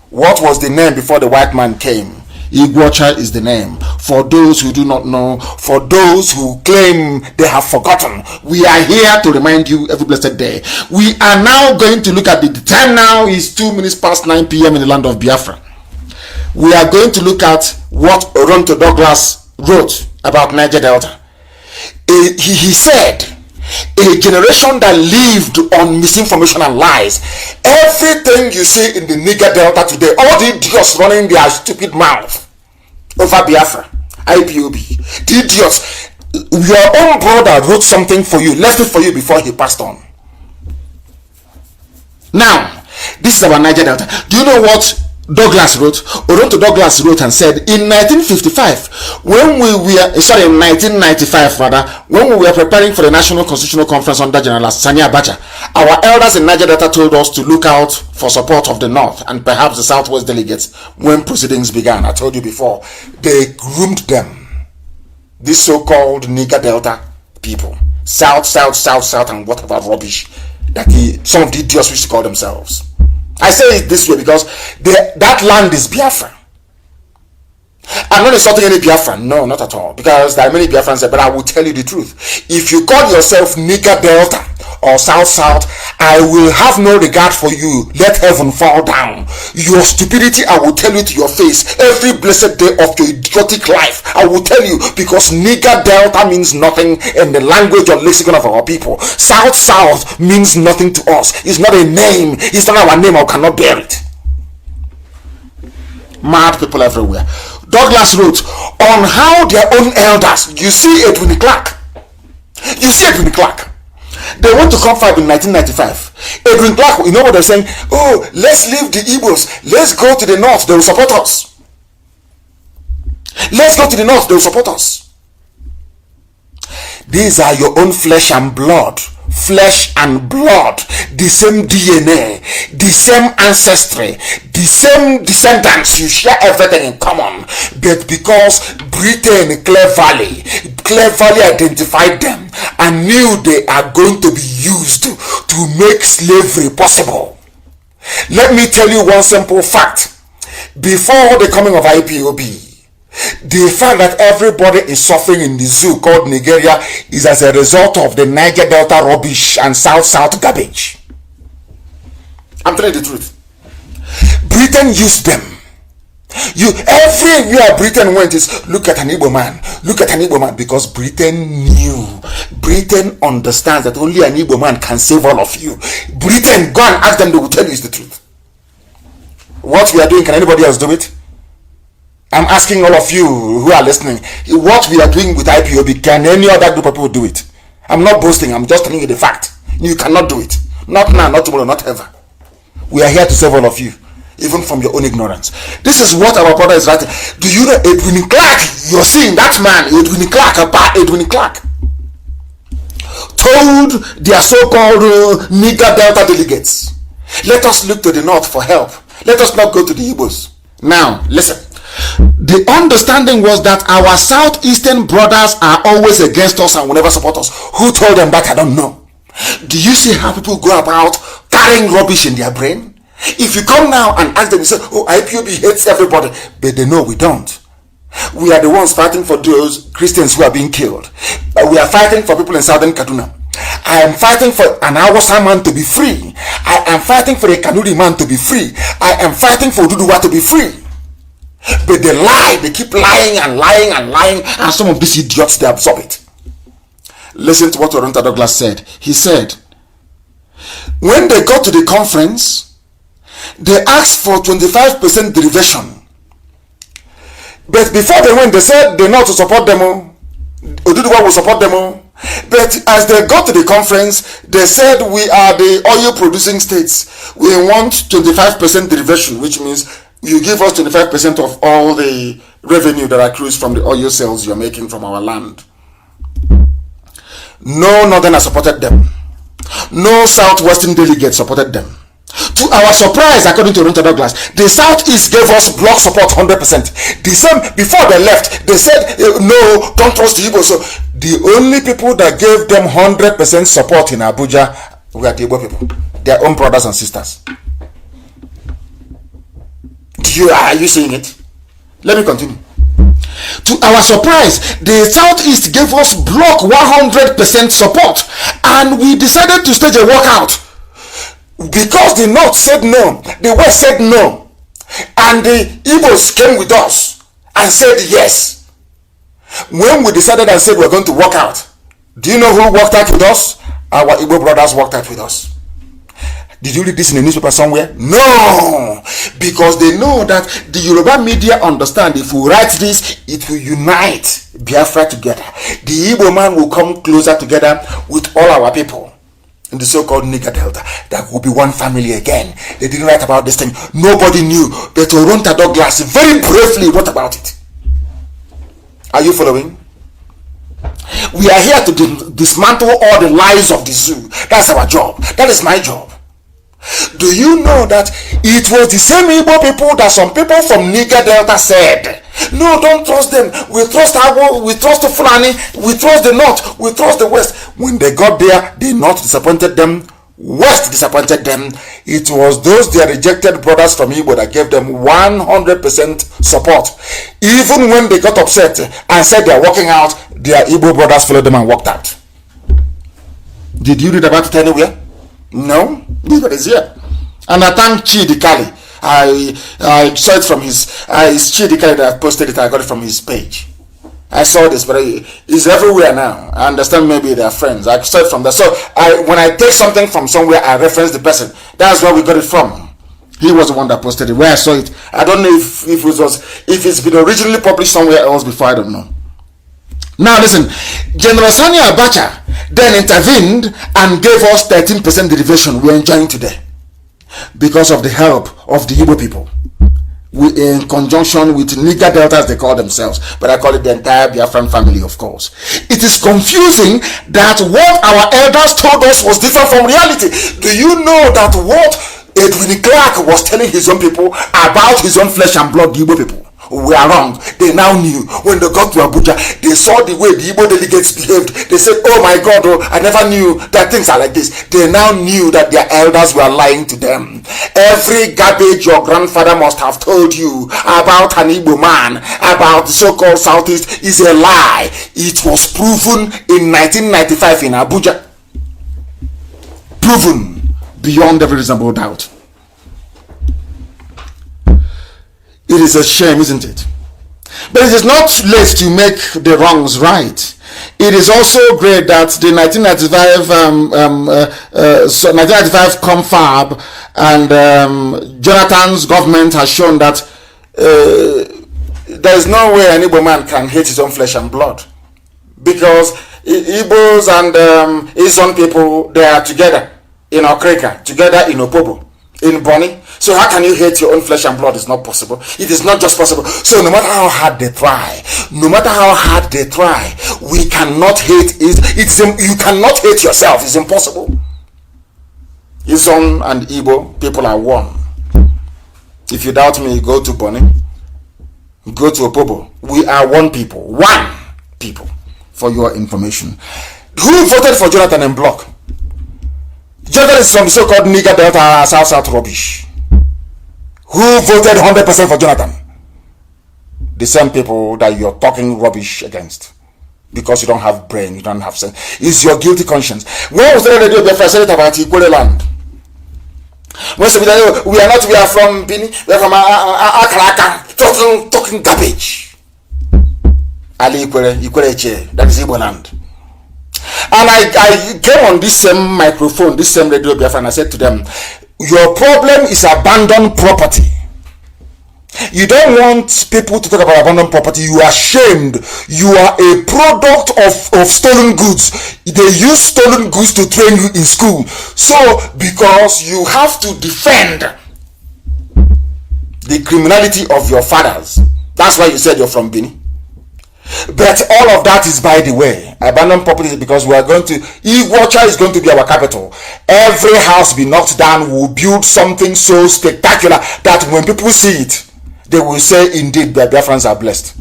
What was the name before the white man came? Igwocha is the name. For those who do not know, for those who claim they have forgotten, we are here to remind you every blessed day. We are now going to look at the time now is 2 minutes past 9 p.m. in the land of Biafra. We are going to look at what Oronto Douglas wrote about Niger Delta. He said A generation that lived on misinformation and lies. Everything you see in the Niger Delta today, all the idiots running their stupid mouth over Biafra, IPOB, the idiots. Your own brother wrote something for you, left it for you before he passed on. Now, this is about Niger Delta. Do you know what Douglas wrote? Oronto Douglas wrote and said, in 1955, in 1995 rather, when we were preparing for the National Constitutional Conference under General Sani Abacha, our elders in Niger Delta told us to look out for support of the North and perhaps the Southwest delegates when proceedings began. I told you before, they groomed them. These so-called Niger Delta people, South, and whatever rubbish that some of the idiots wish to call themselves. I say it this way because that land is Biafra. I'm not insulting any Biafran, no, not at all, because there are many Biafrans there, but I will tell you the truth. If you call yourself Niger Delta or South, I will have no regard for you. Let heaven fall down. Your stupidity, I will tell you to your face every blessed day of your idiotic life. I will tell you, because Niger Delta means nothing in the language or lexicon of our people. South means nothing to us. It's not a name. It's not our name. I cannot bear it. Mad people everywhere. Douglas wrote on how their own elders, you see Edwin Clark, they want to come fight in 1995. Edwin Clark, you know what they're saying? Oh, let's leave the Igbos, let's go to the north, they will support us. Let's go to the north, they will support us. These are your own flesh and blood, the same DNA, the same ancestry, the same descendants. You share everything in common, but because Britain cleverly identified them and knew they are going to be used to make slavery possible. Let me tell you one simple fact. Before the coming of IPOB, the fact that everybody is suffering in the zoo called Nigeria is as a result of the Niger Delta rubbish and South garbage. I'm telling you the truth. Britain used them. Everywhere Britain went is look at an Igbo man, because Britain understands that only an Igbo man can save all of you. Britain, go and ask them, they will tell you is the truth. What we are doing, can anybody else do it? I'm asking all of you who are listening, what we are doing with IPOB, can any other group of people do it? I'm not boasting, I'm just telling you the fact. You cannot do it. Not now, not tomorrow, not ever. We are here to save all of you, even from your own ignorance. This is what our brother is writing. Do you know Edwin Clark? You're seeing that man, Edwin Clark, told their so-called Niger Delta delegates, let us look to the north for help. Let us not go to the Igbos. Now, listen. The understanding was that our southeastern brothers are always against us and will never support us. Who told them that? I don't know. Do you see how people go about carrying rubbish in their brain? If you come now and ask them, you say, oh, IPOB hates everybody, but they know we don't. We are the ones fighting for those Christians who are being killed. We are fighting for people in southern Kaduna. I am fighting for an Hausa man to be free. I am fighting for a Kanuri man to be free. I am fighting for Duduwa to be free. But they lie, they keep lying, and some of these idiots, they absorb it. Listen to what Oronto Douglas said. He said, when they got to the conference, they asked for 25% derivation. But before they went, they said they know to support them. Oduduwa will support them. But as they got to the conference, they said we are the oil producing states. We want 25% derivation, which means you give us 25% of all the revenue that accrues from the oil sales you're making from our land. No northerner supported them. No southwestern delegate supported them. To our surprise, according to Oronto Douglas, the southeast gave us block support 100%. The same, before they left, they said, no, don't trust the Igbo. So the only people that gave them 100% support in Abuja were the Igbo people, their own brothers and sisters. Are you seeing it? Let me continue. To our surprise, the southeast gave us block 100% support, and we decided to stage a walkout because the north said no, the west said no, and the Igbos came with us and said yes. When we decided and said we're going to walk out, do you know who walked out with us? our Igbo brothers worked out with us. Did you read this in a newspaper somewhere? No, because they know that the Yoruba media understand if we write this, it will unite Biafra together. The Igbo man will come closer together with all our people in the so-called Niger Delta. That will be one family again. They didn't write about this thing. Nobody knew. But Toronto Douglas very bravely wrote about it. Are you following? We are here to dismantle all the lies of the zoo. That's our job. That is my job. Do you know that it was the same Igbo people that some people from Niger Delta said, no, don't trust them. We trust Agbo, we trust the Fulani, we trust the North, we trust the West. When they got there, the North disappointed them, West disappointed them. It was those their rejected brothers from Igbo that gave them 100% support. Even when they got upset and said they are walking out, their Igbo brothers followed them and walked out. Did you read about it anywhere? No, neither is here. And I thank Chidi Kali. I saw it from his Chidi Kali that posted it. I got it from his page. I saw this, but it's everywhere now. I understand maybe they are friends. I saw it from there. So when I take something from somewhere, I reference the person. That's where we got it from. He was the one that posted it. Where I saw it, I don't know if it's been originally published somewhere else before. I don't know. Now listen, General Sani Abacha then intervened and gave us 13% derivation we're enjoying today because of the help of the Igbo people. We, in conjunction with Niger Delta, as they call themselves, but I call it the entire Biafran family, of course. It is confusing that what our elders told us was different from reality. Do you know that what Edwin Clark was telling his own people about his own flesh and blood, the Igbo people, were wrong? They now knew. When they got to Abuja, they saw the way the Igbo delegates behaved. They said, oh my God, oh, I never knew that things are like this. They now knew that their elders were lying to them. Every garbage your grandfather must have told you about an Igbo man, about the so-called Southeast, is a lie. It was proven in 1995 in Abuja. Proven beyond every reasonable doubt. It is a shame, isn't it? But it is not too late to make the wrongs right. It is also great that the 1995 confab and Jonathan's government has shown that there is no way an Igbo man can hate his own flesh and blood, because Igbos and his own people, they are together in Okreka, together in Opobo, in Bonny. So how can you hate your own flesh and blood? It's not possible. It is not just possible. So no matter how hard they try, we cannot hate it. You cannot hate yourself. It's impossible. Izon and Igbo people are one. If you doubt me, go to Bonny, go to Opobo. We are one people. One people, for your information. Who voted for Jonathan and Block? Jonathan is from so-called Niger Delta, South rubbish. Who voted 100% for Jonathan? The same people that you're talking rubbish against, because you don't have brain, you don't have sense. It's your guilty conscience. When was the radio before said about Ikwele land? When we are from Bini, we are from Akraka, talking garbage. Ali Ikwele, that is Igbo land. And I came on this same microphone, this same radio Biafra, and I said to them, your problem is abandoned property. You don't want people to talk about abandoned property. You are ashamed. You are a product of stolen goods. They use stolen goods to train you in school. So, because you have to defend the criminality of your fathers, that's why you said you're from Bini. But all of that is by the way. Abandoned property is because we are going to, Iguacha is going to be our capital. Every house be knocked down, will build something so spectacular that when people see it, they will say, indeed, the Biafrans are blessed.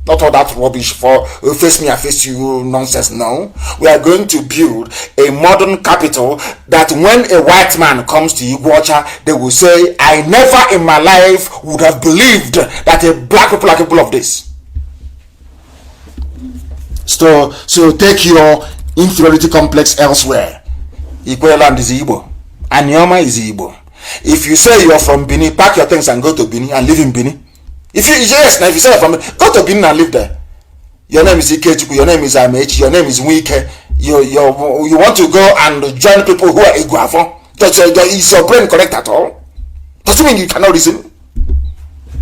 Not all that rubbish for face me, I face you nonsense. No. We are going to build a modern capital that when a white man comes to Iguacha, they will say, I never in my life would have believed that a black people are capable of this. So take your inferiority complex elsewhere. Ikwele land is Igbo. Anyoma is Igbo. If you say you're from Bini, pack your things and go to Bini and live in Bini. If you say you're from Bini, go to Bini and live there. Your name is Ikechuku, your name is Amechi, your name is Wike, you want to go and join people who are Iguafon? Is your brain correct at all? Does it mean you cannot reason?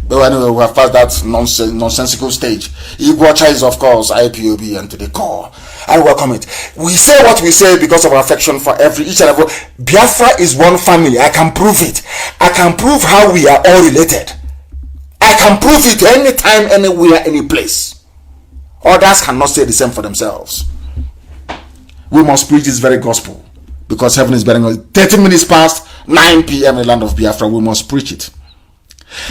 But anyway, we have passed that nonsensical stage. Iguacha is, of course, IPOB and to the core. I welcome it. We say what we say because of our affection for each and every. Biafra is one family. I can prove it. I can prove how we are all related. I can prove it anytime, anywhere, any place. Others cannot say the same for themselves. We must preach this very gospel because heaven is bearing us. 30 minutes past 9 p.m. in the land of Biafra, we must preach it.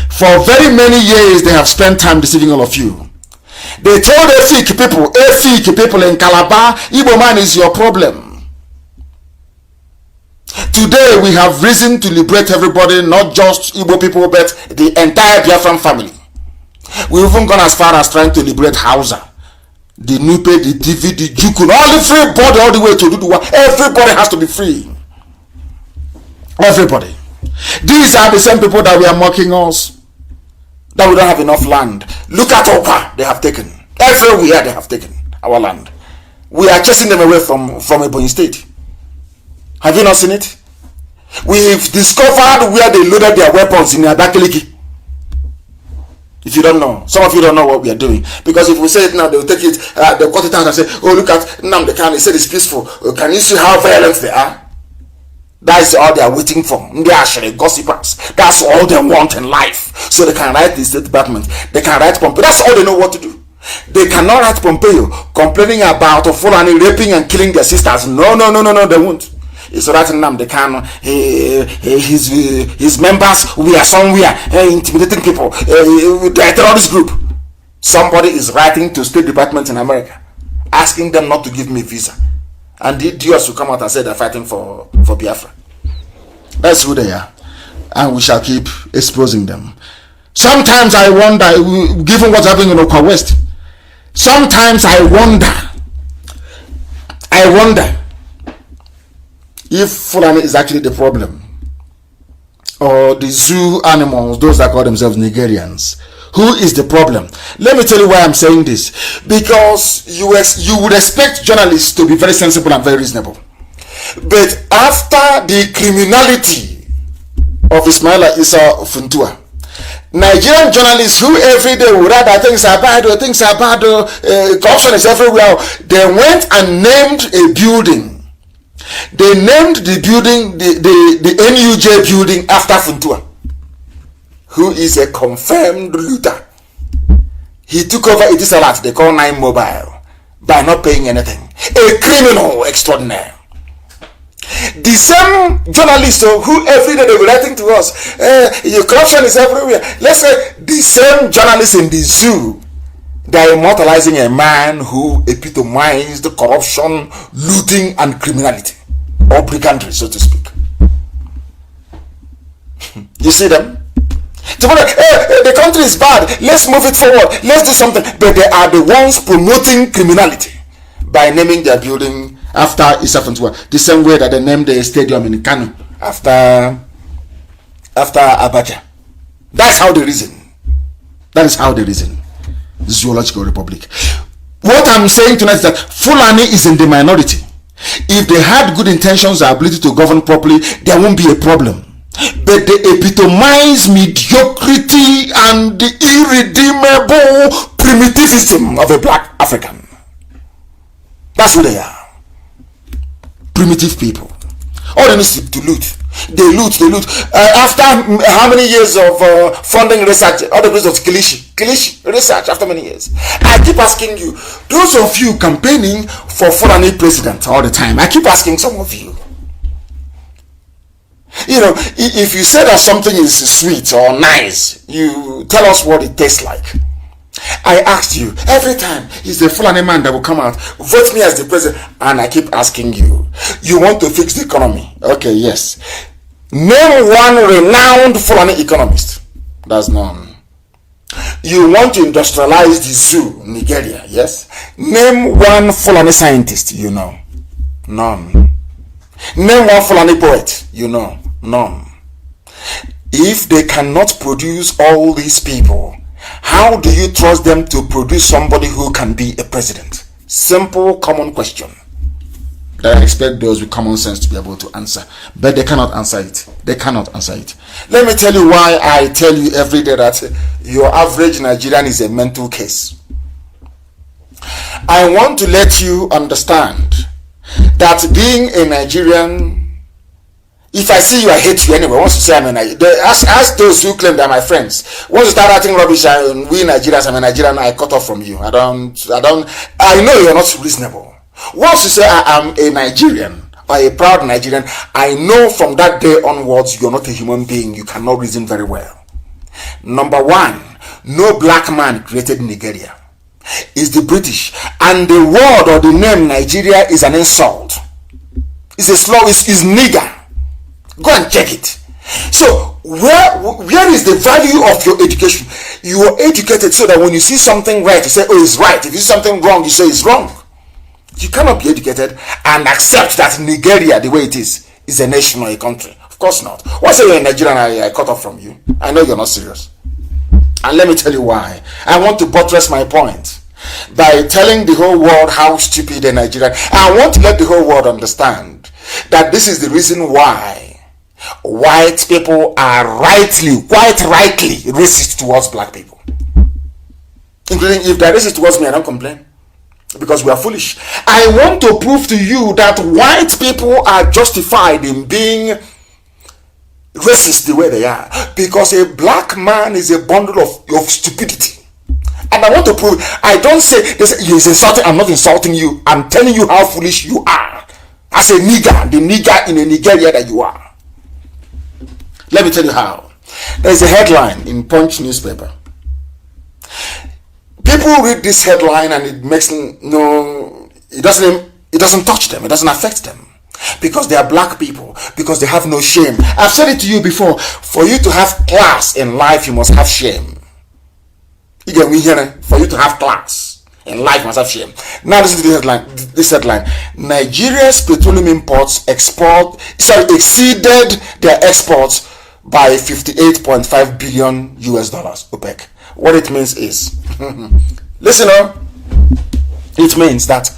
For very many years, they have spent time deceiving all of you. They told Efik people in Calabar, Igbo man is your problem. Today, we have reason to liberate everybody, not just Igbo people, but the entire Biafran family. We've even gone as far as trying to liberate Hausa, the Nupe, the TV, the Jukun, everybody, all the way to Duduwa. Everybody has to be free. Everybody. These are the same people that we are mocking us, that we don't have enough land. Look at Opa, they have taken. Everywhere they have taken our land. We are chasing them away from Ebonyi State. Have you not seen it? We've discovered where they loaded their weapons in Abakaliki. If you don't know, some of you don't know what we are doing. Because if we say it now, they'll take it, they'll cut it out and say, oh, look at nnamdi Kanu, he said it's peaceful. Can you see how violent they are? That is all they are waiting for. They are actually gossipers. That's all they want in life. So they can write the State Department. They can write Pompeo. That's all they know what to do. They cannot write Pompeo complaining about Fulani raping and killing their sisters. No, they won't. It's writing nnamdi Kanu. His members, we are somewhere intimidating people. They are a terrorist group. Somebody is writing to State Department in America, asking them not to give me visa. And the idiots will come out and say they're fighting for Biafra. That's who they are. And we shall keep exposing them. Sometimes I wonder, given what's happening in Okwa West, sometimes I wonder if Fulani is actually the problem. Or the zoo animals, those that call themselves Nigerians. Who is the problem? Let me tell you why I'm saying this. Because you would expect journalists to be very sensible and very reasonable. But after the criminality of Ismaila Issa Funtua, Nigerian journalists who every day would write that things are bad, corruption is everywhere, they went and named a building. They named the building the NUJ building after Funtua, who is a confirmed looter. He took over Etisalat, they call 9 Mobile, by not paying anything. A criminal extraordinaire. The same journalists who every day they were writing to us, your corruption is everywhere. Let's say the same journalists in the zoo, they are immortalizing a man who epitomized corruption, looting, and criminality, or brigandry, so to speak. You see them? The country is bad, let's move it forward, let's do something. But they are the ones promoting criminality by naming their building after Issa Funtua, the same way that they named the stadium in Kanu after Abacha. That's how they reason. That is how they reason. Zoological Republic. What I'm saying tonight is that Fulani is in the minority. If they had good intentions or ability to govern properly, there won't be a problem. But they epitomize mediocrity and the irredeemable primitivism of a black African. That's who they are. Primitive people. All they need is to loot. They loot. After how many years of funding research, all the place of Kilishi research after many years. I keep asking you, those of you campaigning for Fulani president all the time, I keep asking some of you, if you say that something is sweet or nice, you tell us what it tastes like. I asked you every time, is the Fulani man that will come out, vote me as the president, and I keep asking you, you want to fix the economy? Okay, yes. Name one renowned Fulani economist. That's none. You want to industrialize the zoo, Nigeria? Yes. Name one Fulani scientist. None. Name one Fulani poet. None. If they cannot produce all these people, how do you trust them to produce somebody who can be a president? Simple, common question. that I expect those with common sense to be able to answer, but they cannot answer it. They cannot answer it. Let me tell you why I tell you every day that your average Nigerian is a mental case. I want to let you understand that being a Nigerian, if I see you, I hate you anyway. Once you say I'm a Nigerian, ask those who claim they're my friends. Once you start acting rubbish, we Nigerians, I'm a Nigerian, I cut off from you. I know you're not reasonable. Once you say I am a Nigerian or a proud Nigerian, I know from that day onwards you're not a human being. You cannot reason very well. Number one, no black man created Nigeria. It's the British, and the word or the name Nigeria is an insult. It's a slur. It's nigger. Go and check it. So where is the value of your education? You are educated so that when you see something right, you say, oh, it's right. If you see something wrong, you say it's wrong. You cannot be educated and accept that Nigeria, the way it is a nation or a country. Of course not. Once you're a Nigerian, I cut off from you. I know you're not serious. And let me tell you why. I want to buttress my point by telling the whole world how stupid a Nigerian. I want to let the whole world understand that this is the reason why white people are quite rightly racist towards black people. Including if they're racist towards me, I don't complain. Because we are foolish. I want to prove to you that white people are justified in being racist the way they are. Because a black man is a bundle of stupidity. And I want to prove, I don't say, he's insulting, I'm not insulting you. I'm telling you how foolish you are. As a nigger, the nigger in a Nigeria that you are. Let me tell you how. There's a headline in Punch newspaper. People read this headline and it makes it doesn't touch them, it doesn't affect them. Because they are black people, because they have no shame. I've said it to you before, for you to have class in life, you must have shame. For you to have class in life, you must have shame. Now listen to this headline. Nigeria's petroleum imports exceeded their exports by $58.5 billion OPEC. What it means is, listen up, it means that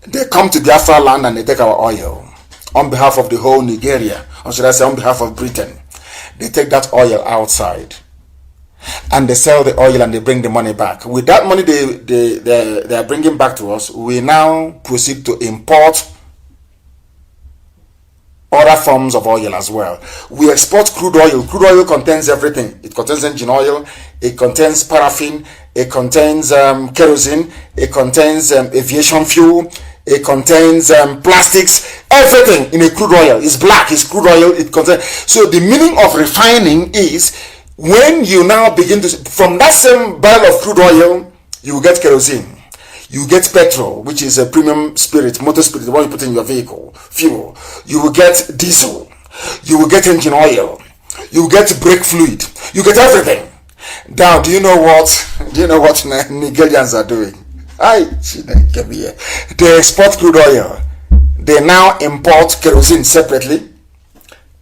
they come to Biafra land and they take our oil on behalf of the whole Nigeria, or should I say on behalf of Britain. They take that oil outside and they sell the oil and they bring the money back. With that money they are bringing back to us, we now proceed to import other forms of oil as well. We export crude oil. Crude oil contains everything. It contains engine oil, it contains paraffin, it contains kerosene, it contains aviation fuel, it contains plastics, everything in a crude oil. It's black, it's crude oil, it contains. So the meaning of refining is when you now begin to, from that same barrel of crude oil, you will get kerosene. You get petrol, which is a premium spirit, motor spirit, the one you put in your vehicle, fuel. You will get diesel. You will get engine oil. You will get brake fluid. You get everything. Now, do you know what Nigerians are doing? They export crude oil. They now import kerosene separately,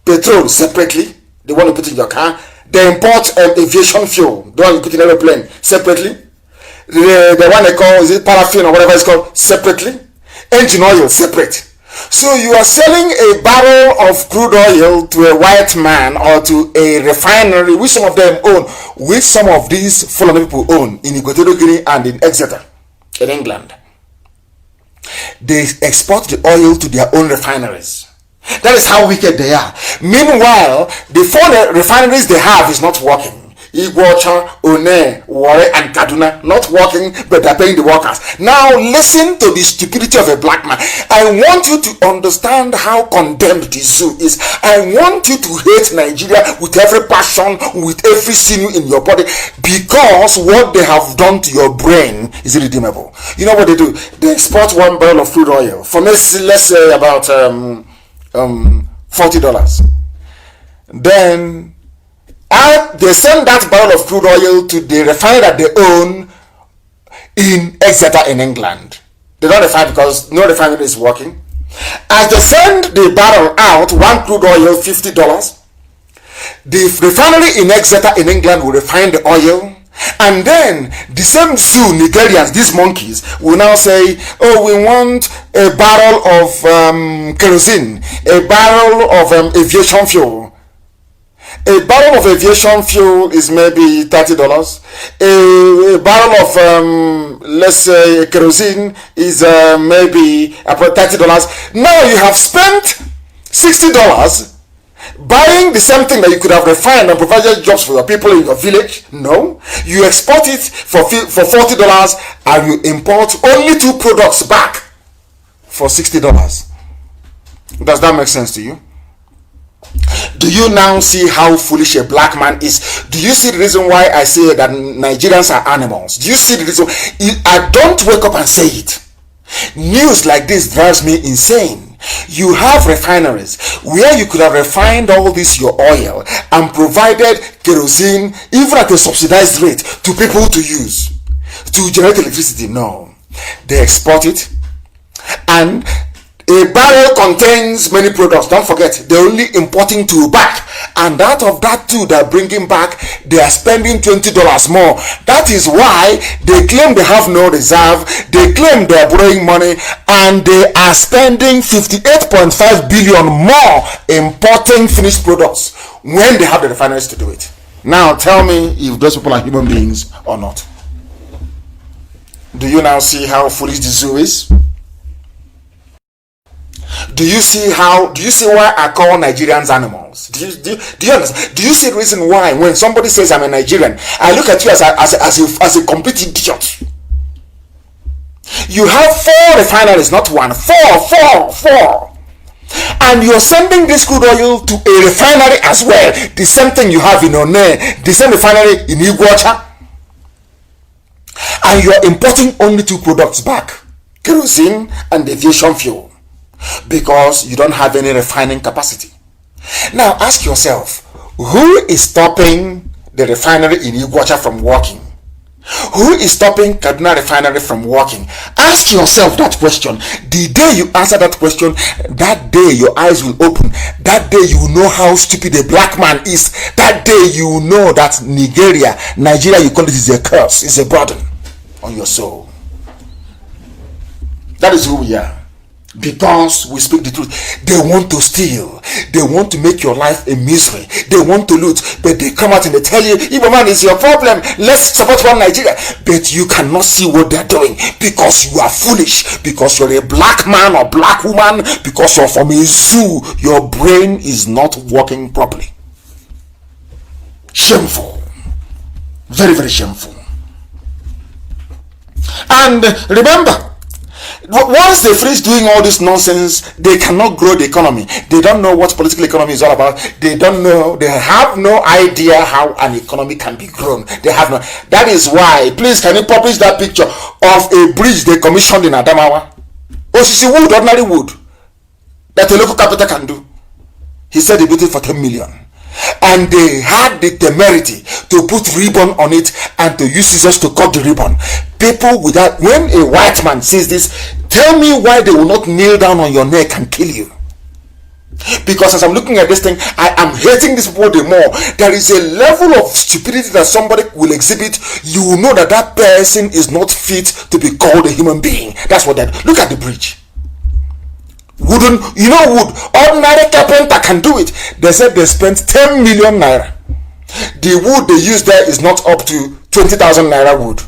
petrol separately, the one you put in your car. They import aviation fuel, the one you put in aeroplane separately. The one they call, is it paraffin or whatever it's called, separately. Engine oil separate. So you are selling a barrel of crude oil to a white man or to a refinery which some of them own, which some of these Fulani people own in Equatorial Guinea and in Exeter in England. They export the oil to their own refineries. That is how wicked they are. Meanwhile, the four refineries they have is not working. Iguacha, One, Warre, and Kaduna not working, but they're paying the workers. Now listen to the stupidity of a black man. I want you to understand how condemned this zoo is. I want you to hate Nigeria with every passion, with every sinew in your body, because what they have done to your brain is irredeemable. You know what they do? They export one barrel of crude oil for let's say about $40. Then they send that barrel of crude oil to the refinery that they own in Exeter in England. They don't refine because no refinery is working. As they send the barrel out, one crude oil $50, the refinery in Exeter in England will refine the oil And then the same zoo Nigerians, these monkeys, will now say, oh, we want a barrel of kerosene, a barrel of aviation fuel. A barrel of aviation fuel is maybe $30. A barrel of, let's say, kerosene is maybe about $30. Now you have spent $60 buying the same thing that you could have refined and provided jobs for your people in your village. No, you export it for $40 and you import only 2 products back for $60. Does that make sense to you? Do you now see how foolish a black man is? Do you see the reason why I say that Nigerians are animals? Do you see the reason? I don't wake up and say it. News like this drives me insane. You have refineries where you could have refined all this your oil and provided kerosene even at a subsidized rate to people to use to generate electricity. No, they export it, and a barrel contains many products. Don't forget, they're only importing 2 back, and out of that 2 they're bringing back, they are spending $20 more. That is why they claim they have no reserve, they claim they're borrowing money, and they are spending 58.5 billion more importing finished products when they have the refineries to do it. Now tell me if those people are human beings or not. Do you now see how foolish the zoo is? Do you see why I call Nigerians animals? Do you understand? Do you see the reason why when somebody says I'm a Nigerian, I look at you as a complete idiot? You have 4 refineries, not 1, 4. And you're sending this crude oil to a refinery as well. The same thing you have in One, the same refinery in Iguacha. And you're importing only 2 products back, kerosene and aviation fuel, because you don't have any refining capacity. Now ask yourself, who is stopping the refinery in Iguacha from working? Who is stopping Kaduna refinery from working? Ask yourself that question. The day you answer that question, that day your eyes will open. That day you will know how stupid a black man is. That day you will know that Nigeria, you call it, is a curse, is a burden on your soul. That is who we are. Because we speak the truth. They want to steal, they want to make your life a misery, they want to loot, but they come out and they tell you, Igbo man, is your problem, let's support one Nigeria. But you cannot see what they're doing because you are foolish, because you're a black man or black woman, because you're from a zoo. Your brain is not working properly. Shameful. Very, very shameful. And remember, once they finish doing all this nonsense, they cannot grow the economy. They don't know what political economy is all about. They don't know, they have no idea how an economy can be grown. They have no. That is why, please, can you publish that picture of a bridge they commissioned in Adamawa? Osisi wood, ordinary wood, that a local carpenter can do. He said he built it for 10 million. And they had the temerity to put ribbon on it and to use scissors to cut the ribbon. People without, when a white man sees this, tell me why they will not kneel down on your neck and kill you. Because as I'm looking at this thing, I am hating this people the more. There is a level of stupidity that somebody will exhibit. You will know that that person is not fit to be called a human being. That's what that. Look at the bridge. Wooden, wood. Ordinary carpenter can do it. They said they spent 10 million naira. The wood they use there is not up to 20,000 naira wood.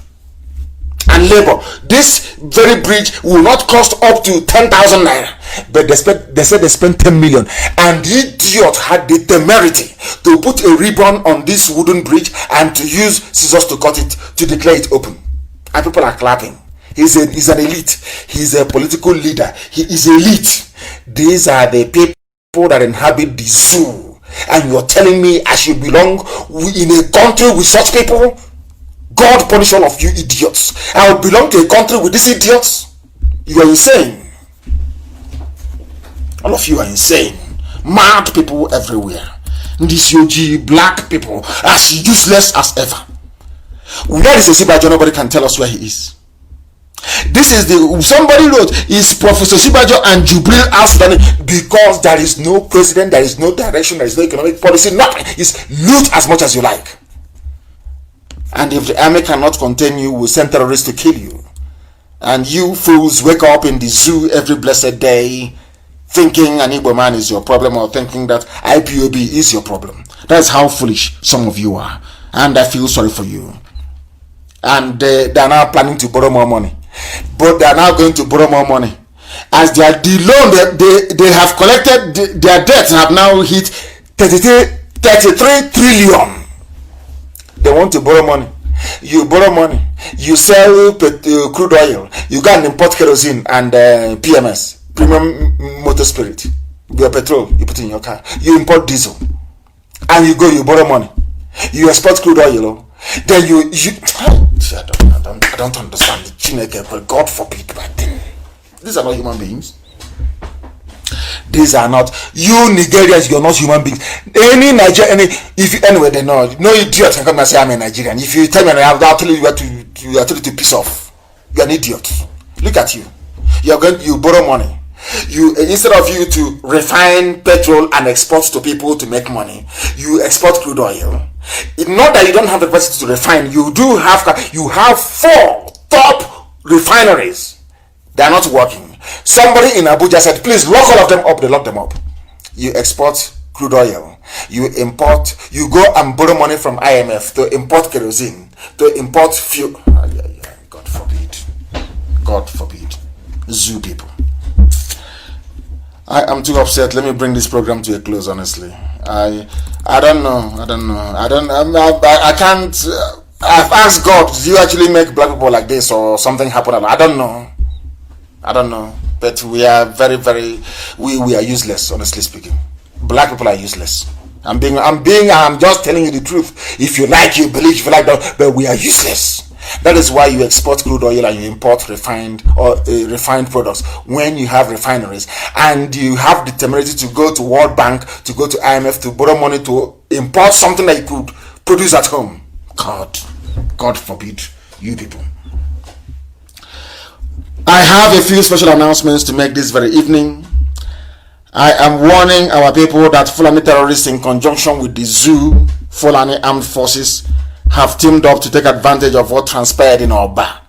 And labor. This very bridge will not cost up to 10,000 naira. But they said they spent 10 million. And the idiot had the temerity to put a ribbon on this wooden bridge and to use scissors to cut it, to declare it open. And people are clapping. He's an elite. He's a political leader. He is elite. These are the people that inhabit the zoo. And you're telling me I should belong in a country with such people? God punish all of you idiots. I will belong to a country with these idiots? You are insane. All of you are insane. Mad people everywhere. This UG black people as useless as ever. Where is Sibajo? Nobody can tell us where he is. This is somebody wrote, is Professor Sibajo and Jubril Al-Sudani, because there is no president, there is no direction, there is no economic policy, nothing. It's loot as much as you like. And if the army cannot contain you, we'll send terrorists to kill you. And you fools wake up in the zoo every blessed day thinking an Igbo man is your problem, or thinking that IPOB is your problem. That's how foolish some of you are. And I feel sorry for you. And they are now planning to borrow more money. But they are now going to borrow more money. As the loan they have collected, their debts have now hit 33 trillion. They want to borrow money. You borrow money. You sell crude oil. You go and import kerosene and PMS, premium motor spirit. Your petrol you put in your car. You import diesel. And you borrow money. You export crude oil. Then you I don't understand the Chineke, but God forbid, but these are not human beings. These are not, you Nigerians, you're not human beings. Any Nigerian, anyway, they know. No idiot can come and say I'm a Nigerian. If you tell me I'll tell you you are told to piss off. You're an idiot. Look at you. You borrow money. You, instead of you to refine petrol and export to people to make money, you export crude oil. It's not that you don't have the capacity to refine. You have 4 top refineries. They are not working. Somebody in Abuja said, please lock all of them up. They lock them up. You export crude oil. You import. You go and borrow money from IMF to import kerosene, to import fuel. God forbid. God forbid. Zoo people. I am too upset. Let me bring this program to a close, honestly. I don't know. I can't. I've asked God, do you actually make black people like this, or something happen? I don't know. But we are very, very, we are useless, honestly speaking. Black people are useless. I'm just telling you the truth. If you like, you believe, if you like that, but we are useless. That is why you export crude oil and you import refined products when you have refineries, and you have the temerity to go to World Bank, to go to IMF, to borrow money to import something that you could produce at home. God forbid, you people. I have a few special announcements to make this very evening. I am warning our people that Fulani terrorists, in conjunction with the zoo, Fulani armed forces, have teamed up to take advantage of what transpired in Oba,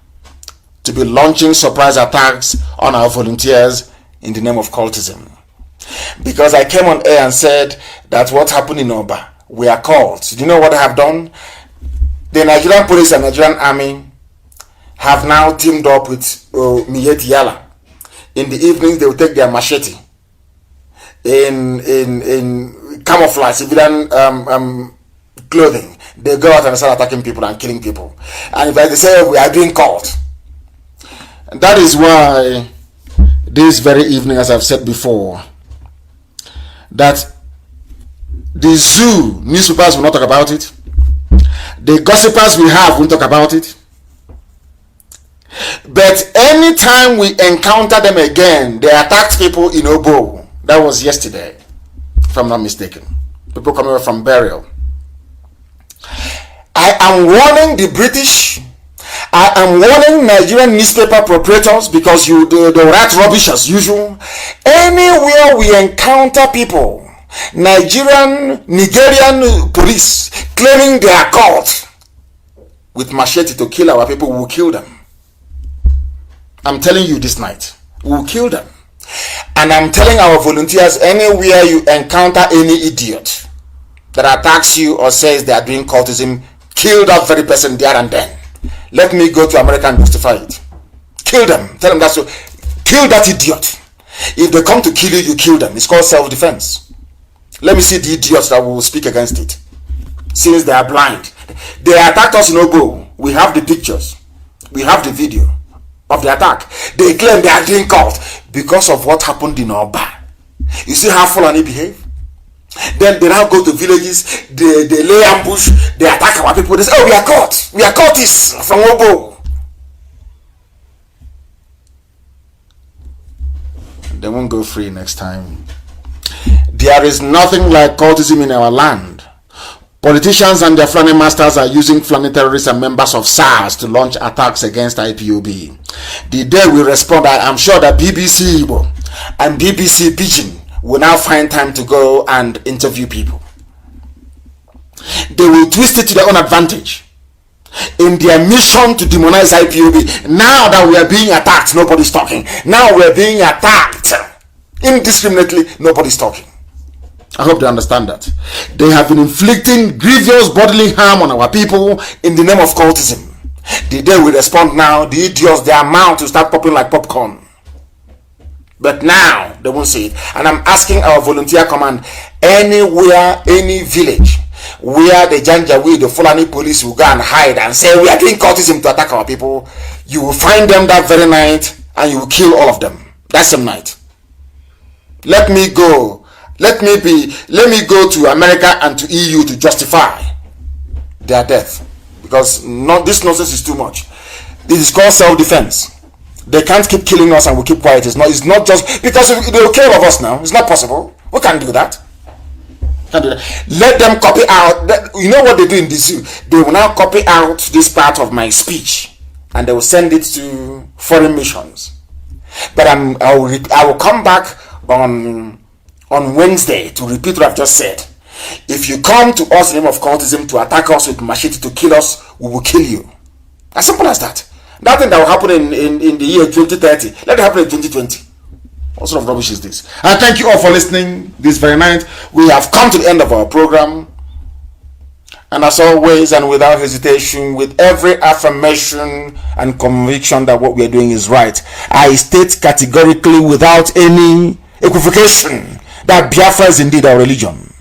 to be launching surprise attacks on our volunteers in the name of cultism. Because I came on air and said that what happened in Oba, we are called. Do you know what I have done? The Nigerian police and Nigerian army have now teamed up with Miyeti Yala. In the evenings, they will take their machete in camouflage, civilian clothing. They go out and start attacking people and killing people. And if they say we are being caught, and that is why this very evening, as I've said before, that the zoo newspapers will not talk about it. The gossipers we have won't talk about it. But anytime we encounter them again, they attacked people in Obo. That was yesterday, if I'm not mistaken. People coming from burial. I am warning the British. I am warning Nigerian newspaper proprietors, because they write rubbish as usual. Anywhere we encounter people, Nigerian police claiming they are caught with machete to kill our people, we will kill them. I'm telling you this night, we will kill them. And I'm telling our volunteers, anywhere you encounter any idiot that attacks you or says they are doing cultism, kill that very person there and then. Let me go to America and justify it. Kill them. Tell them that's so. Kill that idiot. If they come to kill you, you kill them. It's called self-defense. Let me see the idiots that will speak against it, since they are blind. They attacked us in Obo. We have the pictures. We have the video of the attack. They claim they are doing cult because of what happened in Oba. You see how Fulani behave? Then they now go to villages, they lay ambush, they attack our people. They say, oh, we are caught. We are cultists from Obo. They won't go free next time. There is nothing like cultism in our land. Politicians and their Fulani masters are using Fulani terrorists and members of SARS to launch attacks against IPOB. The day we respond, I am sure that BBC Igbo and BBC Pidgin will now find time to go and interview people. They will twist it to their own advantage. in their mission to demonize IPOB. Now that we are being attacked, nobody's talking. Now we are being attacked indiscriminately, nobody's talking. I hope they understand that. They have been inflicting grievous bodily harm on our people in the name of cultism. The day we respond now, the idiots, their mouth to start popping like popcorn. But now they won't see it. And I'm asking our volunteer command, anywhere, any village where the Janjaweed, the Fulani police will go and hide and say we are doing cultism to attack our people, you will find them that very night and you will kill all of them that same night. Let me go to America and to EU to justify their death, because this nonsense is too much. This is called self-defense. They can't keep killing us and we keep quiet. It's not just because they will kill all of us now. It's not possible. We can't do that. Let them copy out. You know what they do in the zoo? They will now copy out this part of my speech and they will send it to foreign missions. But I will come back on Wednesday to repeat what I've just said. If you come to us in the name of cultism to attack us with machete to kill us, we will kill you. As simple as that. That thing that will happen in the year 2030, let it happen in 2020. What sort of rubbish is this? And thank you all for listening this very night. We have come to the end of our program. And as always, and without hesitation, with every affirmation and conviction that what we are doing is right, I state categorically without any equivocation that Biafra is indeed our religion.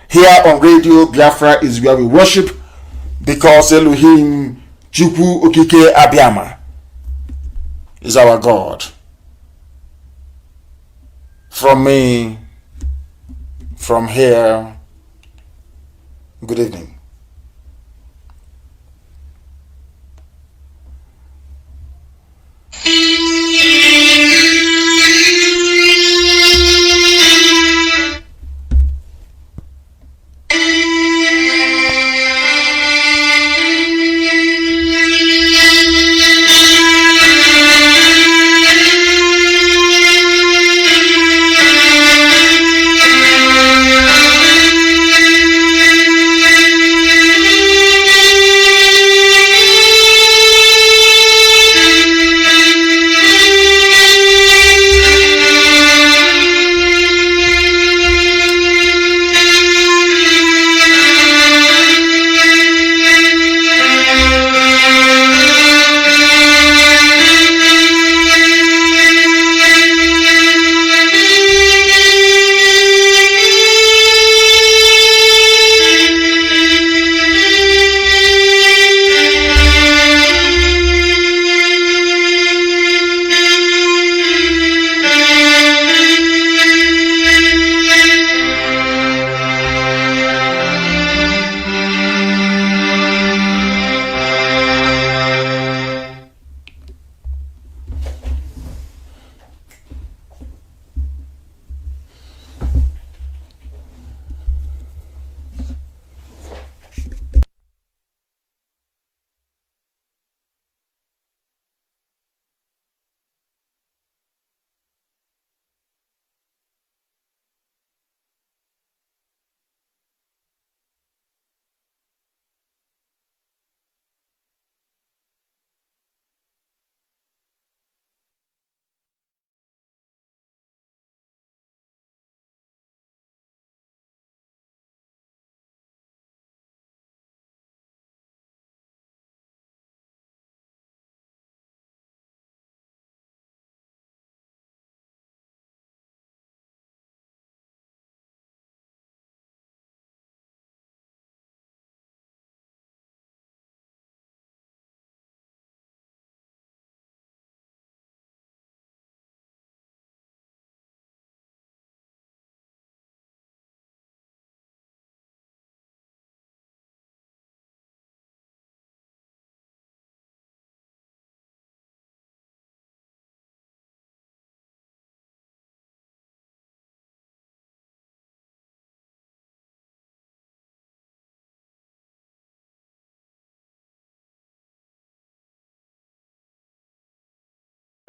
Here on Radio Biafra is where we worship, because Elohim Chukwu Okike Abiyama is our God. From me, from here, good evening.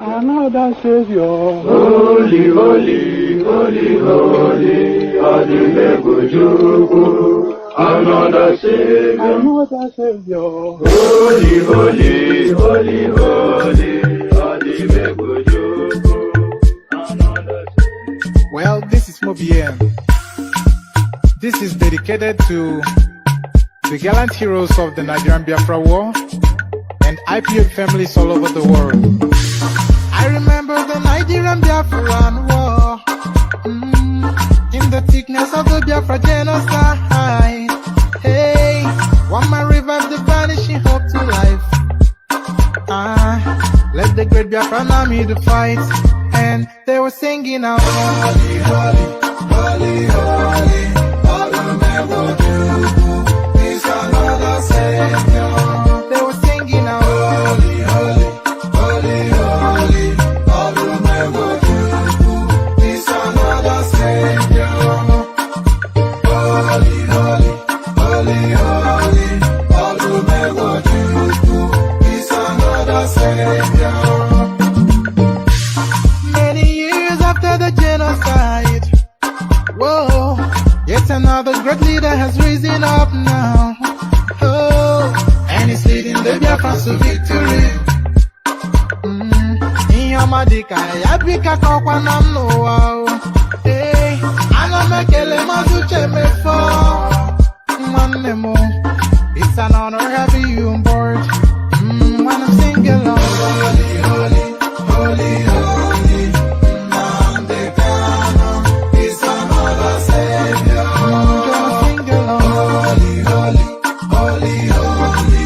Another Savior. Holy, holy, holy, holy, Adimebujuku, another Savior, another Savior. Holy, holy, holy, holy, another Savior. Well, this is Mobien. This is dedicated to the gallant heroes of the Nigerian Biafra War and IPO families all over the world. I remember the Nigerian Biafran War, in the thickness of the Biafra genocide. Hey, one man revived the vanishing hope to life. Let the great Biafran army to fight, and they were singing out, holy, holy, holy, holy, all the never do is another Savior. They were singing out, holy, holy, holy, holy, all the never do is another Savior. Holy, holy, holy, holy, all the never do is another Savior. Many years after the genocide, whoa, yet another great leader has risen up now. Oh, and he's leading the Biafrans to victory. Inyamadika yabika kwa nam no wow. Hey, anamekele mazuche mefo. Manemo, it's an honor having you on board. When I'm singing along, holy, holy, holy, holy, nnamdi Kanu is another Savior. Gonna sing along, holy, holy, holy, holy,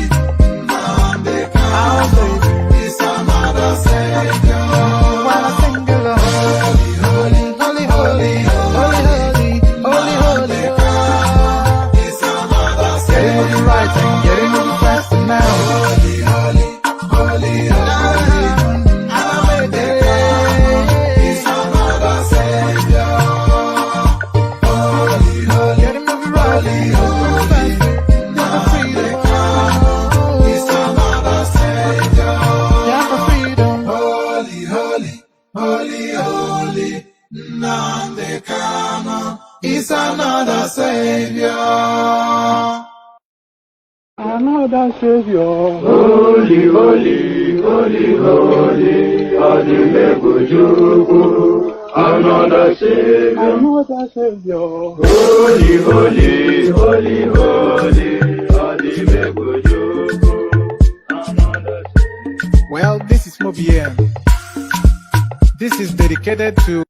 nnamdi Kanu is another Savior. When I sing along, holy, holy, holy, holy, holy, holy, holy, holy, is another Savior. Getting it right and getting it faster now. Holy, holy, holy, holy, nnamdi Kanu is another Savior. Holy, holy, getting it right and holy, nnamdi Kanu is another Savior. Yeah, for freedom. Holy, holy, holy, holy, nnamdi Kanu is another Savior. Another Savior. Holy, holy, holy, holy, another Savior, another Savior. Holy, holy, holy, holy, another Savior. Well, this is Mobien. This is dedicated to